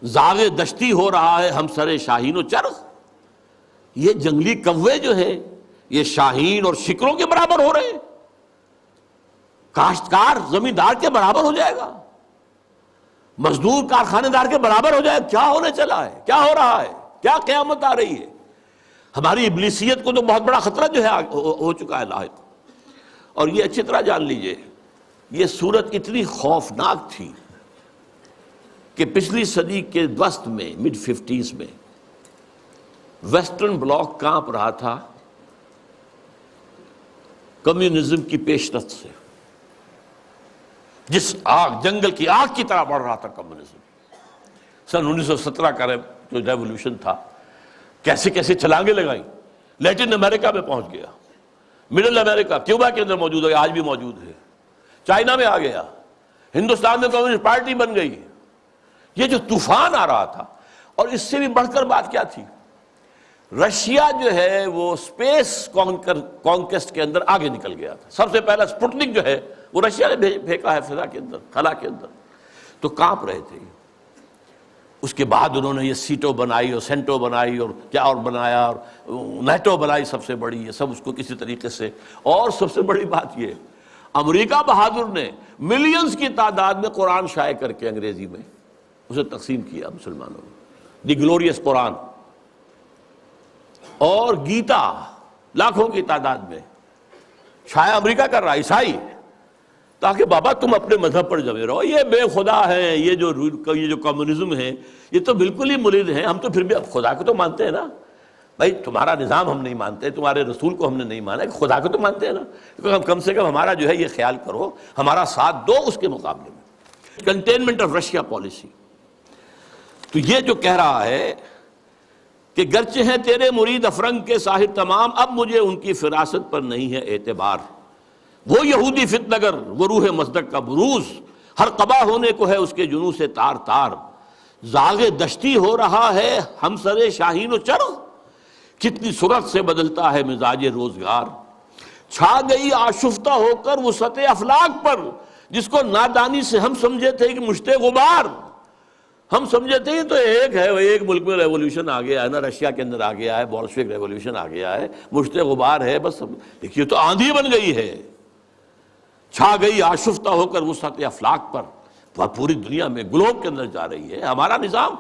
زاغ دشتی ہو رہا ہے ہم سر شاہین و چرغ۔ یہ جنگلی کوے جو ہیں یہ شاہین اور شکروں کے برابر ہو رہے ہیں، کاشتکار زمیندار کے برابر ہو جائے گا، مزدور کارخانے دار کے برابر ہو جائے گا۔ کیا ہونے چلا ہے، کیا ہو رہا ہے، کیا قیامت آ رہی ہے؟ ہماری ابلیسیت کو تو بہت بڑا خطرہ جو ہے ہو چکا ہے لاحق۔ اور یہ اچھی طرح جان لیجئے، یہ صورت اتنی خوفناک تھی کہ پچھلی صدی کے وسط میں، مڈ 50s میں، ویسٹرن بلاک کانپ رہا تھا کمیونزم کی پیش رفت سے، جس آگ، جنگل کی آگ کی طرح بڑھ رہا تھا کمیونزم۔ سن 1917 کا جو ریولوشن تھا، کیسے کیسے چھلانگیں لگائیں، لیٹن امریکہ میں پہنچ گیا، مڈل امریکہ، کیوبا کے اندر موجود ہے، آج بھی موجود ہے، چائنا میں آ گیا، ہندوستان میں کمیونسٹ پارٹی بن گئی. یہ جو طوفان آ رہا تھا. اور اس سے بھی بڑھ کر بات کیا تھی؟ رشیا جو ہے وہ اسپیس کانکویسٹ کے اندر آگے نکل گیا تھا. سب سے پہلا سپوٹنک جو ہے وہ رشیا نے پھینکا ہے فضا کے اندر، خلا کے اندر. تو کانپ رہے تھے. اس کے بعد انہوں نے یہ سیٹو بنائی اور سینٹو بنائی اور کیا اور بنایا اور نیٹو بنائی سب سے بڑی. یہ سب اس کو کسی طریقے سے. اور سب سے بڑی بات یہ، امریکہ بہادر نے ملینز کی تعداد میں قرآن شائع کر کے انگریزی میں اسے تقسیم کیا مسلمانوں نے. دی گلوریس قرآن اور گیتا لاکھوں کی تعداد میں شائع امریکہ کر رہا، عیسائی، تاکہ بابا تم اپنے مذہب پر جمے رہو. یہ بے خدا ہے، یہ جو کمیونزم ہے یہ تو بالکل ہی ملید ہیں. ہم تو پھر بھی اب خدا کو تو مانتے ہیں نا بھائی. تمہارا نظام ہم نہیں مانتے، تمہارے رسول کو ہم نے نہیں مانا، خدا کو تو مانتے ہیں نا. کم سے کم ہمارا جو ہے یہ خیال کرو، ہمارا ساتھ دو اس کے مقابلے میں. Containment of Russia policy. تو یہ جو کہہ رہا ہے کہ گرچہ ہیں تیرے مرید افرنگ کے ساحر تمام، اب مجھے ان کی فراست پر نہیں ہے اعتبار. وہ یہودی فتنگر، وہ روح مصدق کا بروز، ہر قبا ہونے کو ہے اس کے جنوں سے تار تار. زاغ دشتی ہو رہا ہے ہم سر شاہین و چرغ، کتنی سرعت سے بدلتا ہے مزاج روزگار. چھا گئی آشفتہ ہو کر وسعت افلاک پر، جس کو نادانی سے ہم سمجھے تھے کہ مشت غبار. ہم سمجھے تھے تو ایک ہے، ایک ملک میں ریولوشن آ گیا ہے نا، رشیا کے اندر آ گیا ہے، بولشوک ریولوشن آ گیا ہے، مشت غبار ہے بس. دیکھیے تو آندھی بن گئی ہے. چھا گئی آشفتہ ہو کر وسعت افلاک پر، پوری دنیا میں گلوب کے اندر جا رہی ہے. ہمارا نظام،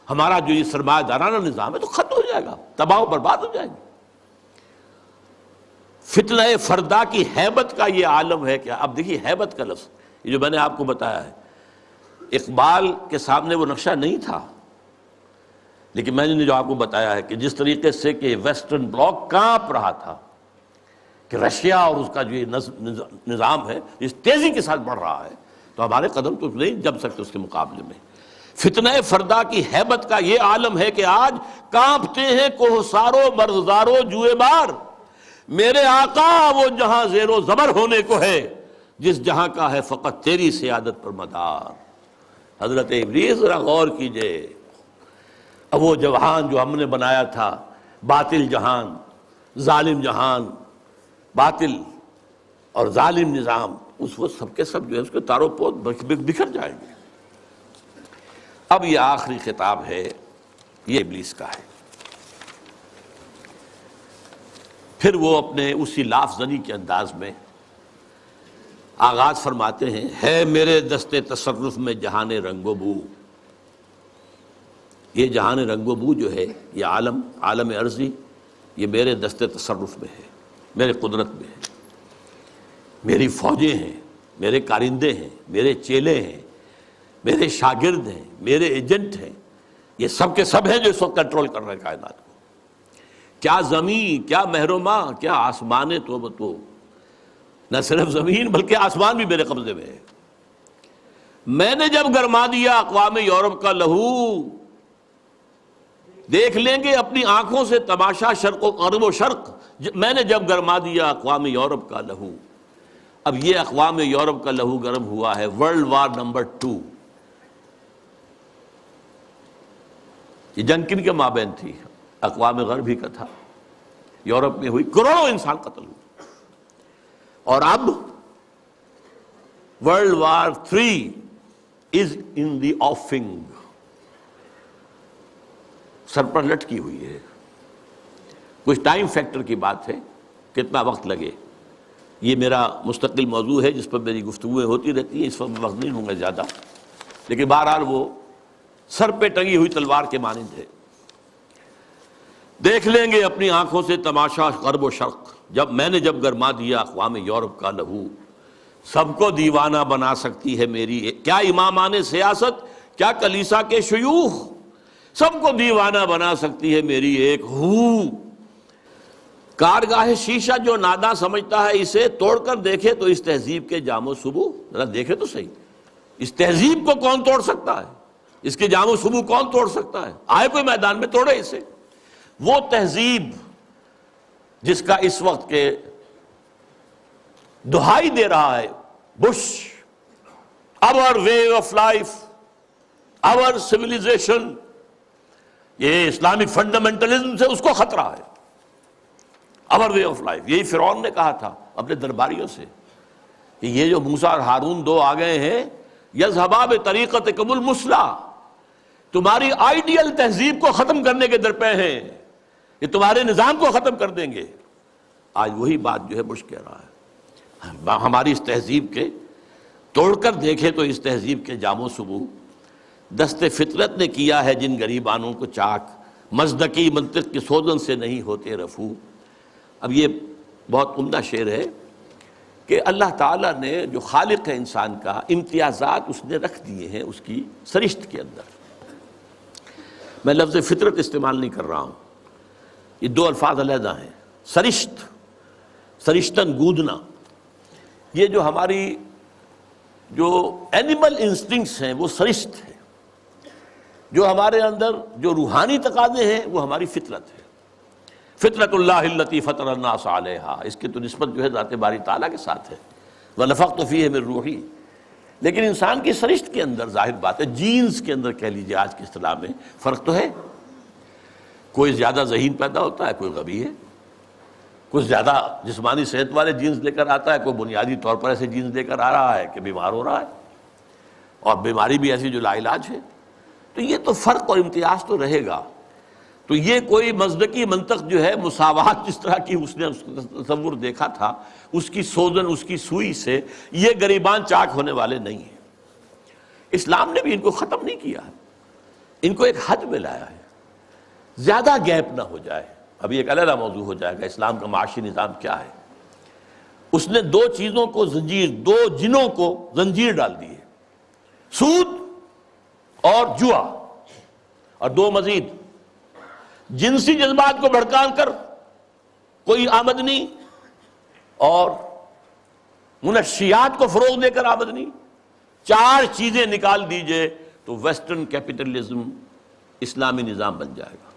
ہمارا جو یہ سرمایہ دارانہ نظام ہے تو ختم ہو جائے گا، تباہ و برباد ہو جائے گی. فتنہ فردا کی ہیبت کا یہ عالم ہے کیا. اب دیکھیے ہیبت کا لفظ، یہ جو میں نے آپ کو بتایا ہے، اقبال کے سامنے وہ نقشہ نہیں تھا، لیکن میں نے جو آپ کو بتایا ہے کہ جس طریقے سے کہ ویسٹرن بلاک کانپ رہا تھا کہ رشیا اور اس کا جو یہ نظام ہے اس تیزی کے ساتھ بڑھ رہا ہے، تو ہمارے قدم تو نہیں جم سکتے اس کے مقابلے میں. فتنہ فردا کی ہیبت کا یہ عالم ہے کہ آج کانپتے ہیں کوہسارو مرغزارو جوئے بار. میرے آقا وہ جہاں زیر و زبر ہونے کو ہے، جس جہاں کا ہے فقط تیری سیادت پر مدار. حضرت ابلیس ذرا غور کیجئے. اب وہ جہان جو ہم نے بنایا تھا، باطل جہان، ظالم جہان، باطل اور ظالم نظام، اس وقت سب کے سب جو ہے اس کے تارو پود بکھر جائیں گے. اب یہ آخری خطاب ہے، یہ ابلیس کا ہے. پھر وہ اپنے اسی لاف زنی کے انداز میں آغاز فرماتے ہیں، ہے میرے دست تصرف میں جہان رنگ و بو. یہ جہان رنگ و بو جو ہے، یہ عالم ارضی، یہ میرے دست تصرف میں ہے، میرے قدرت میں ہے. میری فوجیں ہیں، میرے کارندے ہیں، میرے چیلے ہیں، میرے شاگرد ہیں، میرے ایجنٹ ہیں. یہ سب کے سب ہیں جو اس وقت کنٹرول کر رہے ہیں کائنات کو. کیا زمین، کیا مہرما، کیا آسمان تو نہ صرف زمین بلکہ آسمان بھی میرے قبضے میں ہے. میں نے جب گرما دیا اقوام یورپ کا لہو، دیکھ لیں گے اپنی آنکھوں سے تماشا شرق و غرب و شرق. میں نے جب گرما دیا اقوام یورپ کا لہو. اب یہ اقوام یورپ کا لہو گرم ہوا ہے ورلڈ وار نمبر 2. یہ جنگ کن کے مابین تھی؟ اقوام غرب ہی کا تھا. یورپ میں ہوئی، کروڑوں انسان قتل ہوئے. اور اب ورلڈ وار 3 از ان دی آفنگ، سر پر لٹکی ہوئی ہے. کچھ ٹائم فیکٹر کی بات ہے، کتنا وقت لگے. یہ میرا مستقل موضوع ہے جس پر میری گفتگویں ہوتی رہتی ہیں، اس وقت وقت نہیں ہوں گا زیادہ، لیکن بہرحال وہ سر پہ ٹنگی ہوئی تلوار کے مانند ہے. دیکھ لیں گے اپنی آنکھوں سے تماشا غرب و شرق، میں نے جب گرما دیا اقوام یورپ کا لہو. سب کو دیوانہ بنا سکتی ہے میری کیا امامان سیاست، کیا کلیسا کے شیوخ. سب کو دیوانہ بنا سکتی ہے میری ایک ہو. کارگاہ شیشہ جو ناداں سمجھتا ہے اسے توڑ کر دیکھے تو اس تہذیب کے جام و صبو. ذرا دیکھے تو صحیح، اس تہذیب کو کون توڑ سکتا ہے؟ اس کے جام و صبو کون توڑ سکتا ہے؟ آئے کوئی میدان میں توڑے اسے. وہ تہذیب جس کا اس وقت کے دہائی دے رہا ہے Bush our way of life, our civilization. یہ اسلامک فنڈامنٹلزم سے اس کو خطرہ ہے. our way of life. یہی فرعون نے کہا تھا اپنے درباریوں سے کہ یہ جو موسیٰ اور ہارون دو آ گئے ہیں یذهبا بطریقتکم المثلی، تمہاری آئیڈیل تہذیب کو ختم کرنے کے درپے ہیں، یہ تمہارے نظام کو ختم کر دیں گے. آج وہی بات جو ہے بش کہہ رہا ہے. ہماری اس تہذیب کے توڑ کر دیکھے تو اس تہذیب کے جام و سبو دست فطرت نے کیا ہے جن غریبانوں کو چاک، مزدکی منطق کی سوزن سے نہیں ہوتے رفو. اب یہ بہت عمدہ شعر ہے کہ اللہ تعالیٰ نے جو خالق ہے انسان کا امتیازات اس نے رکھ دیے ہیں اس کی سرشت کے اندر. میں لفظ فطرت استعمال نہیں کر رہا ہوں، یہ دو الفاظ علیحدہ ہیں. سرشت، سرشتن گودنا، یہ جو ہماری جو اینیمل انسٹنکٹس ہیں وہ سرشت ہے. جو ہمارے اندر جو روحانی تقاضے ہیں وہ ہماری فطرت ہے. فطرت اللہ التی فطر الناس علیہا، اس کی تو نسبت جو ہے ذات باری تعالیٰ کے ساتھ ہے. وَنَفَخْتُ فِيهِ مِن روحی. لیکن انسان کی سرشت کے اندر ظاہر بات ہے، جینز کے اندر کہہ لیجیے آج کی اصطلاح میں فرق تو ہے. کوئی زیادہ ذہین پیدا ہوتا ہے، کوئی غبی ہے. کوئی زیادہ جسمانی صحت والے جینز لے کر آتا ہے، کوئی بنیادی طور پر ایسے جینز لے کر آ رہا ہے کہ بیمار ہو رہا ہے، اور بیماری بھی ایسی جو لا علاج ہے. تو یہ تو فرق اور امتیاز تو رہے گا. تو یہ کوئی مزدکی منطق جو ہے مساوات جس طرح کی اس نے تصور دیکھا تھا، اس کی سوزن، اس کی سوئی سے یہ غریبان چاک ہونے والے نہیں ہیں. اسلام نے بھی ان کو ختم نہیں کیا ہے، ان کو ایک حد میں لایا ہے. زیادہ گیپ نہ ہو جائے. ابھی ایک علیحدہ موضوع ہو جائے گا اسلام کا معاشی نظام کیا ہے. اس نے دو چیزوں کو زنجیر، دو جنوں کو زنجیر ڈال دی ہے، سود اور جوا، اور دو مزید جنسی جذبات کو بھڑکا کر کوئی آمدنی اور منشیات کو فروغ دے کر آمدنی. چار چیزیں نکال دیجئے تو ویسٹرن کیپٹلزم اسلامی نظام بن جائے گا.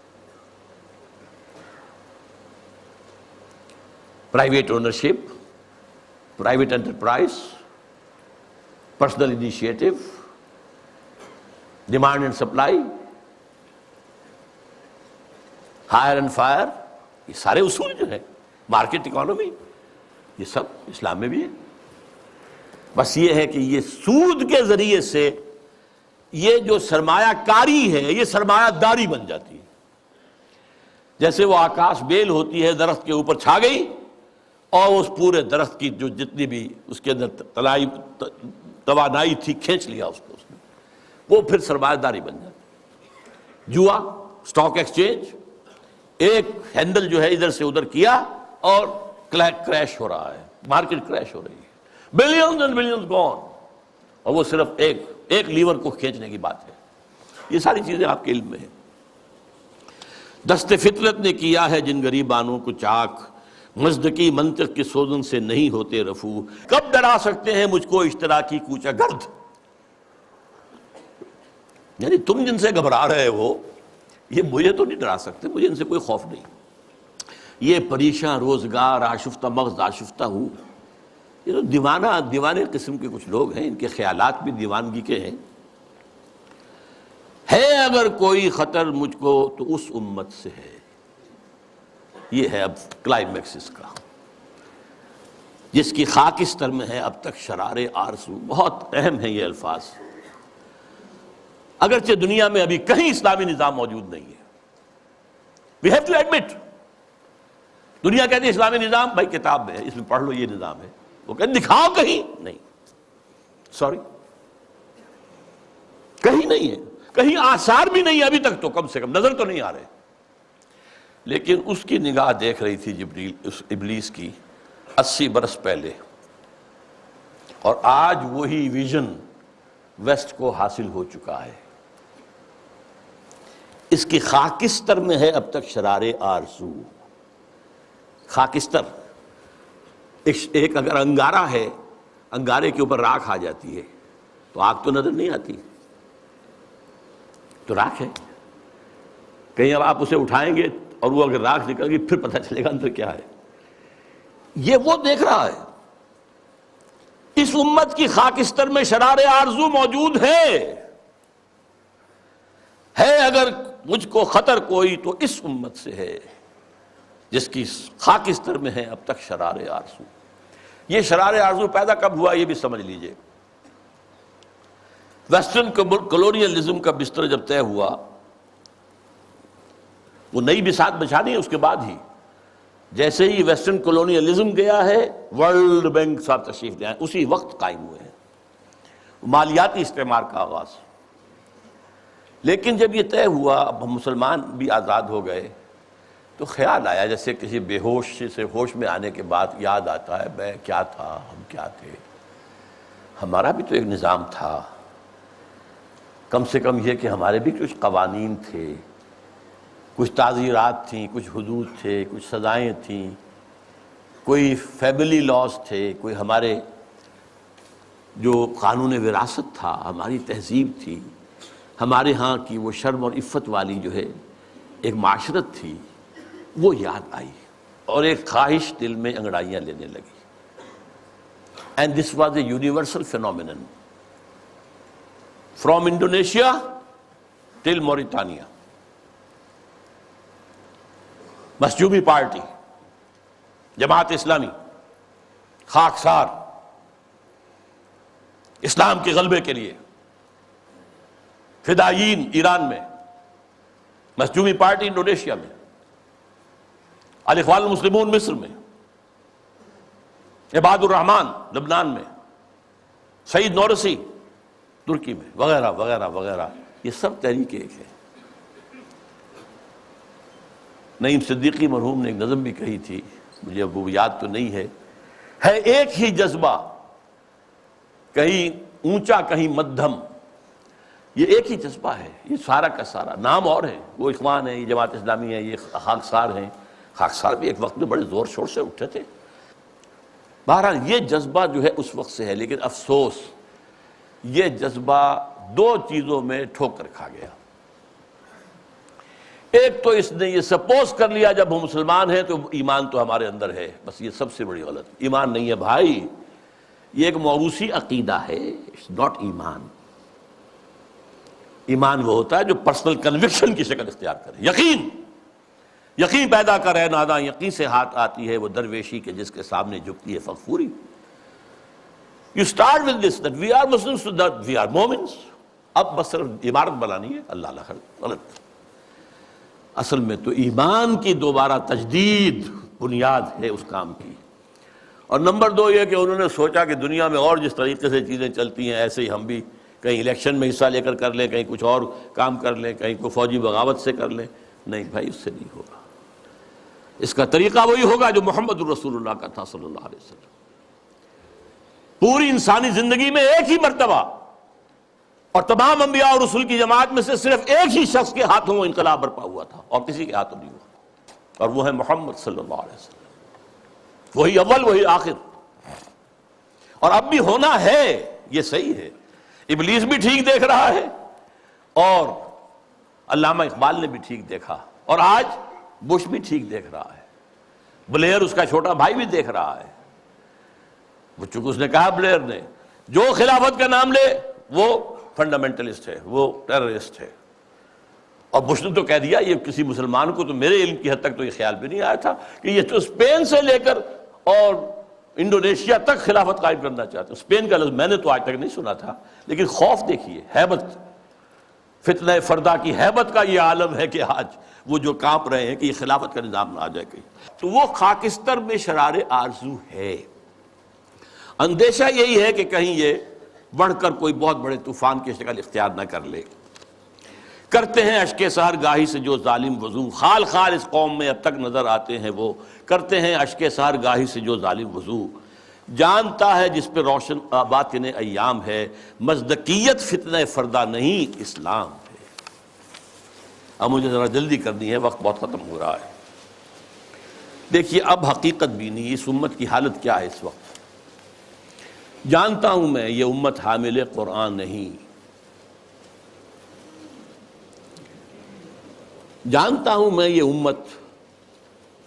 Private ownership, private enterprise, personal initiative, demand and supply, hire and fire, یہ سارے اصول جو ہیں، مارکیٹ اکانومی، یہ سب اسلام میں بھی ہے. بس یہ ہے کہ یہ سود کے ذریعے سے یہ جو سرمایہ کاری ہے یہ سرمایہ داری بن جاتی ہے. جیسے وہ آکاش بیل ہوتی ہے درخت کے اوپر چھا گئی اور اس پورے درخت کی جو جتنی بھی اس کے اندر توانائی تھی کھینچ لیا اس کو، اس نے وہ پھر سرمایہ داری بن جاتی. جوا، سٹاک ایکسچینج، ایک ہینڈل جو ہے ادھر سے ادھر کیا اور کریش ہو رہا ہے، مارکیٹ کریش ہو رہی ہے، بلینز اینڈ بلینز گون، اور وہ صرف ایک لیور کو کھینچنے کی بات ہے. یہ ساری چیزیں آپ کے علم میں ہیں. دست فطرت نے کیا ہے جن غریبانوں کو چاک، مزدکی منطق کی سوزن سے نہیں ہوتے رفو. کب ڈرا سکتے ہیں مجھ کو اشتراکی کوچہ گرد، یعنی تم جن سے گھبرا رہے ہو یہ مجھے تو نہیں ڈرا سکتے، مجھے ان سے کوئی خوف نہیں. یہ پریشاں روزگار آشفتہ مغز آشفتہ ہوں، یہ تو دیوانے قسم کے کچھ لوگ ہیں، ان کے خیالات بھی دیوانگی کے ہیں. ہے اگر کوئی خطر مجھ کو تو اس امت سے ہے. یہ ہے اب کلائمیکس اس کا، جس کی خاکستر میں ہے اب تک شرار آرزو. بہت اہم ہیں یہ الفاظ، اگرچہ دنیا میں ابھی کہیں اسلامی نظام موجود نہیں ہے. we have to admit. دنیا کہتی ہے اسلامی نظام، بھائی کتاب میں ہے، اس میں پڑھ لو یہ نظام ہے. وہ کہتے دکھاؤ کہیں، نہیں، سوری، کہیں نہیں ہے، کہیں آثار بھی نہیں ہے ابھی تک، تو کم سے کم نظر تو نہیں آ رہے. لیکن اس کی نگاہ دیکھ رہی تھی جبریل، اس ابلیس کی 80 برس پہلے، اور آج وہی ویژن ویسٹ کو حاصل ہو چکا ہے. اس کی خاکستر میں ہے اب تک شرار آرزو. خاکستر ایک اگر انگارہ ہے، انگارے کے اوپر راکھ آ جاتی ہے تو آگ تو نظر نہیں آتی، تو راکھ ہے. کہیں اب آپ اسے اٹھائیں گے اور وہ اگر راکھ نکل گئی پھر پتہ چلے گا اندر کیا ہے. یہ وہ دیکھ رہا ہے اس امت کی خاکستر میں شرار آرزو موجود ہے اگر مجھ کو خطر کوئی تو اس امت سے ہے جس کی خاکستر میں ہے اب تک شرار آرزو۔ یہ شرار آرزو پیدا کب ہوا یہ بھی سمجھ لیجئے۔ ویسٹرن کلونیلزم کا بستر جب طے ہوا، وہ نئی بساط بچھانی ہے اس کے بعد ہی، جیسے ہی ویسٹرن کلونیلزم گیا ہے ورلڈ بینک صاحب تشریف لے آئے، اسی وقت قائم ہوئے ہیں، مالیاتی استعمار کا آغاز۔ لیکن جب یہ طے ہوا، اب ہم مسلمان بھی آزاد ہو گئے، تو خیال آیا جیسے کسی بے ہوش سے ہوش میں آنے کے بعد یاد آتا ہے میں کیا تھا، ہم کیا تھے، ہمارا بھی تو ایک نظام تھا، کم سے کم یہ کہ ہمارے بھی کچھ قوانین تھے، کچھ تعزیرات تھیں، کچھ حدود تھے، کچھ سزائیں تھیں، کوئی فیملی لاز تھے، کوئی ہمارے جو قانون وراثت تھا، ہماری تہذیب تھی، ہمارے ہاں کی وہ شرم اور عفت والی جو ہے ایک معاشرت تھی، وہ یاد آئی اور ایک خواہش دل میں انگڑائیاں لینے لگی۔ And this was a universal phenomenon from Indonesia till Mauritania. Masyumi party, Jamaat Islami, خاکسار، اسلام کے غلبے کے لیے فدائیین ایران میں، مسجوبی پارٹی انڈونیشیا میں، الاخوان المسلمون مصر میں، عباد الرحمن لبنان میں، سعید نورسی ترکی میں، وغیرہ وغیرہ وغیرہ، یہ سب تحریک ایک ہے۔ نعیم صدیقی مرحوم نے ایک نظم بھی کہی تھی، مجھے اب وہ یاد تو نہیں ہے ایک ہی جذبہ، کہیں اونچا کہیں مدھم، یہ ایک ہی جذبہ ہے، یہ سارا کا سارا، نام اور ہے، وہ اخوان ہے، یہ جماعت اسلامی ہے، یہ خاکسار ہیں، خاکسار بھی ایک وقت میں بڑے زور شور سے اٹھے تھے۔ بہرحال یہ جذبہ جو ہے اس وقت سے ہے، لیکن افسوس یہ جذبہ دو چیزوں میں ٹھوکر کھا گیا۔ ایک تو اس نے یہ سپوز کر لیا جب ہم مسلمان ہیں تو ایمان تو ہمارے اندر ہے، بس یہ سب سے بڑی غلط، ایمان نہیں ہے بھائی، یہ ایک موروثی عقیدہ ہے، اٹس ناٹ ایمان۔ ایمان وہ ہوتا ہے جو پرسنل کنوکشن کی شکل اختیار کرے، یقین پیدا کر ہے، ناداں یقین سے ہاتھ آتی ہے وہ درویشی کے جس کے سامنے جھکتی ہے فغفوری۔ You start with this that we are Muslims, so that we are Momins۔ اب بس صرف عمارت بنانی ہے، اللہ غلط۔ اصل میں تو ایمان کی دوبارہ تجدید بنیاد ہے اس کام کی۔ اور نمبر دو یہ کہ انہوں نے سوچا کہ دنیا میں اور جس طریقے سے چیزیں چلتی ہیں ایسے ہی ہم بھی کہیں الیکشن میں حصہ لے کر لیں، کہیں کچھ اور کام کر لیں، کہیں کوئی فوجی بغاوت سے کر لیں۔ نہیں بھائی، اس سے نہیں ہوگا، اس کا طریقہ وہی ہوگا جو محمد الرسول اللہ کا تھا صلی اللہ علیہ وسلم۔ پوری انسانی زندگی میں ایک ہی مرتبہ، اور تمام انبیاء اور رسول کی جماعت میں سے صرف ایک ہی شخص کے ہاتھوں وہ انقلاب برپا ہوا تھا اور کسی کے ہاتھوں نہیں ہوا، اور وہ ہے محمد صلی اللہ علیہ وسلم۔ وہی اول وہی آخر، اور اب بھی ہونا ہے، یہ صحیح ہے۔ ابلیس بھی ٹھیک دیکھ رہا ہے، اور علامہ اقبال نے بھی ٹھیک دیکھا، اور آج بش بھی ٹھیک دیکھ رہا ہے، بلیر اس کا چھوٹا بھائی بھی دیکھ رہا ہے۔ وہ چونکہ اس نے کہا، بلیر نے، جو خلافت کا نام لے وہ فنڈامنٹلسٹ ہے، وہ ٹیررسٹ ہے، اور بش نے تو کہہ دیا، یہ کسی مسلمان کو تو میرے علم کی حد تک تو یہ خیال بھی نہیں آیا تھا کہ یہ تو اسپین سے لے کر اور انڈونیشیا تک خلافت قائم کرنا چاہتے ہیں۔ اسپین کا لفظ میں نے تو آج تک نہیں سنا تھا، لیکن خوف دیکھیے، ہیبت، فتنہ فردا کی ہیبت کا یہ عالم ہے کہ آج وہ جو کانپ رہے ہیں کہ یہ خلافت کا نظام نہ آ جائے کہیں۔ تو وہ خاکستر میں شرار آرزو ہے، اندیشہ یہی ہے کہ کہیں یہ بڑھ کر کوئی بہت بڑے طوفان کی شکل اختیار نہ کر لے۔ کرتے ہیں اشک سحر گاہی سے جو ظالم وضو، خال خال اس قوم میں اب تک نظر آتے ہیں وہ، کرتے ہیں اشک سحر گاہی سے جو ظالم وضو، جانتا ہے جس پہ روشن باطن ایام ہے، مصدقیت فتنہ فردا نہیں اسلام ہے۔ اب مجھے ذرا جلدی کرنی ہے، وقت بہت ختم ہو رہا ہے۔ دیکھیے اب حقیقت بھی نہیں، اس امت کی حالت کیا ہے اس وقت۔ جانتا ہوں میں یہ امت حامل قرآن نہیں، جانتا ہوں میں یہ امت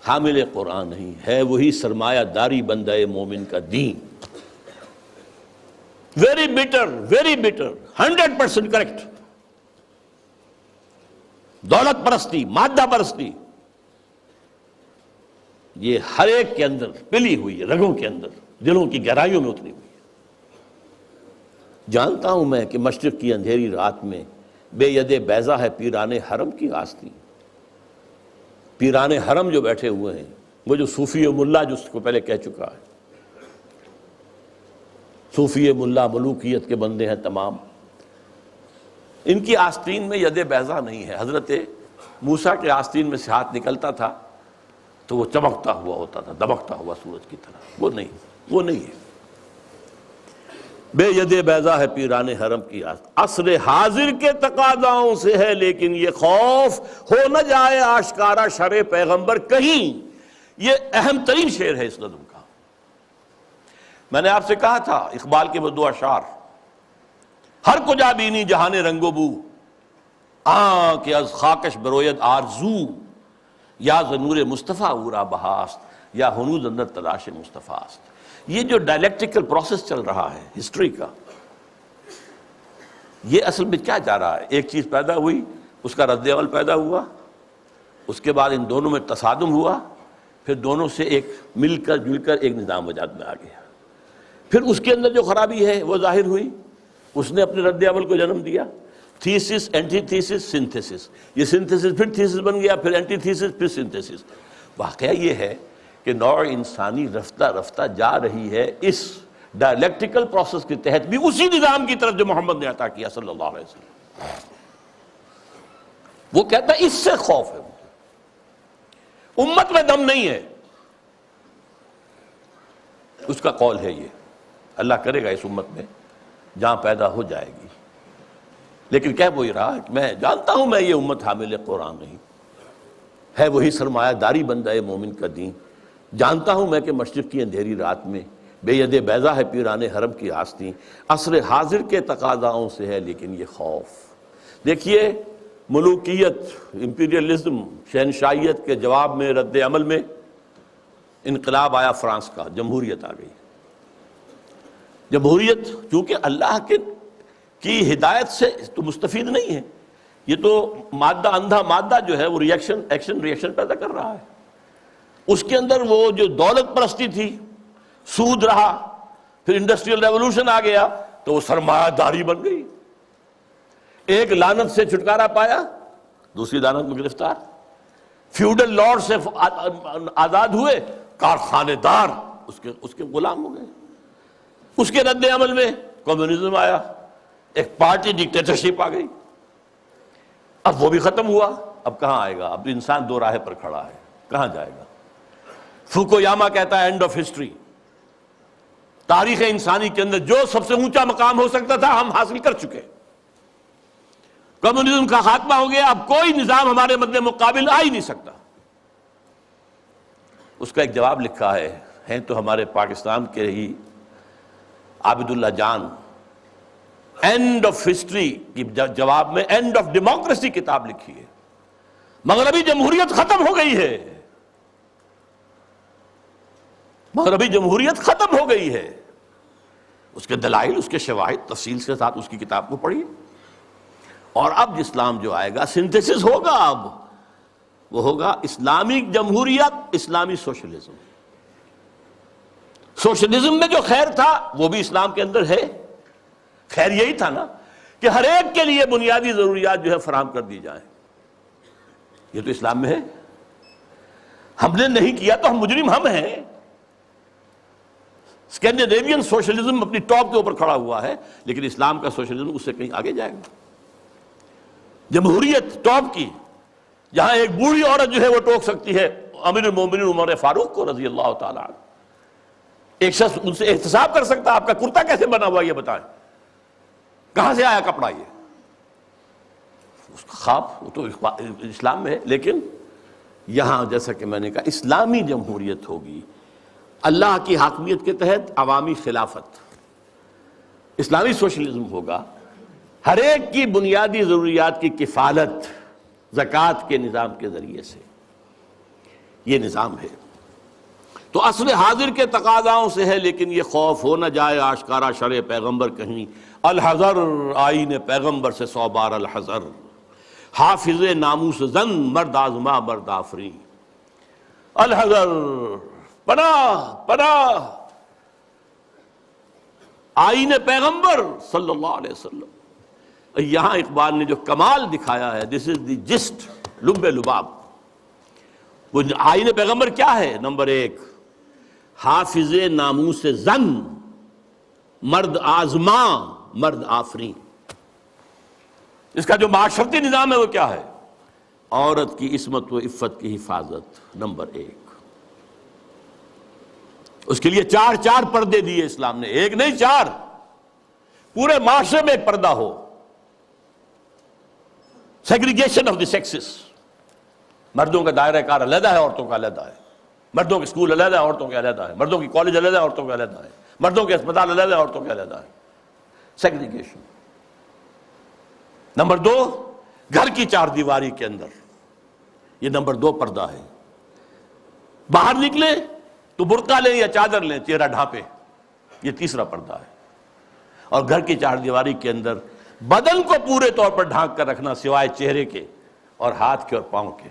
حامل قرآن نہیں، ہے وہی سرمایہ داری بندہ مومن کا دین۔ Very better 100% correct. دولت پرستی، مادہ پرستی، یہ ہر ایک کے اندر پلی ہوئی ہے، رگوں کے اندر، دلوں کی گہرائیوں میں اتری ہوئی ہے. جانتا ہوں میں کہ مشرق کی اندھیری رات میں بے ید بیضا ہے پیران حرم کی آستین. پیران حرم جو بیٹھے ہوئے ہیں، وہ جو صوفی و ملا، جو اس کو پہلے کہہ چکا ہے، صوفی ملا ملوکیت کے بندے ہیں تمام، ان کی آستین میں ید بیضا نہیں ہے. حضرت موسیٰ کے آستین میں سے ہاتھ نکلتا تھا تو وہ چمکتا ہوا ہوتا تھا، دمکتا ہوا سورج کی طرح. وہ نہیں ہے. بے ید بیضا ہے پیران حرم کی آستین، عصر حاضر کے تقاضاؤں سے ہے لیکن یہ خوف ہو نہ جائے آشکارا شرع پیغمبر کہیں. یہ اہم ترین شعر ہے اس نظم کا. میں نے آپ سے کہا تھا اقبال کے وہ دو اشعار، ہر کجا بینی جہان رنگ و بو، کہ از خاکش بروید آرزو، یا ز نور مصطفیٰ اورا بہاست، یا ہنوز اندر تلاش مصطفیٰ است. یہ جو ڈائلیکٹیکل پروسیس چل رہا ہے ہسٹری کا، یہ اصل میں کیا جا رہا ہے؟ ایک چیز پیدا ہوئی، اس کا رد عمل پیدا ہوا، اس کے بعد ان دونوں میں تصادم ہوا، پھر دونوں سے ایک مل کر جل کر ایک نظام وجود میں آ گیا. پھر اس کے اندر جو خرابی ہے وہ ظاہر ہوئی، اس نے اپنے رد عمل کو جنم دیا. Thesis, antithesis, synthesis. یہ سنتھیسس پھر تھیسس بن گیا، پھر اینٹی تھیسس، پھر سنتھیسس. واقعہ یہ ہے کہ نوع انسانی رفتہ رفتہ جا رہی ہے اس ڈائلیکٹیکل پروسیس کے تحت بھی اسی نظام کی طرف جو محمد نے عطا کیا صلی اللہ علیہ وسلم. وہ کہتا ہے اس سے خوف ہے، امت میں دم نہیں ہے. اس کا قول ہے یہ، اللہ کرے گا اس امت میں جہاں پیدا ہو جائے گی. لیکن کہہ وہی رہا کہ میں جانتا ہوں میں یہ امت حامل قرآن نہیں ہے، وہی سرمایہ داری بندہ مومن کا دین. جانتا ہوں میں کہ مشرق کی اندھیری رات میں بے ید بیضا ہے پیران حرم کی آستین، عصر حاضر کے تقاضاؤں سے ہے لیکن یہ خوف. دیکھیے ملوکیت، امپیریلزم، شہنشاہیت کے جواب میں، رد عمل میں انقلاب آیا فرانس کا، جمہوریت آ گئی. جمہوریت چونکہ اللہ کی ہدایت سے تو مستفید نہیں ہے، یہ تو مادہ، اندھا مادہ جو ہے وہ ایکشن ریئیکشن پیدا کر رہا ہے. اس کے اندر وہ جو دولت پرستی تھی، سود رہا، پھر انڈسٹریل ریولوشن آ گیا تو وہ سرمایہ داری بن گئی. ایک لعنت سے چھٹکارا پایا، دوسری لعنت میں گرفتار. فیوڈل لارڈ سے آزاد ہوئے، کارخانے دار اس کے غلام ہو گئے. اس کے رد عمل میں کمیونزم آیا، ایک پارٹی ڈکٹیٹرشپ آ گئی. اب وہ بھی ختم ہوا، اب کہاں آئے گا؟ اب انسان دو راہ پر کھڑا ہے، کہاں جائے گا؟ فوکویاما کہتا ہے اینڈ آف ہسٹری. تاریخ انسانی کے اندر جو سب سے اونچا مقام ہو سکتا تھا ہم حاصل کر چکے. کمیونزم کا خاتمہ ہو گیا، اب کوئی نظام ہمارے مد مقابل آ ہی نہیں سکتا. اس کا ایک جواب لکھا ہے تو ہمارے پاکستان کے ہی عابد اللہ جان، اینڈ آف ہسٹری کی جواب میں اینڈ آف ڈیموکریسی کتاب لکھی ہے. مغربی جمہوریت ختم ہو گئی ہے، مغربی جمہوریت ختم ہو گئی ہے. اس کے دلائل، اس کے شواہد تفصیل کے ساتھ اس کی کتاب کو پڑھیے. اور اب اسلام جو آئے گا، سنتھیسس ہوگا، اب وہ ہوگا اسلامی جمہوریت، اسلامی سوشلزم. سوشلزم میں جو خیر تھا وہ بھی اسلام کے اندر ہے. خیر یہی تھا نا کہ ہر ایک کے لیے بنیادی ضروریات جو ہے فراہم کر دی جائیں. یہ تو اسلام میں ہے. ہم نے نہیں کیا تو ہم مجرم ہم ہیں. اسکینڈینیوین سوشلزم اپنی ٹاپ کے اوپر کھڑا ہوا ہے، لیکن اسلام کا سوشلزم اس سے کہیں آگے جائے گا. جمہوریت ٹاپ کی، جہاں ایک بوڑھی عورت جو ہے وہ ٹوک سکتی ہے امیر المومنین عمر فاروق کو رضی اللہ تعالیٰ عنہ. ایک شخص ان سے احتساب کر سکتا آپ کا کرتا کیسے بنا ہوا یہ بتائیں، کہاں سے آیا کپڑا؟ یہ اس کا خواب وہ تو اسلام میں ہے. لیکن یہاں جیسا کہ میں نے کہا اسلامی جمہوریت ہوگی، اللہ کی حاکمیت کے تحت عوامی خلافت. اسلامی سوشلزم ہوگا، ہر ایک کی بنیادی ضروریات کی کفالت زکوٰۃ کے نظام کے ذریعے سے. یہ نظام ہے. تو عصر حاضر کے تقاضاؤں سے ہے، لیکن یہ خوف ہو نہ جائے آشکارا شرع پیغمبر کہیں، الحذر آئین پیغمبر سے 100 بار الحذر، حافظ ناموس زن مرد آزما مرد آفریں، الحذر پناہ پناہ آئین پیغمبر صلی اللہ علیہ وسلم۔ یہاں اقبال نے جو کمال دکھایا ہے، دس از دی جسٹ، لب لباب۔ وہ آئین پیغمبر کیا ہے؟ نمبر 1 حافظ ناموس زن مرد آزما مرد آفریں۔ اس کا جو معاشرتی نظام ہے وہ کیا ہے؟ عورت کی عصمت و عفت کی حفاظت، نمبر 1۔ اس کے لیے 4 پردے دیے اسلام نے، 1 نہیں 4، پورے معاشرے میں ایک پردہ ہو۔ سیگریگیشن آف دی سیکسز، مردوں کا دائرہ کار علیحدہ ہے، عورتوں کا علیحدہ ہے، مردوں کے اسکول علیحدہ ہے، عورتوں کے علیحدہ ہے، مردوں کی کالج علیحدہ ہے، عورتوں کے علیحدہ ہے، مردوں کے اسپتال علیحدہ ہے، عورتوں کے علیحدہ ہے، سیگریگیشن۔ نمبر 2 گھر کی 4 دیواری کے اندر، یہ نمبر 2 پردہ ہے۔ باہر نکلے تو برقع لیں یا چادر لیں، چہرہ ڈھانپے، یہ تیسرا پردہ ہے۔ اور گھر کی 4 دیواری کے اندر بدن کو پورے طور پر ڈھانک کر رکھنا، سوائے چہرے کے اور ہاتھ کے اور پاؤں کے۔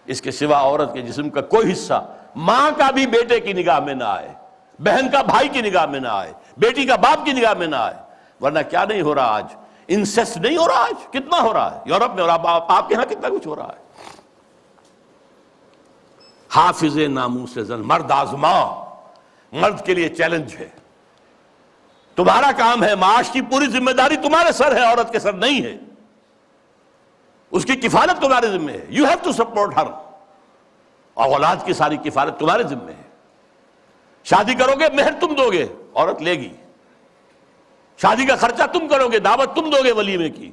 اس کے سوا عورت کے جسم کا کوئی حصہ ماں کا بھی بیٹے کی نگاہ میں نہ آئے، بہن کا بھائی کی نگاہ میں نہ آئے، بیٹی کا باپ کی نگاہ میں نہ آئے۔ ورنہ کیا نہیں ہو رہا آج؟ انسیسٹ نہیں ہو رہا آج؟ کتنا ہو رہا ہے یورپ میں، اور آپ کے ہاں کتنا کچھ ہو رہا ہے۔ حافظ ناموس زن مرد آزما، مرد کے لیے چیلنج ہے، تمہارا کام ہے، معاش کی پوری ذمہ داری تمہارے سر ہے، عورت کے سر نہیں ہے، اس کی کفالت تمہارے ذمہ ہے، یو ہیو ٹو سپورٹ ہر، اور اولاد کی ساری کفالت تمہارے ذمہ ہے۔ شادی کرو گے مہر تم دو گے، عورت لے گی، شادی کا خرچہ تم کرو گے، دعوت تم دو گے ولیمے کی،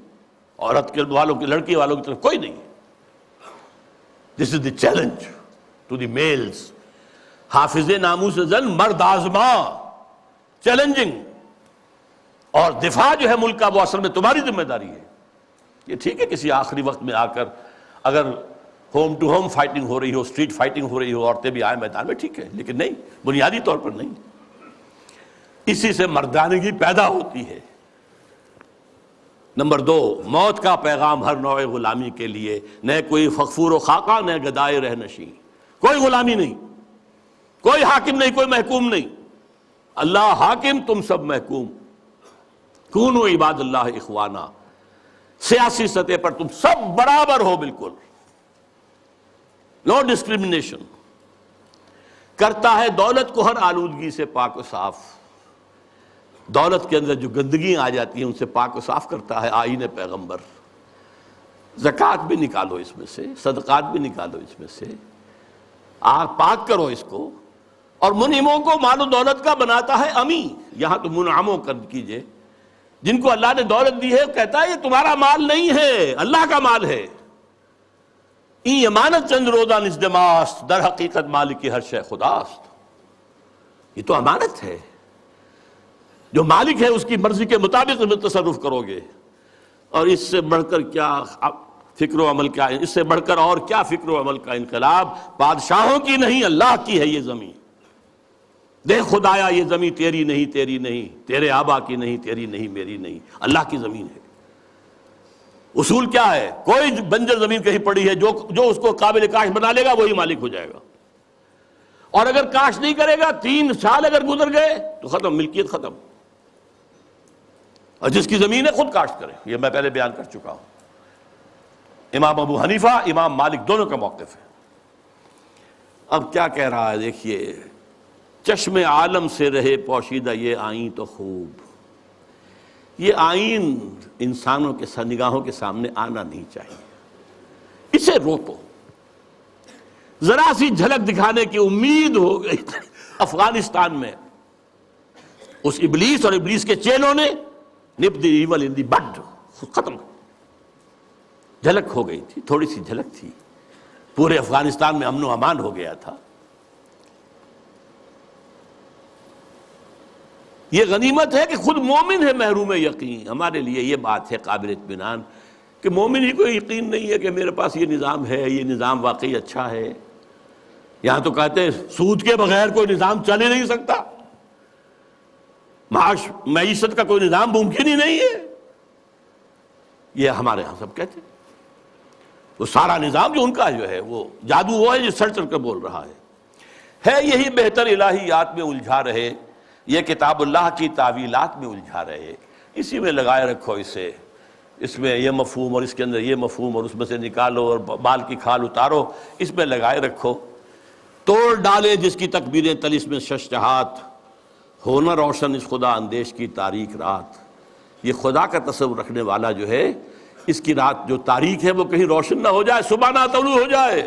عورت کے والوں کی، لڑکی والوں کی طرف کوئی نہیں۔ This is the challenge to the males. حافظ ناموس زن مرد آزما، چیلنجنگ، اور دفاع جو ہے ملک کا وہ اصل میں تمہاری ذمہ داری ہے۔ یہ ٹھیک ہے کسی آخری وقت میں آ کر اگر ہوم ٹو ہوم فائٹنگ ہو رہی ہو، اسٹریٹ فائٹنگ ہو رہی ہو، عورتیں بھی آئیں میدان میں، ٹھیک ہے، لیکن نہیں، بنیادی طور پر نہیں۔ اسی سے مردانگی پیدا ہوتی ہے۔ نمبر 2 موت کا پیغام ہر نوع غلامی کے لیے، نہ کوئی فخفور و خاکہ، نہ گدائے رہ نشیں، کوئی غلامی نہیں، کوئی حاکم نہیں، کوئی محکوم نہیں، اللہ حاکم، تم سب محکوم، کونوا عباد اللہ اخوانا، سیاسی سطح پر تم سب برابر ہو، بالکل نو ڈسکریمنیشن۔ کرتا ہے دولت کو ہر آلودگی سے پاک و صاف، دولت کے اندر جو گندگیاں آ جاتی ہیں ان سے پاک و صاف کرتا ہے آئین پیغمبر۔ زکوٰۃ بھی نکالو اس میں سے، صدقات بھی نکالو اس میں سے، آپ پاک کرو اس کو۔ اور منعموں کو مال و دولت کا بناتا ہے امی، یہاں تو منعموں کر کیجئے، جن کو اللہ نے دولت دی ہے، کہتا ہے یہ تمہارا مال نہیں ہے، اللہ کا مال ہے۔ این امانت چند روزہ نزدماست، در حقیقت مالک ہر شے خداست۔ یہ تو امانت ہے، جو مالک ہے اس کی مرضی کے مطابق میں تصرف کرو گے، اور اس سے بڑھ کر کیا فکر و عمل کا، اس سے بڑھ کر اور کیا فکر و عمل کا انقلاب؟ بادشاہوں کی نہیں، اللہ کی ہے یہ زمین۔ دیکھ خدایا یہ زمین تیری نہیں، تیری نہیں، تیرے آبا کی نہیں، تیری نہیں، میری نہیں، اللہ کی زمین ہے۔ اصول کیا ہے؟ کوئی بنجر زمین کہیں پڑی ہے، جو اس کو قابل کاشت بنا لے گا وہی مالک ہو جائے گا، اور اگر کاشت نہیں کرے گا، 3 سال اگر گزر گئے تو ختم، ملکیت ختم۔ اور جس کی زمین ہے خود کاشت کرے، یہ میں پہلے بیان کر چکا ہوں۔ امام ابو حنیفہ، امام مالک دونوں کا موقف ہے۔ اب کیا کہہ رہا ہے دیکھیے، چشم عالم سے رہے پوشیدہ یہ آئین تو خوب، یہ آئین انسانوں کے نگاہوں کے سامنے آنا نہیں چاہیے، اسے روکو۔ ذرا سی جھلک دکھانے کی امید ہو گئی افغانستان میں، اس ابلیس اور ابلیس کے چیلوں نے نپ دی ایول ان دی بڈ، ختم، جھلک ہو گئی تھی، تھوڑی سی جھلک تھی، پورے افغانستان میں امن و امان ہو گیا تھا۔ یہ غنیمت ہے کہ خود مومن ہے محروم یقین۔ ہمارے لیے یہ بات ہے قابل اطمینان کہ مومن ہی کو یقین نہیں ہے کہ میرے پاس یہ نظام ہے، یہ نظام واقعی اچھا ہے، یہاں تو کہتے ہیں سود کے بغیر کوئی نظام چل ہی نہیں سکتا، معیشت کا کوئی نظام ممکن ہی نہیں ہے، یہ ہمارے ہاں سب کہتے ہیں۔ وہ سارا نظام جو ان کا جو ہے وہ جادو وہ ہے جو سر چڑھ کر بول رہا ہے یہی بہتر الہیات میں الجھا رہے، یہ کتاب اللہ کی تعویلات میں الجھا رہے، اسی میں لگائے رکھو اسے، اس میں یہ مفہوم اور اس کے اندر یہ مفہوم اور اس میں سے نکالو اور بال کی کھال اتارو، اس میں لگائے رکھو، توڑ ڈالے جس کی تکبیریں طلسم میں ششجہات، ہونا روشن اس خدا اندیش کی تاریک رات۔ یہ خدا کا تصور رکھنے والا جو ہے، اس کی رات جو تاریک ہے وہ کہیں روشن نہ ہو جائے، صبح نہ طلوع ہو جائے،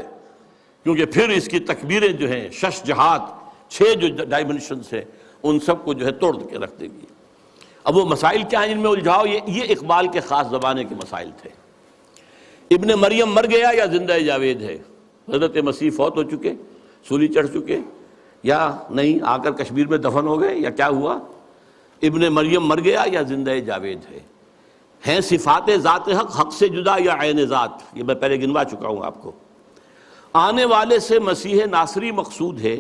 کیونکہ پھر اس کی تکبیریں جو ہیں ششجہات، 6 جو ڈائمنشنز ہیں، ان سب کو جو ہے توڑ کے رکھ دے گی۔ اب وہ مسائل کیا ہیں ان میں الجھاؤ؟ یہ اقبال کے خاص زمانے کے مسائل تھے۔ ابن مریم مر گیا یا زندہ جاوید ہے؟ حضرت مسیح فوت ہو چکے، سولی چڑھ چکے، یا نہیں آ کر کشمیر میں دفن ہو گئے، یا کیا ہوا؟ ابن مریم مر گیا یا زندہ جاوید ہے؟ ہیں صفات ذات حق حق سے جدا یا عین ذات؟ یہ میں پہلے گنوا چکا ہوں آپ کو۔ آنے والے سے مسیح ناصری مقصود ہے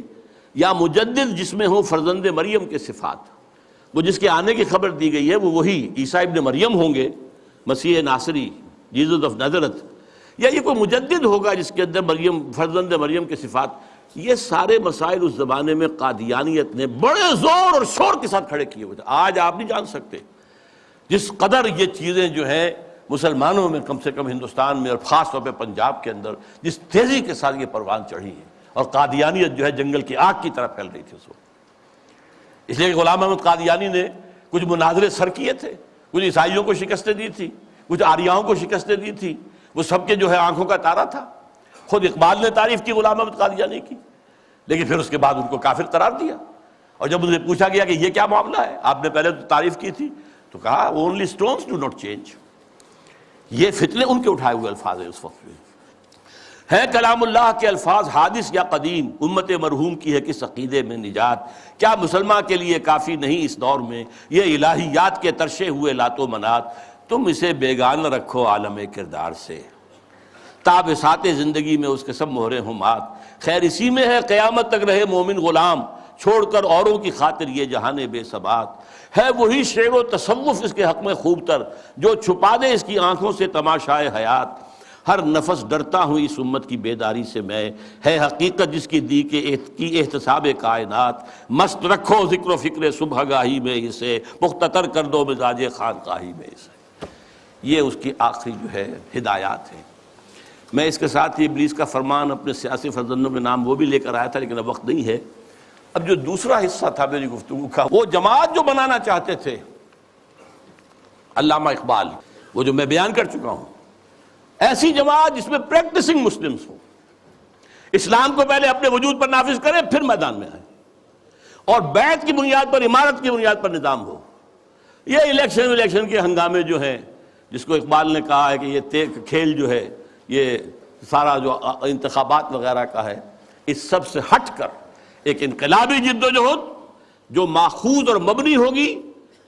یا مجدد جس میں ہوں فرزند مریم کے صفات؟ وہ جس کے آنے کی خبر دی گئی ہے وہ وہی عیسیٰ ابن مریم ہوں گے، مسیح ناصری، جیزس آف نازرت، یا یہ کوئی مجدد ہوگا جس کے اندر مریم، فرزند مریم کے صفات؟ یہ سارے مسائل اس زمانے میں قادیانیت نے بڑے زور اور شور کے ساتھ کھڑے کیے ہوئے تھے۔ آج آپ نہیں جان سکتے جس قدر یہ چیزیں جو ہیں مسلمانوں میں، کم سے کم ہندوستان میں اور خاص طور پہ پنجاب کے اندر، جس تیزی کے ساتھ یہ پروان چڑھی ہے، اور قادیانیت جو ہے جنگل کی آگ کی طرح پھیل رہی تھی اس وقت۔ اس لیے کہ غلام احمد قادیانی نے کچھ مناظرے سر کیے تھے، کچھ عیسائیوں کو شکستیں دی تھی، کچھ آریاؤں کو شکستیں دی تھی، وہ سب کے جو ہے آنکھوں کا تارا تھا۔ خود اقبال نے تعریف کی غلام احمد قادیانی کی، لیکن پھر اس کے بعد ان کو کافر قرار دیا، اور جب انہیں پوچھا گیا کہ یہ کیا معاملہ ہے، آپ نے پہلے تو تعریف کی تھی، تو کہا only stones do not change. یہ فتنے ان کے اٹھائے ہوئے الفاظ ہیں اس وقت میں۔ ہے کلام اللہ کے الفاظ حادث یا قدیم، امت مرحوم کی ہے کس عقیدے میں نجات؟ کیا مسلمان کے لیے کافی نہیں اس دور میں یہ الہیات کے ترشے ہوئے لات و منات؟ تم اسے بیگانہ رکھو عالم کردار سے، تاب سات زندگی میں اس کے سب مہرے ہوں مات۔ خیر اسی میں ہے قیامت تک رہے مومن غلام، چھوڑ کر اوروں کی خاطر یہ جہان بے ثبات۔ ہے وہی شعر و تصوف اس کے حق میں خوب تر، جو چھپا دے اس کی آنکھوں سے تماشائے حیات۔ ہر نفس ڈرتا ہوں اس امت کی بیداری سے میں، ہے حقیقت جس کی دی کی احتساب کائنات۔ مست رکھو ذکر و فکر صبح گاہی میں اسے، مختطر کر دو مزاج خانقاہی میں اسے۔ یہ اس کی آخری جو ہے ہدایات ہیں۔ میں اس کے ساتھ ہی ابلیس کا فرمان اپنے سیاسی فرزندوں کے نام وہ بھی لے کر آیا تھا، لیکن اب وقت نہیں ہے۔ اب جو دوسرا حصہ تھا میری گفتگو کا، وہ جماعت جو بنانا چاہتے تھے علامہ اقبال، وہ جو میں بیان کر چکا ہوں، ایسی جماعت جس میں پریکٹسنگ مسلمز ہوں، اسلام کو پہلے اپنے وجود پر نافذ کریں پھر میدان میں آئیں، اور بیعت کی بنیاد پر، امارت کی بنیاد پر نظام ہو۔ یہ الیکشن کے ہنگامے جو ہیں، جس کو اقبال نے کہا ہے کہ یہ کھیل جو ہے، یہ سارا جو انتخابات وغیرہ کا ہے، اس سب سے ہٹ کر ایک انقلابی جد و جہد جو ماخوذ اور مبنی ہوگی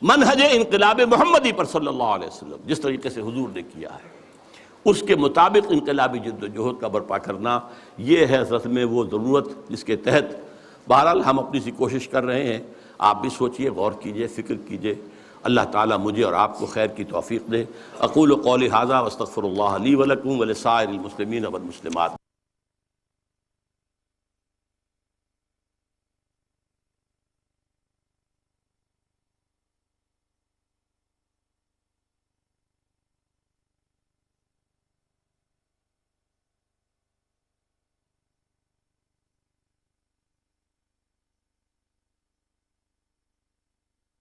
منہج انقلاب محمدی پر صلی اللہ علیہ وسلم، جس طریقے سے حضور نے کیا ہے، اس کے مطابق انقلابی جد و جہد کا برپا کرنا، یہ ہے اصل میں وہ ضرورت جس کے تحت بہرحال ہم اپنی سی کوشش کر رہے ہیں۔ آپ بھی سوچئے، غور کیجئے، فکر کیجئے۔ اللہ تعالیٰ مجھے اور آپ کو خیر کی توفیق دے۔ اقول قولی ھذا واستغفر اللہ لی ولکم ولسائر المسلمین والمسلمات۔